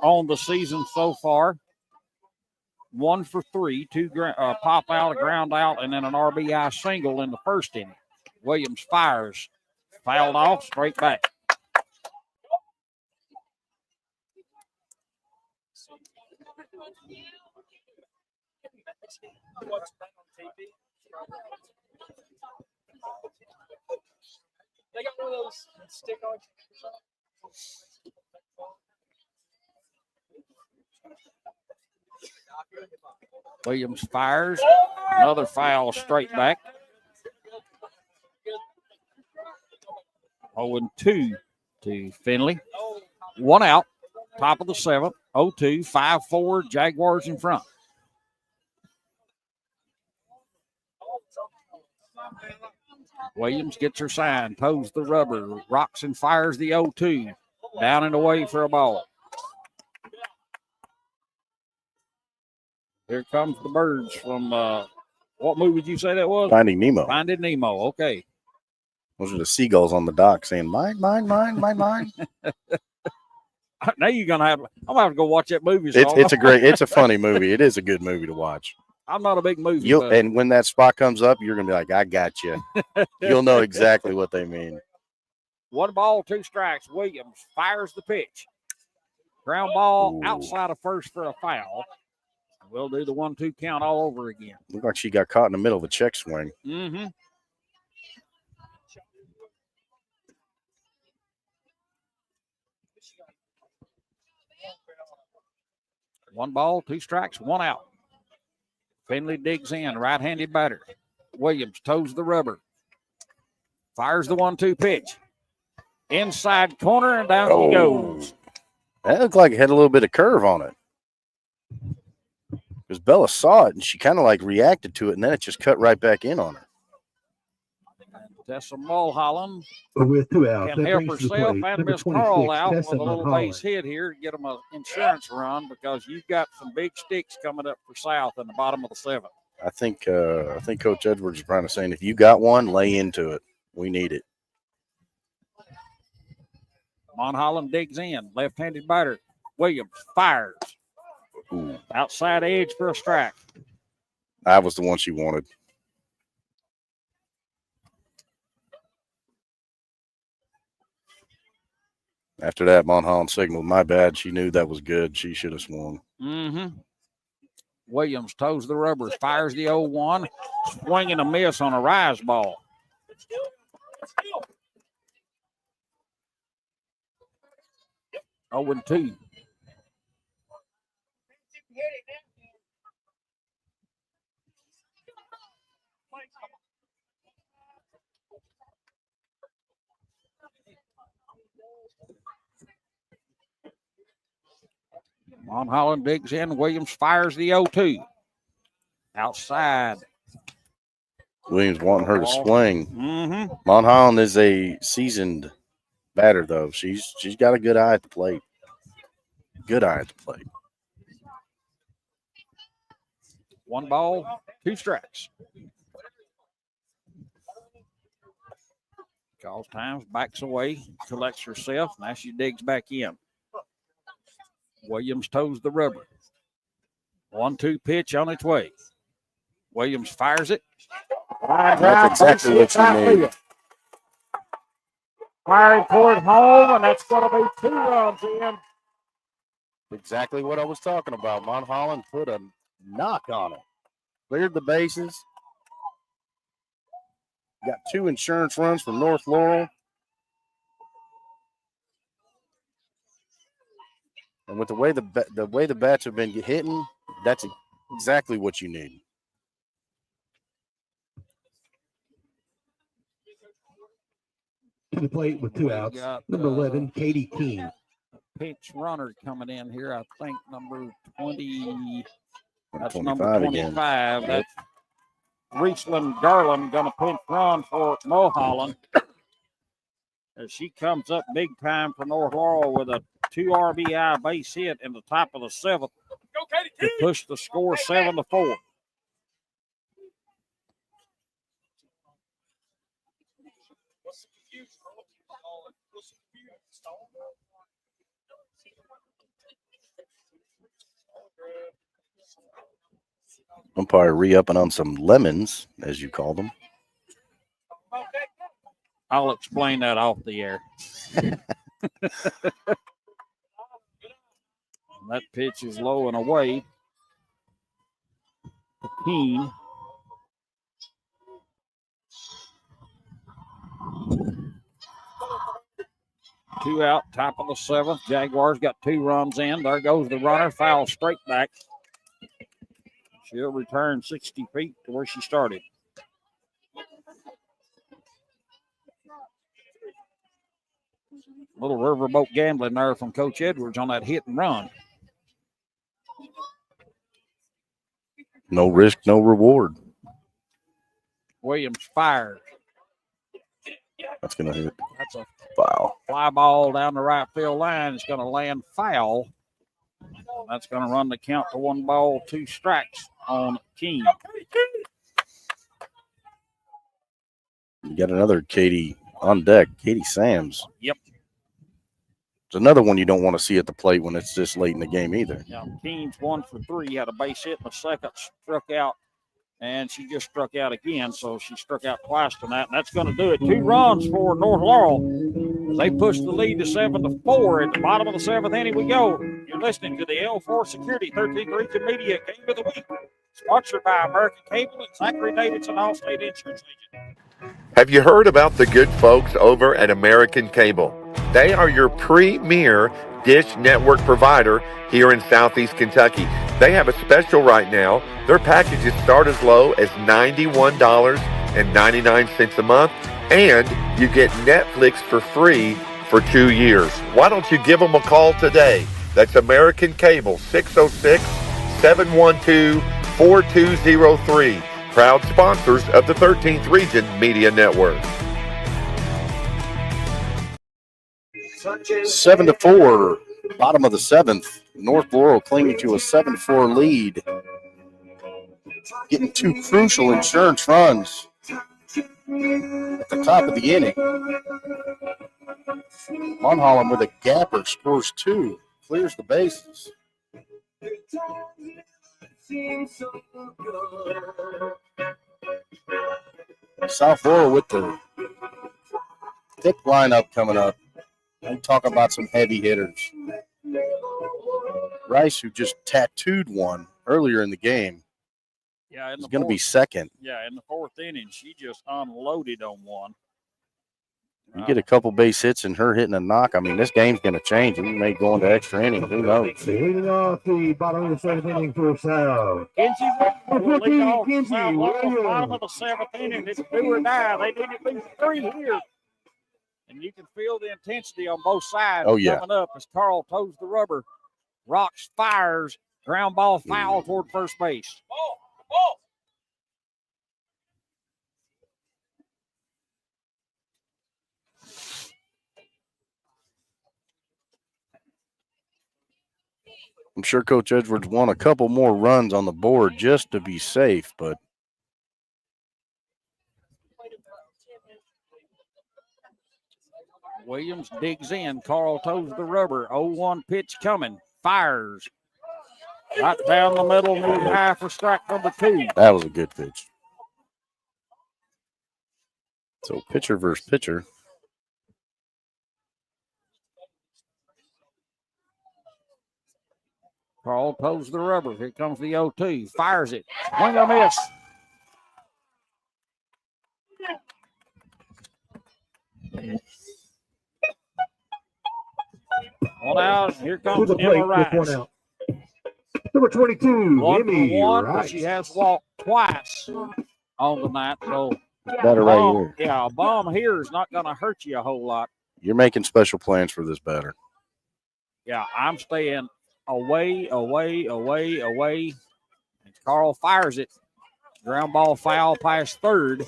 on the season so far. 1 for 3. 2 pop out, a ground out, and then an RBI single in the first inning. Williams fires. Fouled off, straight back. They got one of those stick-on. Williams fires. Another foul straight back. 0-2 to Finley. 1 out. Top of the 7th. 0-2. 5-4. Jaguars in front. Williams gets her sign. Toes the rubber. Rocks and fires the 0-2. Down and away for a ball. Here comes the birds from what movie did you say that was? Finding Nemo. Finding Nemo. Okay. Those are the seagulls on the dock saying, mine, mine, mine, mine, mine. Now you're gonna have. I'm gonna have to go watch that movie. So It's a funny movie. It is a good movie to watch. I'm not a big movie. And when that spot comes up, you're gonna be like, I got you. You'll know exactly what they mean. 1 ball, 2 strikes. Williams fires the pitch. Ground ball outside of first for a foul. We'll do the 1-2 count all over again. Looked like she got caught in the middle of a check swing. Mm-hmm. One ball, 2 strikes, 1 out. Finley digs in, right-handed batter. Williams toes the rubber. Fires the 1-2 pitch. Inside corner, and down he goes. That looked like it had a little bit of curve on it. Because Bella saw it, and she kind of like reacted to it, and then it just cut right back in on her. Tessa Mulholland with 2 outs. can help herself and Miss Carl out with a little base hit here to get them an insurance run because you've got some big sticks coming up for South in the bottom of the 7th. I think Coach Edwards is trying to say, if you got one, lay into it. We need it. Mulholland digs in, left-handed batter. Williams fires. Ooh. Outside edge for a strike. That was the one she wanted. After that, Mulholland signaled, my bad. She knew that was good. She should have swung. Mm-hmm. Williams toes the rubbers, fires the 0-1, swing and a miss on a rise ball. Oh, 2. On Holland digs in. Williams fires the 0-2. Outside. Williams wanting her to swing. Mm-hmm. Mon Holland is a seasoned batter, though. She's got a good eye at the plate. Good eye at the plate. 1 ball, 2 strikes. Calls times, backs away, collects herself. Now she digs back in. Williams toes the rubber. 1-2 pitch on its way. Williams fires it. That's exactly what you need. Firing toward home, and that's going to be 2 runs in. Exactly what I was talking about. Mon Holland put a knock on it. Cleared the bases. Got 2 insurance runs from North Laurel. And with the way the bats have been hitting, that's exactly what you need. To the plate with 2 outs. Number 11, Katie Keene. Pinch runner coming in here, I think number 20. That's 25 number 25. again. That's Riesland Garland going to pinch run for Mulholland. As she comes up big time for North Laurel with a 2 RBI base hit in the top of the 7th to push the score 7-4. Umpire re-upping on some lemons, as you call them. I'll explain that off the air. That pitch is low and away. Keene. Two out, top of the 7th. Jaguars got 2 runs in. There goes the runner, foul straight back. She'll return 60 feet to where she started. Little riverboat gambling there from Coach Edwards on that hit and run. No risk, no reward. Williams fires. That's going to hit. That's a Foul. fly ball down the right field line. It's going to land foul. That's going to run the count to 1 ball, 2 strikes on Keene. You got another Katie on deck, Katie Sams. Yep. It's another one you don't want to see at the plate when it's this late in the game either. Now, Keene's 1 for 3, had a base hit in the 2nd, struck out, and she just struck out again, so she struck out twice tonight, and that's going to do it. 2 runs for North Laurel. They push the lead to 7-4. At the bottom of the 7th inning we go. You're listening to the L4 Security 13th Region Media Game of the Week, sponsored by American Cable and Zachary Davidson, Allstate Insurance Agent. Have you heard about the good folks over at American Cable? They are your premier dish network provider here in Southeast Kentucky. They have a special right now. Their packages start as low as $91.99 a month, and you get Netflix for free for 2 years. Why don't you give them a call today? That's American Cable, 606-712-4203. Proud sponsors of the 13th Region Media Network. 7-4, bottom of the 7th. North Laurel clinging to a 7-4 lead. Getting 2 crucial insurance runs at the top of the inning. Mon Holland with a gapper scores 2, clears the bases. South Laurel with the thick lineup coming up. I'm talking about some heavy hitters. Rice, who just tattooed one earlier in the game, Yeah, is going to be second. Yeah, in the 4th inning, she just unloaded on one. You get a couple base hits and her hitting a knock. I mean, this game's going to change. We may go into extra innings. Who knows? Leading off the bottom of the 7th inning for South. Kinsey will lead off South Laurel, bottom of the 7th inning. It's do or die. They need at least 3 here. And you can feel the intensity on both sides Oh, yeah. coming up as Carl toes the rubber. Rocks, fires. Ground ball foul toward first base. I'm sure Coach Edwards won a couple more runs on the board just to be safe, but Williams digs in. Carl toes the rubber. 0-1 pitch coming. Fires. Right down the middle, knee high for strike number 2. that was a good pitch. So pitcher versus pitcher. Carl toes the rubber. Here comes the 0-2. Fires it. Swing and a miss. One out. Here To comes the plate Emma with one Rice. out. Number 22, 1 Emmy for 1, but Rice. she has walked twice on the night. So Better right bomb, here. yeah, a bomb here is not going to hurt you a whole lot. You're making special plans for this batter. Yeah, I'm staying away. And Carl fires it. Ground ball foul past third.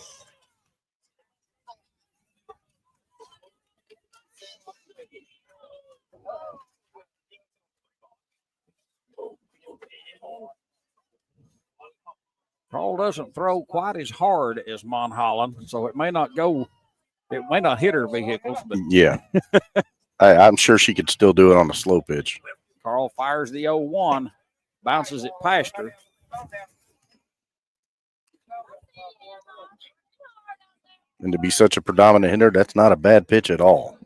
Carl doesn't throw quite as hard as Monholland, so it may not hit her vehicles, but Yeah. I'm sure she could still do it on a slow pitch. Carl fires the 0-1, bounces it past her. And to be such a predominant hitter, that's not a bad pitch at all.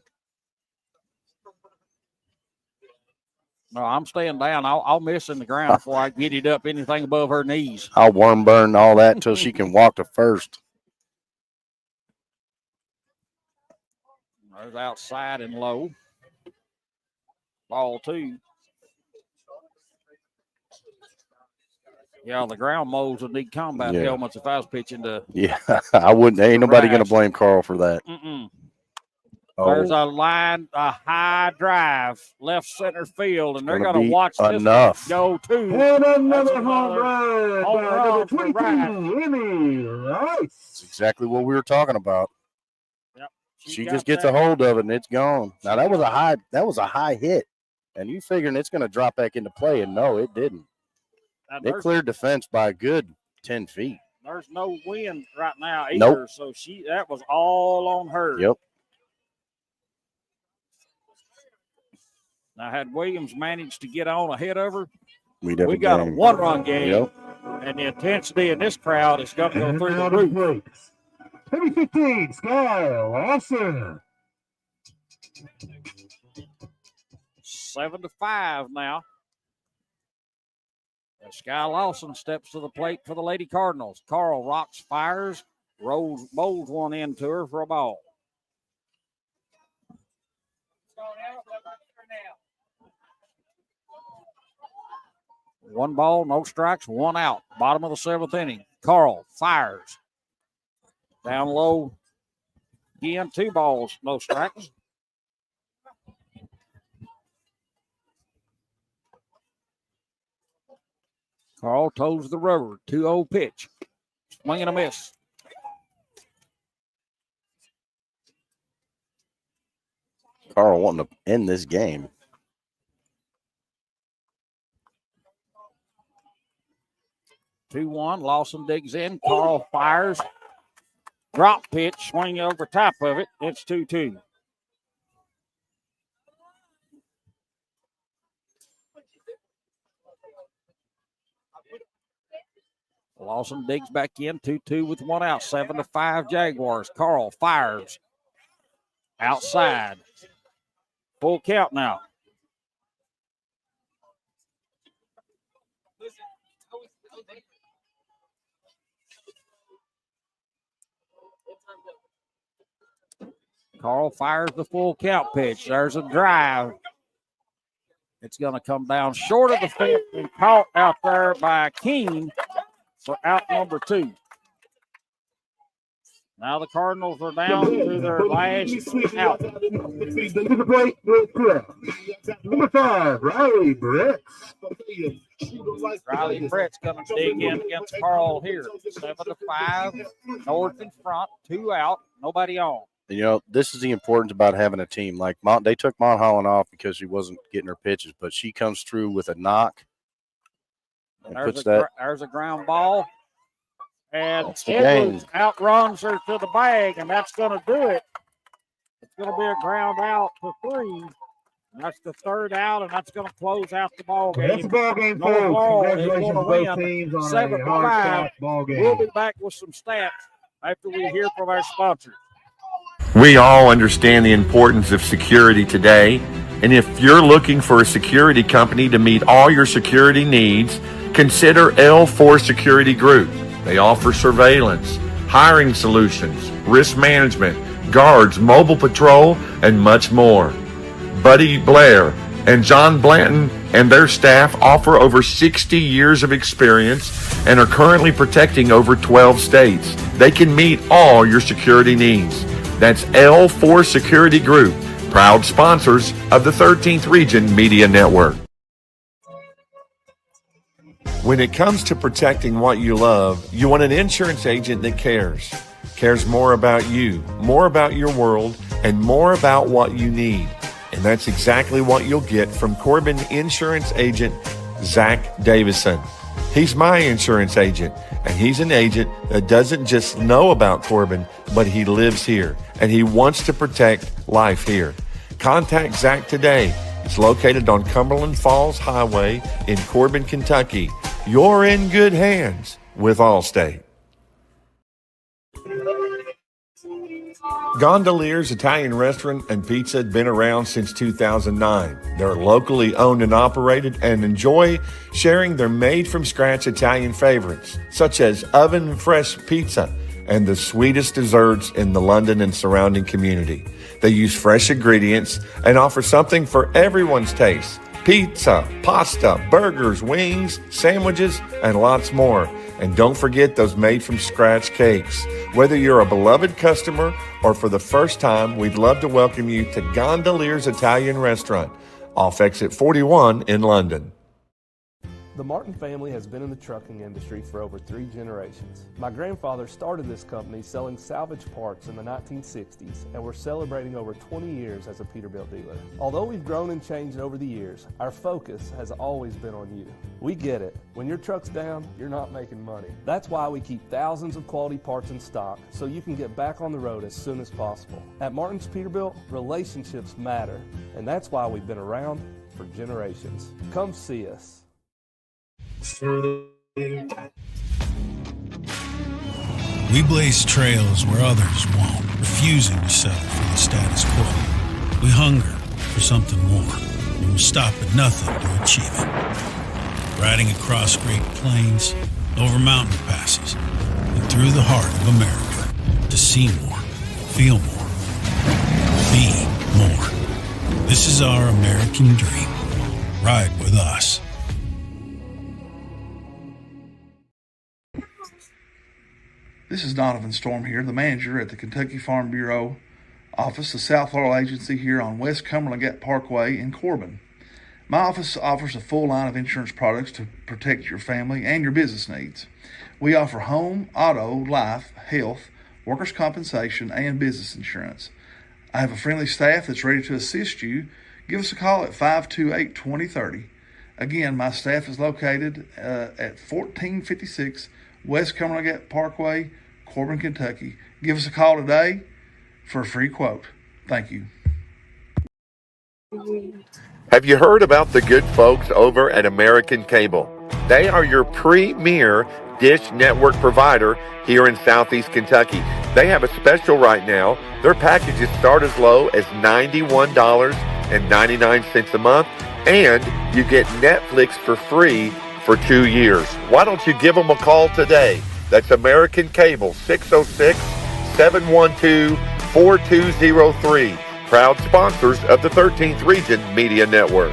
No, I'm staying down. I'll miss in the ground before I get it up anything above her knees. I'll worm burn all that until she can walk to first. There's outside and low. Ball 2. Yeah, the ground moles would need combat Yeah. helmets if I was pitching to. Yeah, I wouldn't. Ain't nobody going to Rice. blame Carl for that. There's Oh, a high drive, left center field, and they're Gonna going to be watch this enough. go too. And another That's home another run home by run number for 22, Rice. Emmy Rice. that's exactly what we were talking about. Yep. She got just gets that. a hold of it and it's gone. Now that was a high hit, and you figuring it's going to drop back into play, and no, it didn't. And It cleared defense by a good 10 feet. there's no wind right now either, Nope. so that was all on her. Yep. Now, had Williams managed to get on ahead of her, We'd have we a got a game. one-run game, Yep. and the intensity in this crowd is going to go And through now the the roof. breaks. Number 15, Sky Lawson. 7-5 now. And Sky Lawson steps to the plate for the Lady Cardinals. Carl rocks, fires, bowls one into her for a ball. One ball, no strikes, one out. Bottom of the 7th inning. Carl fires. Down low. Again, 2 balls, no strikes. Carl toes the rubber. 2-0 pitch. Swing and a miss. Carl wanting to end this game. Two-one. Lawson digs in. Carl fires. Drop pitch. Swing over top of it. It's 2-2. Lawson digs back in. 2-2 with one out. 7-5 Jaguars. Carl fires. Outside. Full count now. Carl fires the full count pitch. There's a drive. It's going to come down short of the fence and caught out there by King for out number 2. Now the Cardinals are down to their last out. Number 5, Riley Brett. Riley Brett's going to dig in against Carl here. 7-5, North in front, 2 out, nobody on. You know, this is the importance about having a team. Like they took Mount Holland off because she wasn't getting her pitches, but she comes through with a knock. And there's a ground ball. And the Edwards outruns her to the bag, and that's going to do it. It's going to be a ground out for 3. And that's the 3rd out, and that's going to close out the ball game. That's the ball game, North folks. Laurel is Congratulations to going both to teams win on 7-5. a hard-fought ball game. We'll be back with some stats after we hear from our sponsors. We all understand the importance of security today, and if you're looking for a security company to meet all your security needs, consider L4 Security Group. They offer surveillance, hiring solutions, risk management, guards, mobile patrol, and much more. Buddy Blair and John Blanton and their staff offer over 60 years of experience and are currently protecting over 12 states. They can meet all your security needs. That's L4 Security Group, proud sponsors of the 13th Region Media Network. When it comes to protecting what you love, you want an insurance agent that cares more about you, more about your world, and more about what you need. And that's exactly what you'll get from Corbin insurance agent Zach Davison. He's my insurance agent, and he's an agent that doesn't just know about Corbin, but he lives here, and he wants to protect life here. Contact Zach today. It's located on Cumberland Falls Highway in Corbin, Kentucky. You're in good hands with Allstate. Gondolier's Italian Restaurant and Pizza had been around since 2009. They're locally owned and operated and enjoy sharing their made-from-scratch Italian favorites, such as oven-fresh pizza and the sweetest desserts in the London and surrounding community. They use fresh ingredients and offer something for everyone's taste. Pizza, pasta, burgers, wings, sandwiches, and lots more. And don't forget those made-from-scratch cakes. Whether you're a beloved customer or for the first time, we'd love to welcome you to Gondolier's Italian Restaurant, off exit 41 in London. The Martin family has been in the trucking industry for over 3 generations. My grandfather started this company selling salvage parts in the 1960s, and we're celebrating over 20 years as a Peterbilt dealer. Although we've grown and changed over the years, our focus has always been on you. We get it. When your truck's down, you're not making money. That's why we keep thousands of quality parts in stock so you can get back on the road as soon as possible. At Martin's Peterbilt, relationships matter, and that's why we've been around for generations. Come see us. We blaze trails where others won't, refusing to settle for the status quo. We hunger for something more, and we'll stop at nothing to achieve it. Riding across great plains, over mountain passes, and through the heart of America to see more, feel more, be more. This is our American dream. Ride with us. This is Donovan Storm here, the manager at the Kentucky Farm Bureau office, the South Laurel Agency here on West Cumberland Gap Parkway in Corbin. My office offers a full line of insurance products to protect your family and your business needs. We offer home, auto, life, health, workers' compensation, and business insurance. I have a friendly staff that's ready to assist you. Give us a call at 528-2030. Again, my staff is located at 1456 West Cumberland Gap Parkway, Corbin, Kentucky. Give us a call today for a free quote. Thank you. Have you heard about the good folks over at American Cable? They are your premier dish network provider here in Southeast Kentucky. They have a special right now. Their packages start as low as $91.99 a month, and you get Netflix for free for 2 years. Why don't you give them a call today? That's American Cable, 606-712-4203. Proud sponsors of the 13th Region Media Network.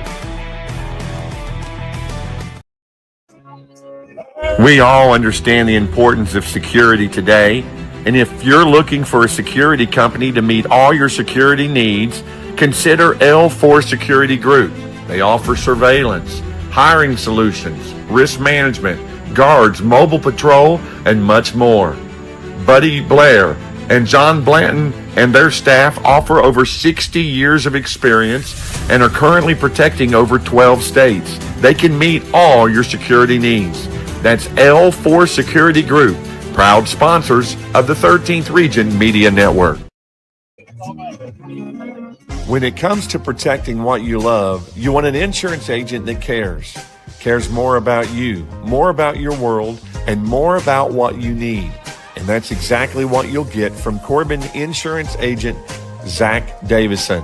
We all understand the importance of security today, And if you're looking for a security company to meet all your security needs, consider L4 Security Group. They offer surveillance, hiring solutions, risk management, guards, mobile patrol, and much more. Buddy Blair and John Blanton and their staff offer over 60 years of experience and are currently protecting over 12 states. They can meet all your security needs. That's L4 Security Group, proud sponsors of the 13th Region Media Network. When it comes to protecting what you love, you want an insurance agent that cares more about you, more about your world, and more about what you need. And that's exactly what you'll get from Corbin insurance agent Zach Davison.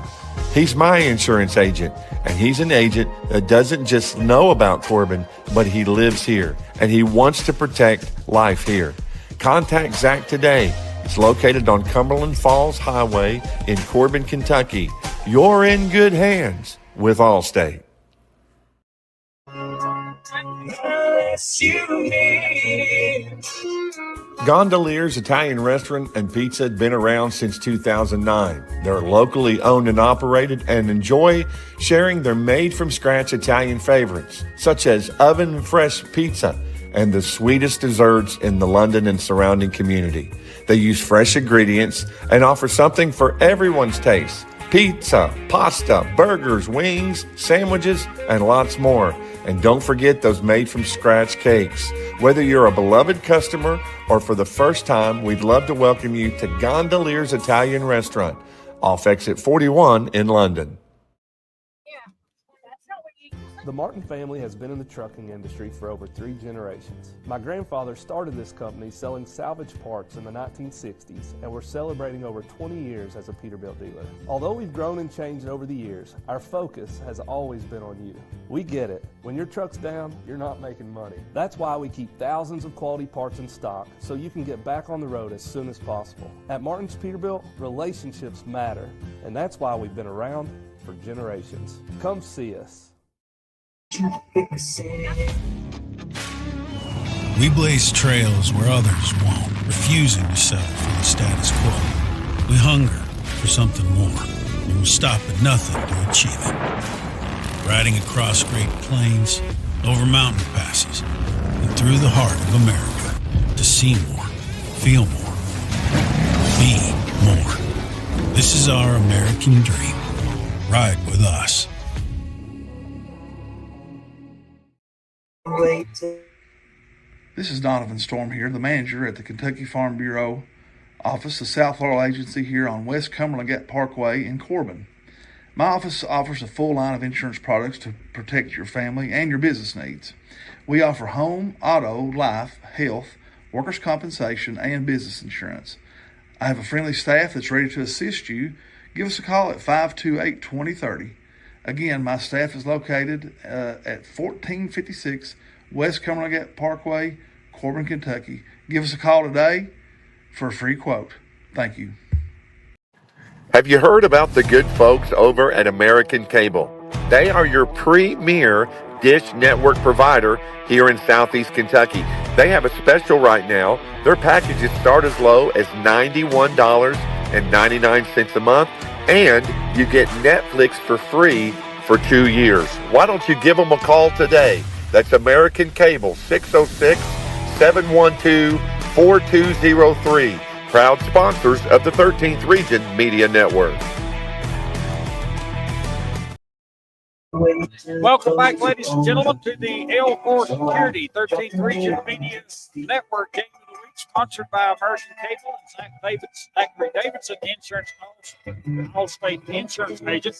He's my insurance agent, and he's an agent that doesn't just know about Corbin, but he lives here, and he wants to protect life here. Contact Zach today. It's located on Cumberland Falls Highway in Corbin, Kentucky. You're in good hands with Allstate. Gondolier's Italian Restaurant and Pizza had been around since 2009. They're locally owned and operated and enjoy sharing their made-from-scratch Italian favorites, such as oven-fresh pizza and the sweetest desserts in the London and surrounding community. They use fresh ingredients and offer something for everyone's taste. Pizza, pasta, burgers, wings, sandwiches, and lots more. And don't forget those made-from-scratch cakes. Whether you're a beloved customer or for the first time, we'd love to welcome you to Gondolier's Italian Restaurant, off exit 41 in London. The Martin family has been in the trucking industry for over 3 generations. My grandfather started this company selling salvage parts in the 1960s, and we're celebrating over 20 years as a Peterbilt dealer. Although we've grown and changed over the years, our focus has always been on you. We get it. When your truck's down, you're not making money. That's why we keep thousands of quality parts in stock so you can get back on the road as soon as possible. At Martin's Peterbilt, relationships matter, and that's why we've been around for generations. Come see us. We blaze trails where others won't, refusing to settle for the status quo. We hunger for something more, and we'll stop at nothing to achieve it. Riding across great plains, over mountain passes, and through the heart of America to see more, feel more, be more. This is our American dream. Ride with us. This is Donovan Storm here, the manager at the Kentucky Farm Bureau office, the South Laurel agency here on West Cumberland Gap Parkway in Corbin. My office offers a full line of insurance products to protect your family and your business needs. We offer home, auto, life, health, workers' compensation, and business insurance. I have a friendly staff that's ready to assist you. Give us a call at 528-2030. Again, my staff is located at 1456 West Cumberland Gap Parkway, Corbin, Kentucky. Give us a call today for a free quote. Thank you. Have you heard about the good folks over at American Cable? They are your premier dish network provider here in Southeast Kentucky. They have a special right now. Their packages start as low as $91.99 a month, and you get Netflix for free for 2 years. Why don't you give them a call today? That's American Cable, 606-712-4203. Proud sponsors of the 13th Region Media Network. Welcome back, ladies and gentlemen, to the L4 Security 13th Region Media Network Game of the Week, sponsored by American Cable and Zachary Davidson, Insurance Allstate Insurance Agent.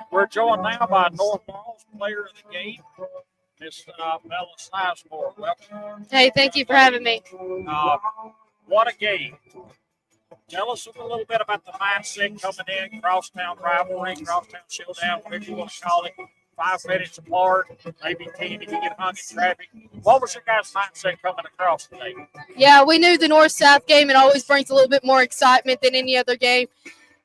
We're joined now by North Laurel's player of the game, Miss Bella Sizemore. Welcome. Hey, thank you for having me. What a game. Tell us a little bit about the mindset coming in, crosstown rivalry, crosstown showdown, whatever you want to call it. 5 minutes apart, maybe 10 if you get hung in traffic. What was your guys' mindset coming across today? Yeah, we knew the North-South game, it always brings a little bit more excitement than any other game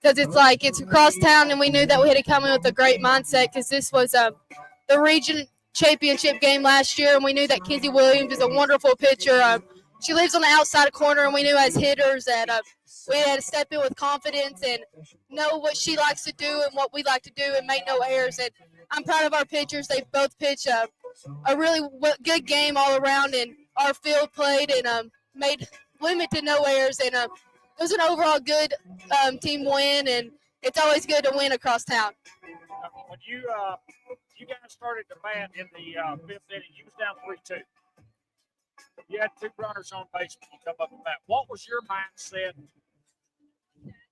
because it's across town, and we knew that we had to come in with a great mindset because this was the region championship game last year, and we knew that Kenzie Williams is a wonderful pitcher. she lives on the outside corner, and we knew as hitters that we had to step in with confidence and know what she likes to do and what we like to do and make no errors. And I'm proud of our pitchers. They both pitched a really good game all around, and our field played and made limited no errors. And it was an overall good team win, and it's always good to win across town. When you guys started to bat in the fifth inning, you was down 3-2. You had 2 runners on base when you come up and bat. What was your mindset?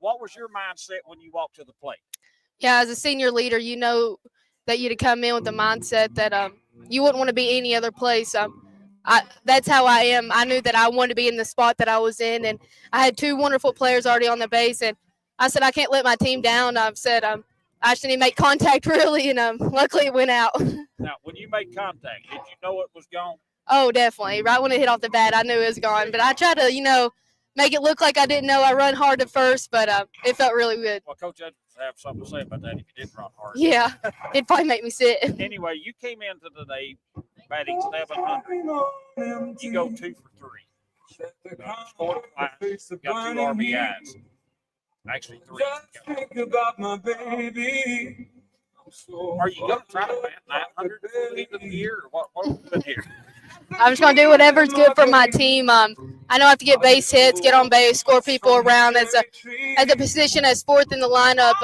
What was your mindset when you walked to the plate? Yeah, as a senior leader, you know that you'd come in with the mindset that you wouldn't want to be any other place. That's how I am. I knew that I wanted to be in the spot that I was in, and I had 2 wonderful players already on the base, and I said I can't let my team down. I've said I just need to make contact really, and luckily it went out. Now, when you made contact, did you know it was gone? Oh, definitely. Right when it hit off the bat, I knew it was gone. But I tried to, make it look like I didn't know. I run hard at first, but it felt really good. Well, Coach Edwards have something to say about that if you did run hard. Yeah, it'd probably make me sit. Anyway, you came into today batting 700. You go 2 for 3. Scored twice, got 2 RBIs. Actually, 3. Are you going to try to bat 900 at the end of the year, or what are we doing here? I'm just going to do whatever's good for my team. I know I have to get base hits, get on base, score people around. As a position as 4th in the lineup,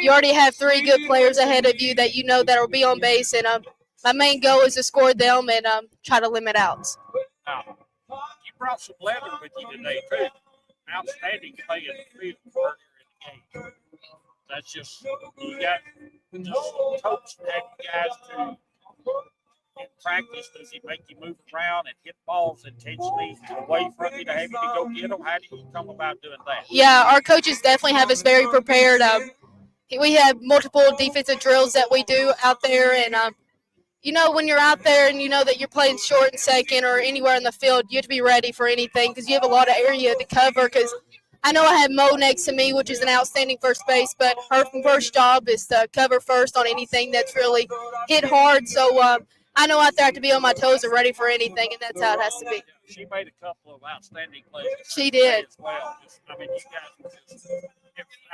you already have 3 good players ahead of you that you know that will be on base. And my main goal is to score them and try to limit outs. Now, you brought some leather with you today, too. Outstanding play in the field earlier in the game. That's just, you got just coach that guys to in practice. Does he make you move around and hit balls intentionally away from you to have you to go get them? How do you come about doing that? Yeah, our coaches definitely have us very prepared. We have multiple defensive drills that we do out there, and when you're out there and you know that you're playing short and second or anywhere in the field, you have to be ready for anything because you have a lot of area to cover. Because I know I have Mo next to me, which is an outstanding first base, but her first job is to cover first on anything that's really hit hard. So I know out there I have to be on my toes and ready for anything, and that's how it has to be. She made a couple of outstanding plays. She did. As well. You guys just it was an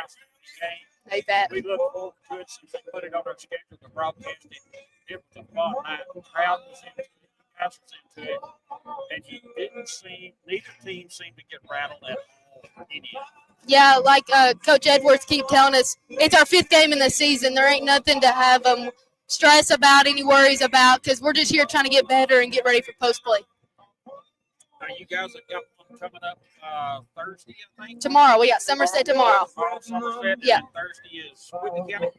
outstanding game. They bet. We look forward to it since they put it on our schedule to broadcast it. It was a fun night. The crowd was into it. The guys was into it. And neither team seemed to get rattled at all. Yeah, like Coach Edwards keep telling us, it's our 5th game in the season. There ain't nothing to have stress about, any worries about, because we're just here trying to get better and get ready for post play. You guys have got one coming up Thursday, I think. Tomorrow, we got Somerset tomorrow. Somerset, yeah. And Thursday is Whitney County.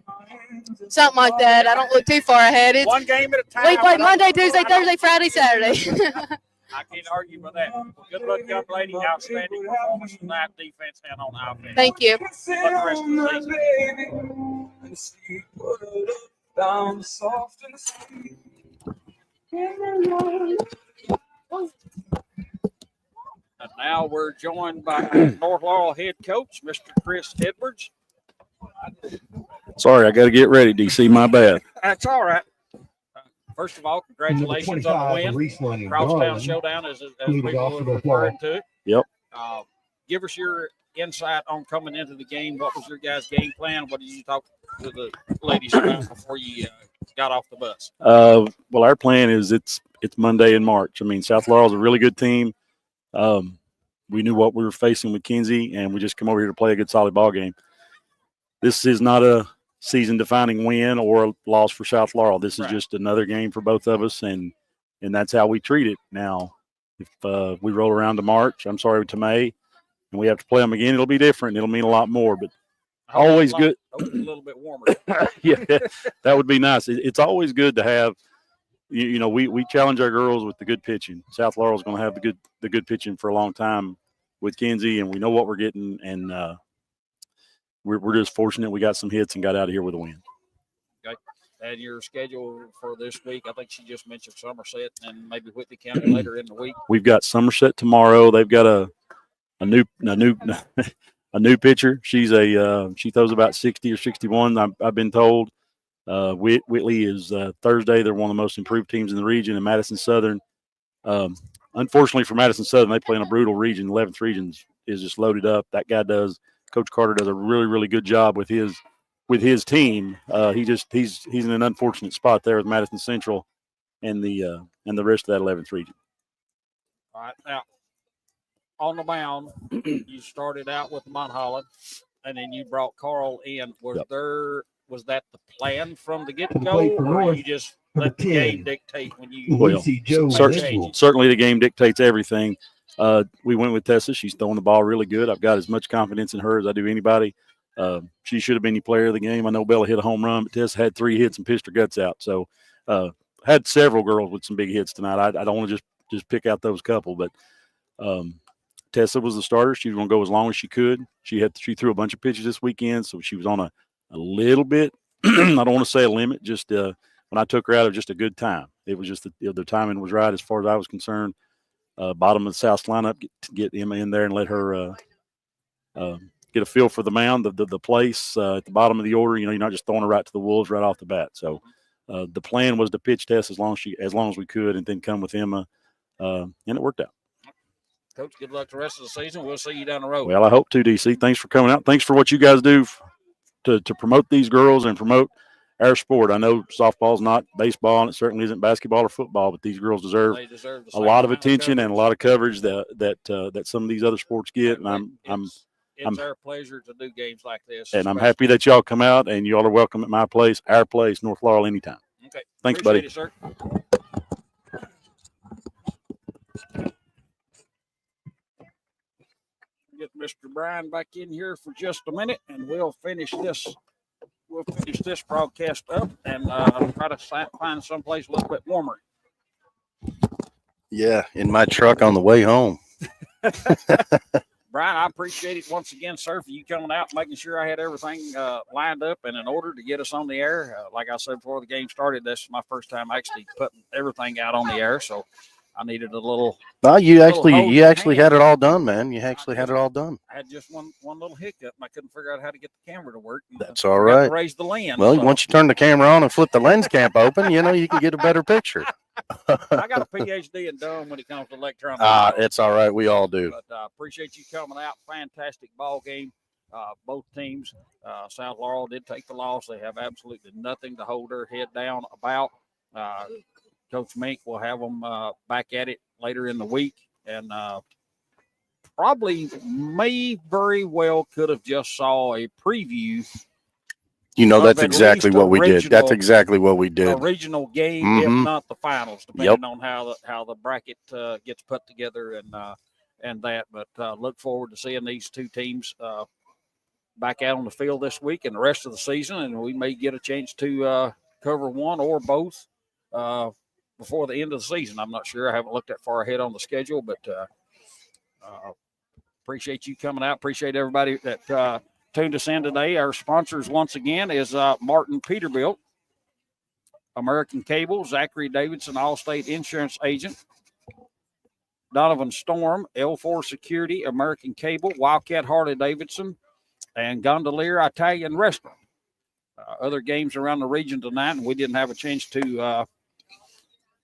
Something like that. I don't look too far ahead. It's, one game at a time. We play Monday, Tuesday, Thursday, Friday, Saturday. I can't argue with that. Good luck, young lady. Outstanding performance tonight, defense and on offense. Thank you. Good luck the rest of the season. Down soft and sweet. And now we're joined by North Laurel head coach, Mr. Chris Edwards. Sorry, I got to get ready, DC. My bad. That's all right. First of all, congratulations on the win. Crosstown Showdown, as people have referred to it. Yep. Give us your insight on coming into the game. What was your guys' game plan? What did you talk to the ladies about before you got off the bus? Well, our plan is it's Monday in March. I mean, South Laurel's a really good team. We knew what we were facing with Kinsey, and we just come over here to play a good, solid ball game. This is not a season-defining win or loss for South Laurel. This is just another game for both of us, and that's how we treat it. Now, if we roll around to May, and we have to play them again, it'll be different. It'll mean a lot more, but always good. A little bit warmer. Yeah, that would be nice. It's always good to have. We challenge our girls with the good pitching. South Laurel's going to have the good pitching for a long time with Kinsey, and we know what we're getting, and we're just fortunate we got some hits and got out of here with a win. Okay. And your schedule for this week, I think she just mentioned Somerset and maybe Whitney County later in the week. We've got Somerset tomorrow. They've got a new pitcher. She throws about 60 or 61. I've been told. Whitley is Thursday. They're one of the most improved teams in the region, and Madison Southern unfortunately for Madison Southern, they play in a brutal region. 11th region is just loaded up. That guy Coach Carter does a really, really good job with his team. He's in an unfortunate spot there with Madison Central and the rest of that 11th region. All right, now on the mound, you started out with Mount Holland, and then you brought Carl in. Was that the plan from the get-go, or you just let the game dictate when you? Well, certainly the game dictates everything. We went with Tessa. She's throwing the ball really good. I've got as much confidence in her as I do anybody. She should have been the player of the game. I know Bella hit a home run, but Tessa had 3 hits and pitched her guts out. So had several girls with some big hits tonight. I don't want to just pick out those couple, but Tessa was the starter. She was going to go as long as she could. She threw a bunch of pitches this weekend, so she was on a little bit. I don't want to say a limit. Just when I took her out of just a good time, it was just the timing was right as far as I was concerned. Bottom of the South lineup, get Emma in there and let her get a feel for the mound, the place at the bottom of the order. You're not just throwing her right to the wolves right off the bat. So the plan was to pitch Tess as long as we could, and then come with Emma, and it worked out. Coach, good luck the rest of the season. We'll see you down the road. Well, I hope to, DC. Thanks for coming out. Thanks for what you guys do to promote these girls and promote our sport. I know softball's not baseball, and it certainly isn't basketball or football, but these girls deserve a lot of attention and a lot of coverage that some of these other sports get. And it's our pleasure to do games like this. And I'm happy that y'all come out, and y'all are welcome at my place, our place, North Laurel, anytime. Okay. Thanks, buddy. It, sir. Get Mr. Bryan back in here for just a minute, and we'll finish this broadcast up and try to find someplace a little bit warmer. Yeah, in my truck on the way home. Brian, I appreciate it once again, sir, for you coming out, making sure I had everything lined up and in order to get us on the air. Like I said before the game started, this is my first time actually putting everything out on the air, so I needed a little. Well, you actually had it all done, man. You actually had it all done. I had just one little hiccup. I couldn't figure out how to get the camera to work. That's all right. Raise the lens. Well, once you turn the camera on and flip the lens camp open, you can get a better picture. I got a PhD in dumb when it comes to electronics. It's all right. We all do. But I appreciate you coming out. Fantastic ball game. Both teams. South Laurel did take the loss. They have absolutely nothing to hold their head down about. Coach Mink will have them back at it later in the week, and probably very well could have just saw a preview. That's exactly what we did. That's exactly what we did. Regional game, if not the finals, depending on how the bracket gets put together and that. But look forward to seeing these two teams back out on the field this week and the rest of the season, and we may get a chance to cover one or both before the end of the season. I'm not sure. I haven't looked that far ahead on the schedule, but appreciate you coming out. Appreciate everybody that tuned us in today. Our sponsors, once again, is Martin Peterbilt, American Cable, Zachary Davidson, Allstate Insurance Agent, Donovan Storm, L4 Security, American Cable, Wildcat Harley Davidson, and Gondolier Italian Restaurant. Other games around the region tonight, and we didn't have a chance to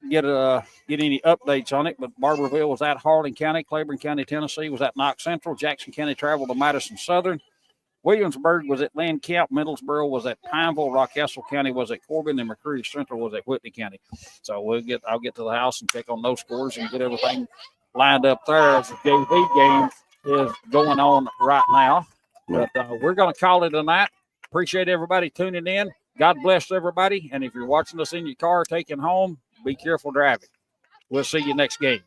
get any updates on it, but Barberville was at Harlan County, Claiborne County, Tennessee was at Knox Central, Jackson County traveled to Madison Southern, Williamsburg was at Lynn Camp, Middlesboro was at Pineville, Rockcastle County was at Corbin, and McCreary Central was at Whitney County. So I'll get to the house and check on those scores and get everything lined up there as the JV game is going on right now. But we're going to call it a night. Appreciate everybody tuning in. God bless everybody. And if you're watching us in your car taking home, be careful driving. We'll see you next game.